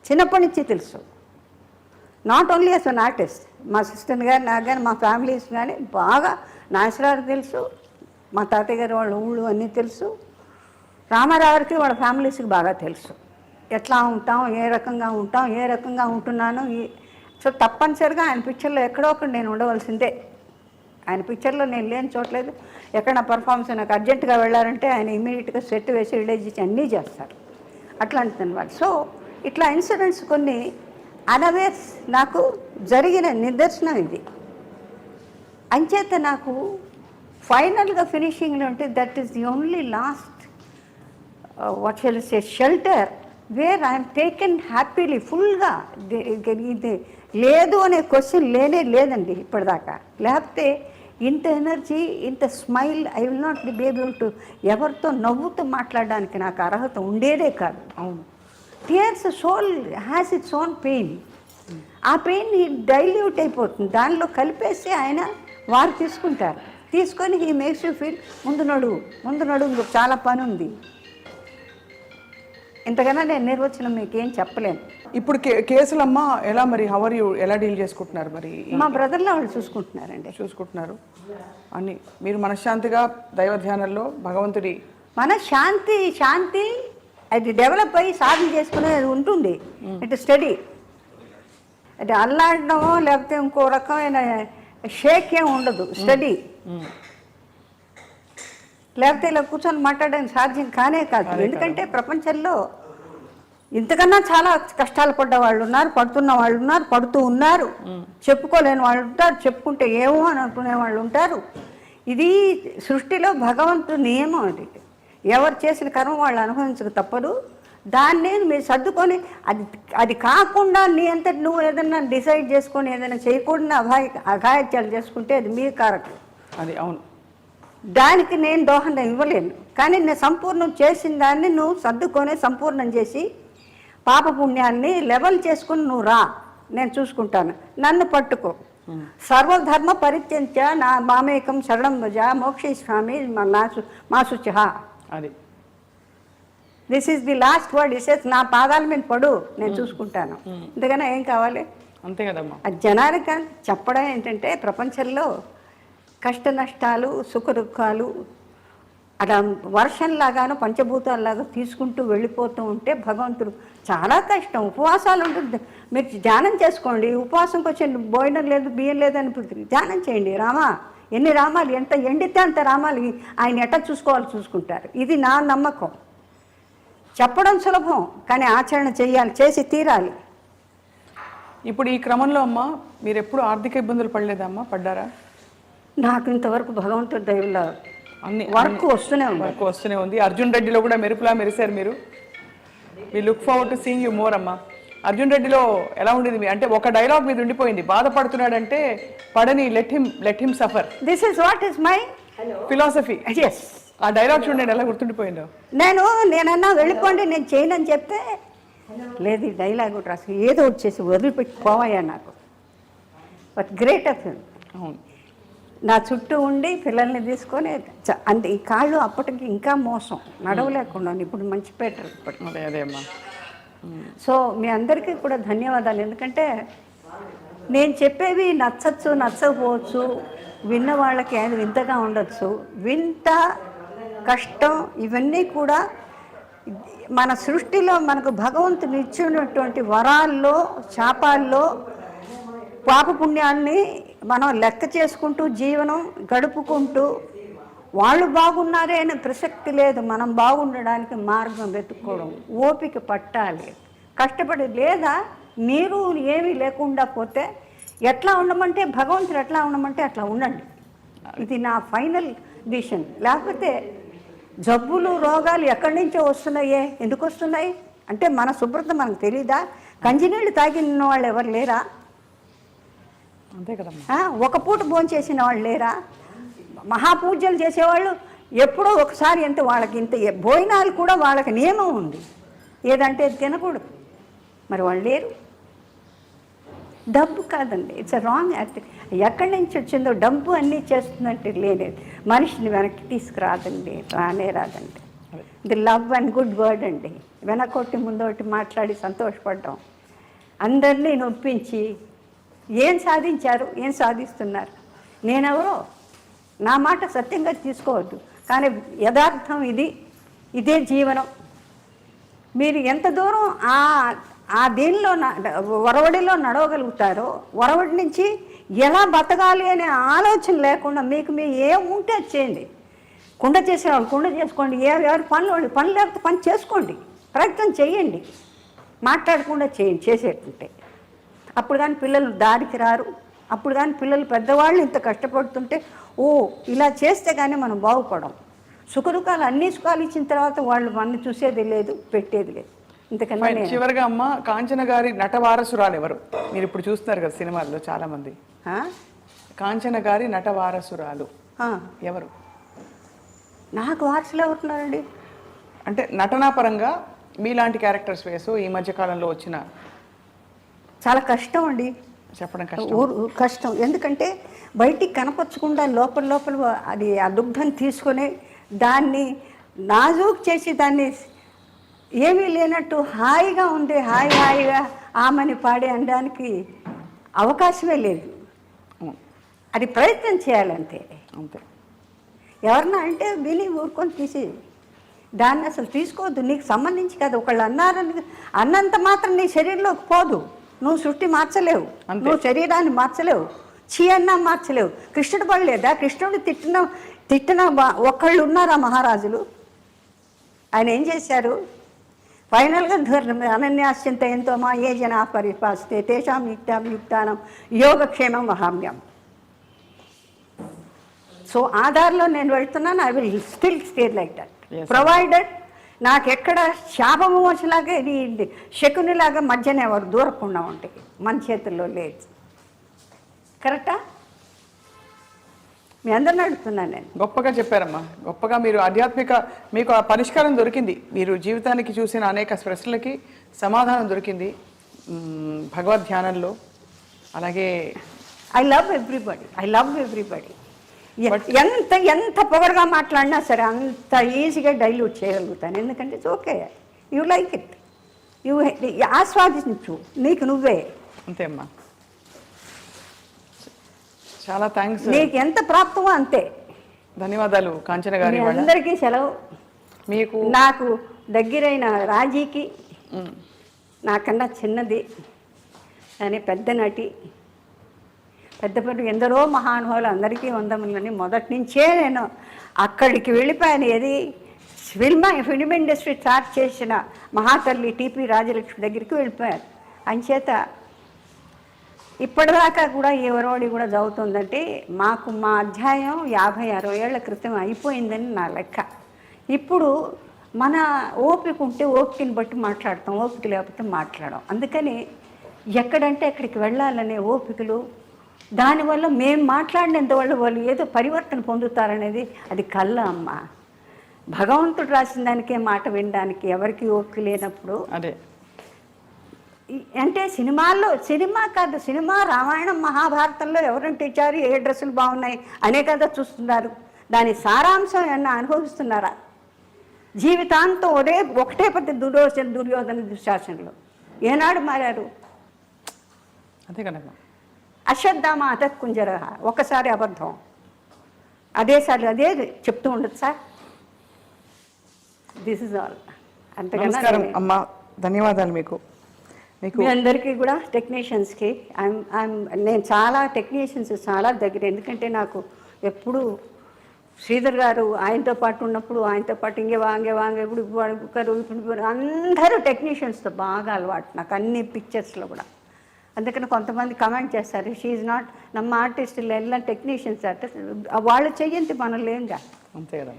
[SPEAKER 3] చిన్నప్పటి నుంచి తెలుసు. Not only as an artist, మా సిస్టర్ గారు నాకు కానీ మా ఫ్యామిలీస్ కానీ బాగా నాగేశ్వరరావుకి తెలుసు, మా తాతయ్య గారు వాళ్ళ ఊళ్ళు అన్నీ తెలుసు, రామారావుకి వాళ్ళ ఫ్యామిలీస్కి బాగా తెలుసు. ఎట్లా ఉంటాం, ఏ రకంగా ఉంటున్నాను. సో తప్పనిసరిగా ఆయన పిక్చర్లో ఎక్కడో ఒకటి నేను ఉండవలసిందే. ఆయన పిక్చర్లో నేను లేని చోట్లేదు. ఎక్కడ నా పర్ఫార్మెన్స్ నాకు అర్జెంటుగా వెళ్ళారంటే ఆయన ఇమీడియట్గా సెట్ వేసి రిలీజ్ ఇచ్చి అన్నీ చేస్తారు. అట్లాంటిది అనమాట. సో ఇట్లా ఇన్సిడెంట్స్ కొన్ని అన్అవేర్స్ నాకు జరిగిన నిదర్శనం ఇది. అంచేత నాకు ఫైనల్గా ఫినిషింగ్లో ఉంటే that is the only last what shall say shelter where I'm taken happily ఫుల్గా. ఇది లేదు అనే క్వశ్చన్ లేదండి ఇప్పటిదాకా. లేకపోతే ఇంత ఎనర్జీ, ఇంత smile I will not be able to ఎవరితో నవ్వుతూ మాట్లాడడానికి నాకు అర్హత ఉండేదే కాదు.
[SPEAKER 2] అవును.
[SPEAKER 3] Tears soul has its own pain. ఆ పెయిన్ డైల్యూట్ అయిపోతుంది, దానిలో కలిపేసి ఆయన వారు తీసుకుంటారు. తీసుకొని హీ మేక్స్ యూ ఫీల్ ముందు నడువు చాలా పని ఉంది. ఇంతకన్నా నేను నిర్వచనం మీకు ఏం చెప్పలేను.
[SPEAKER 2] ఇప్పుడు కేసులమ్మ ఎలా మరి ఎలా డీల్ చేసుకుంటున్నారు మరి?
[SPEAKER 3] మా బ్రదర్లో వాళ్ళు చూసుకుంటున్నారు
[SPEAKER 2] అన్ని. మీరు మనశ్శాంతిగా దైవ ధ్యానంలో భగవంతుడి
[SPEAKER 3] మన శాంతి అది డెవలప్ అయ్యి సాధన చేసుకునేది ఉంటుంది. ఇటు స్టడీ అది అల్లాడడమో లేకపోతే ఇంకో రకమైన షేక్ ఏం ఉండదు. స్టడీ లేకపోతే ఇలా కూర్చొని మాట్లాడడానికి సాధ్యం కానే కాదు. ఎందుకంటే ప్రపంచంలో ఇంతకన్నా చాలా కష్టాలు పడ్డ వాళ్ళు ఉన్నారు, పడుతున్న వాళ్ళు ఉన్నారు, పడుతూ ఉన్నారు, చెప్పుకోలేని వాళ్ళు ఉంటారు, చెప్పుకుంటే ఏమో అని అనుకునే వాళ్ళు ఉంటారు. ఇది సృష్టిలో భగవంతుడి నియమం. అది ఎవరు చేసిన కర్మ వాళ్ళు అనుభవించక తప్పదు. దాన్ని మీరు సర్దుకొని అది కాకుండా నీ అంతటి నువ్వు ఏదన్నా డిసైడ్ చేసుకొని ఏదైనా చేయకూడని అఘాయిత్యాలు చేసుకుంటే అది మీ కారకం.
[SPEAKER 2] అది అవును.
[SPEAKER 3] దానికి నేను దోహదం ఇవ్వలేను. కానీ నేను సంపూర్ణం చేసిన దాన్ని నువ్వు సర్దుకొని సంపూర్ణం చేసి పాపపుణ్యాన్ని లెవెల్ చేసుకుని నువ్వు రా, నేను చూసుకుంటాను. నన్ను పట్టుకో. సర్వధర్మ పరిత్యంత్య నా మామేకం శరణం భజ మోక్షయిష్యామి మా శుచిః.
[SPEAKER 2] అది
[SPEAKER 3] this is the last word. ఇసేస్ నా పాదాల మీద పడు, నేను చూసుకుంటాను. ఇంతకన్నా ఏం కావాలి?
[SPEAKER 2] అంతే కదమ్మా.
[SPEAKER 3] అది జనానికి చెప్పడం ఏంటంటే ప్రపంచంలో కష్ట నష్టాలు, సుఖ దుఃఖాలు అలా వర్షంలాగాను పంచభూతాల్లాగా తీసుకుంటూ వెళ్ళిపోతూ ఉంటే భగవంతుడు చాలా కష్టం. ఉపవాసాలు ఉంటుంది. మీరు ధ్యానం చేసుకోండి. ఉపవాసంకి వచ్చే భోజనం లేదు, బియ్యం లేదని ధ్యానం చేయండి. రామా ఎన్ని రామాలు, ఎంత ఎండితే అంత రామాలు ఆయన ఎట్లా చూసుకోవాలి చూసుకుంటారు. ఇది నా నమ్మకం. చెప్పడం సులభం, కానీ ఆచరణ చేయాలి, చేసి తీరాలి.
[SPEAKER 2] ఇప్పుడు ఈ క్రమంలో అమ్మ మీరు ఎప్పుడు ఆర్థిక ఇబ్బందులు పడలేదమ్మా? పడ్డారా?
[SPEAKER 3] నాకు ఇంతవరకు భగవంతుడి దయవల్ల వర్క్ వస్తూనే
[SPEAKER 2] ఉంది. అర్జున్ రెడ్డిలో కూడా మెరుపులా మెరిశారు మీరు. We look forward to seeing you more అమ్మా. అర్జున్ రెడ్డిలో ఎలా ఉండేది అంటే ఒక డైలాగ్ మీద ఉండిపోయింది, బాధపడుతున్నాడంటే పడని let him suffer.
[SPEAKER 3] This is what is my
[SPEAKER 2] philosophy.
[SPEAKER 3] Yes.
[SPEAKER 2] ఆ డైలాగ్ చూడండి ఎలా గుర్తుండిపోయిందో.
[SPEAKER 3] నేనన్నా వెళ్ళిపోండి నేను చేయనని చెప్తే లేదు, ఈ డైలాగ్ రాసి ఏదో వచ్చేసి వదిలిపెట్టి పోవాయా నాకు. But great of him.
[SPEAKER 2] అవును.
[SPEAKER 3] నా చుట్టూ ఉండి పిల్లల్ని తీసుకొని అంతే. ఈ కాళ్ళు అప్పటికి ఇంకా మోసం, నడవలేకుండా. ఇప్పుడు మంచి పెట్టరు ఇప్పటికి.
[SPEAKER 2] అదే అమ్మా.
[SPEAKER 3] సో మీ అందరికీ కూడా ధన్యవాదాలు. ఎందుకంటే నేను చెప్పేవి నచ్చచ్చు, నచ్చకపోవచ్చు, విన్న వాళ్ళకి అది వింతగా ఉండొచ్చు. వింత కష్టం ఇవన్నీ కూడా మన సృష్టిలో మనకు భగవంతుని ఇచ్చినటువంటి వరాల్లో, శాపాల్లో పాపపుణ్యాన్ని మనం లెక్క చేసుకుంటూ జీవనం గడుపుకుంటూ వాళ్ళు బాగున్నారే అనే ప్రసక్తి లేదు. మనం బాగుండడానికి మార్గం వెతుక్కోవడం, ఓపిక పట్టాలి, కష్టపడి. లేదా మీరు ఏమీ లేకుండా పోతే ఎట్లా ఉండమంటే భగవంతుడు ఎట్లా ఉండమంటే అట్లా ఉండండి. ఇది నా ఫైనల్ డిసిషన్. లేకపోతే జబ్బులు రోగాలు ఎక్కడి నుంచో వస్తున్నాయే, ఎందుకు వస్తున్నాయి అంటే మన శుభ్రత మనకు తెలీదా? కంచినీళ్ళు తాగిన వాళ్ళు ఎవరు లేరా?
[SPEAKER 2] అంతే కదమ్మా.
[SPEAKER 3] ఒక పూట భోజనం చేసిన వాళ్ళు లేరా? మహాపూజలు చేసేవాళ్ళు ఎప్పుడో ఒకసారి ఎంత వాళ్ళకి ఇంత భోజనాలు కూడా వాళ్ళకి నియమం ఉంది, ఏదంటే తినకూడదు. మరి వాళ్ళు లేరు. డబ్బు కాదండి, ఇట్స్ అ రాంగ్ యాక్ట్. ఎక్కడి నుంచి వచ్చిందో డబ్బు అన్నీ చేస్తుందంటే లేనేది. మనిషిని వెనక్కి తీసుకురాదండి, రానే రాదండి. The love and good word అండి. వెనకొట్టి ముందోటి మాట్లాడి సంతోషపడ్డాం, అందరినీ నొప్పించి ఏం సాధించారు, ఏం సాధిస్తున్నారు? నేనెవరో నా మాట సత్యంగా తీసుకోవద్దు, కానీ యథార్థం ఇది, ఇదే జీవనం. మీరు ఎంత దూరం ఆ దీనిలో ఒరవడిలో నడవగలుగుతారో, ఒరవడి నుంచి ఎలా బతకాలి అనే ఆలోచన లేకుండా మీకు ఏముంటే అది చేయండి. కుండ చేసేవాళ్ళు కుండ చేసుకోండి, ఎవరి పనులు పని లేకపోతే పని చేసుకోండి, ప్రయత్నం చేయండి, మాట్లాడకుండా చేయండి చేసేటుంటే. అప్పుడు కానీ పిల్లలు దారికి రారు. అప్పుడు కానీ పిల్లలు పెద్దవాళ్ళు ఇంత కష్టపడుతుంటే ఓ ఇలా చేస్తే కానీ మనం బాగుపడం. సుఖదుఖాలు అన్ని సుఖాలు ఇచ్చిన తర్వాత వాళ్ళు మన చూసేది లేదు, పెట్టేది లేదు. ఇంతకన్నా
[SPEAKER 2] చివరిగా అమ్మ, కాంచన గారి నటవారసురాలు ఎవరు? మీరు ఇప్పుడు చూస్తున్నారు కదా సినిమాల్లో చాలా మంది. కాంచన గారి నటవారసురాలు ఎవరు?
[SPEAKER 3] నాకు వారసులు ఎవరున్నారండి?
[SPEAKER 2] అంటే నటనా పరంగా మీలాంటి క్యారెక్టర్స్ వేసు ఈ మధ్య కాలంలో వచ్చిన.
[SPEAKER 3] చాలా కష్టం అండి
[SPEAKER 2] చెప్పడం,
[SPEAKER 3] కష్టం. ఎందుకంటే బయటికి కనపరచకుండా లోపల లోపల అది ఆ దుగ్ధం తీసుకొని దాన్ని నాజూక్ చేసి దాన్ని ఏమీ లేనట్టు హాయిగా ఉంది, హాయిగా ఆమెని పాడే అనడానికి అవకాశమే లేదు. అది ప్రయత్నం చేయాలంతే.
[SPEAKER 2] అంతే.
[SPEAKER 3] ఎవరన్నా అంటే విని ఊరుకొని తీసి దాన్ని అసలు తీసుకోవద్దు. నీకు సంబంధించి కదా, ఒకళ్ళు అన్నంత మాత్రం నీ శరీరంలోకి పోదు. నువ్వు సృష్టి మార్చలేవు, నువ్వు శరీరాన్ని మార్చలేవు, చీ అన్నా మార్చలేవు. కృష్ణుడు పడలేదా? కృష్ణుడు తిట్టిన ఒకళ్ళు ఉన్నారా మహారాజులు? ఆయన ఏం చేశారు? ఫైనల్గా అనన్యాశ్చింత ఎంతో మా ఏ జనా పరిపాస్తే తేషాం యుక్తానం యోగక్షేమం వహామ్యం. సో ఆధార్లో నేను వెళ్తున్నాను. I will still stay like that provided నాకు ఎక్కడ శాపము వచ్చేలాగా ఇది శకునిలాగా మధ్యన ఎవరు దూరకుండా ఉంటాయి, మన చేతుల్లో లేదు. కరెక్టా? మీ అందరిని అడుగుతున్నాను నేను.
[SPEAKER 2] గొప్పగా చెప్పారమ్మా, గొప్పగా మీరు ఆధ్యాత్మిక మీకు ఆ పరిష్కారం దొరికింది. మీరు జీవితానికి చూసిన అనేక ప్రశ్నలకి సమాధానం దొరికింది భగవద్ ధ్యానంలో. అలాగే
[SPEAKER 3] ఐ లవ్ ఎవ్రీబడి. ఎంత పొగరుగా మాట్లాడినా సరే అంత ఈజీగా డైల్యూట్ చేయగలుగుతాను. ఎందుకంటే it's okay, you like it, you ఆస్వాదించు నీకు నువ్వే.
[SPEAKER 2] అంతే అమ్మా, చాలా థ్యాంక్స్.
[SPEAKER 3] నీకు ఎంత ప్రాప్తమో అంతే.
[SPEAKER 2] ధన్యవాదాలు కాంచన గారి.
[SPEAKER 3] అందరికీ సెలవు.
[SPEAKER 2] మీకు
[SPEAKER 3] నాకు దగ్గరైన రాజీకి నాకన్నా చిన్నది అని పెద్ద నటి, పెద్ద ఎందరో మహానుభావులు అందరికీ వందములని మొదటి నుంచే నేను అక్కడికి వెళ్ళిపోయాను. ఏది ఫిల్మ్ ఇండస్ట్రీ స్టార్ట్ చేసిన మహాతల్లి టీపీ రాజలక్ష్మి దగ్గరికి వెళ్ళిపోయాను. అంచేత ఇప్పటిదాకా కూడా ఎవరోడి కూడా చదువుతుందంటే మాకు మా అధ్యాయం 50-60 ఏళ్ల క్రితం అయిపోయిందని నా లెక్క. ఇప్పుడు మన ఓపిక ఉంటే ఓపికని బట్టి మాట్లాడతాం, ఓపిక లేకపోతే మాట్లాడడం. అందుకని ఎక్కడంటే అక్కడికి వెళ్ళాలనే ఓపికలు, దానివల్ల మేము మాట్లాడినంత వాళ్ళు ఏదో పరివర్తన పొందుతారనేది అది కళ్ళ అమ్మ. భగవంతుడు రాసిన దానికే మాట వినడానికి ఎవరికి ఓపిక లేనప్పుడు
[SPEAKER 2] అదే
[SPEAKER 3] అంటే సినిమా కాదు, సినిమా రామాయణం మహాభారతంలో ఎవరంటే ఇచ్చారు, ఏ డ్రెస్సులు బాగున్నాయి అనే కదా చూస్తున్నారు. దాని సారాంశం ఏమన్నా అనుభవిస్తున్నారా? జీవితాంతం ఒకటే పద్ధతి దుర్యోధన దుశ్శాసనలు ఏనాడు మారారు?
[SPEAKER 2] అంతే కదమ్మా.
[SPEAKER 3] అశ్వత్థామ అతత్కుంజర ఒకసారి అబద్ధం, అదేసారి అదే చెప్తూ ఉండదు సార్. This is all.
[SPEAKER 2] నమస్కారం అమ్మా, ధన్యవాదాలు మీకు. మీకు
[SPEAKER 3] మీ అందరికీ కూడా టెక్నీషియన్స్కి నేను చాలా టెక్నీషియన్స్ చాలా దగ్గర, ఎందుకంటే నాకు ఎప్పుడు శ్రీధర్ గారు ఆయనతో పాటు ఉన్నప్పుడు ఆయనతో పాటు ఇంకే వాంగే ఇప్పుడు అందరూ టెక్నీషియన్స్తో బాగా అలవాటు నాకు అన్ని పిక్చర్స్లో కూడా. అందుకని కొంతమంది కమెంట్ చేస్తారు, షీఈ్ నాట్ నమ్మ ఆర్టిస్టులు ఎలా టెక్నీషియన్స్ వాళ్ళు చెయ్యంతి మనం లేంగా,
[SPEAKER 2] అంతే కదా.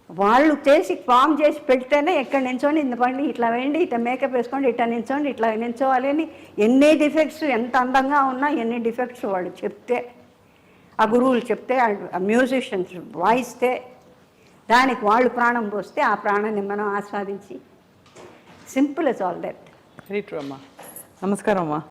[SPEAKER 3] వాళ్ళు చేసి ఫామ్ చేసి పెడితేనే ఎక్కడ నించోండి ఇంత పండి ఇట్లా వేయండి, ఇట్లా మేకప్ వేసుకోండి, ఇట్లా నించోండి, ఇట్లా నించోవాలి అని ఎన్ని డిఫెక్ట్స్ ఎంత అందంగా ఉన్నా ఎన్ని డిఫెక్ట్స్ వాళ్ళు చెప్తే, ఆ గురువులు చెప్తే, ఆ మ్యూజిషియన్స్ వాయిస్తే దానికి వాళ్ళు ప్రాణం పోస్తే ఆ ప్రాణాన్ని మనం ఆస్వాదించి simple is all that.
[SPEAKER 2] Very true అమ్మా. నమస్కారం అమ్మా.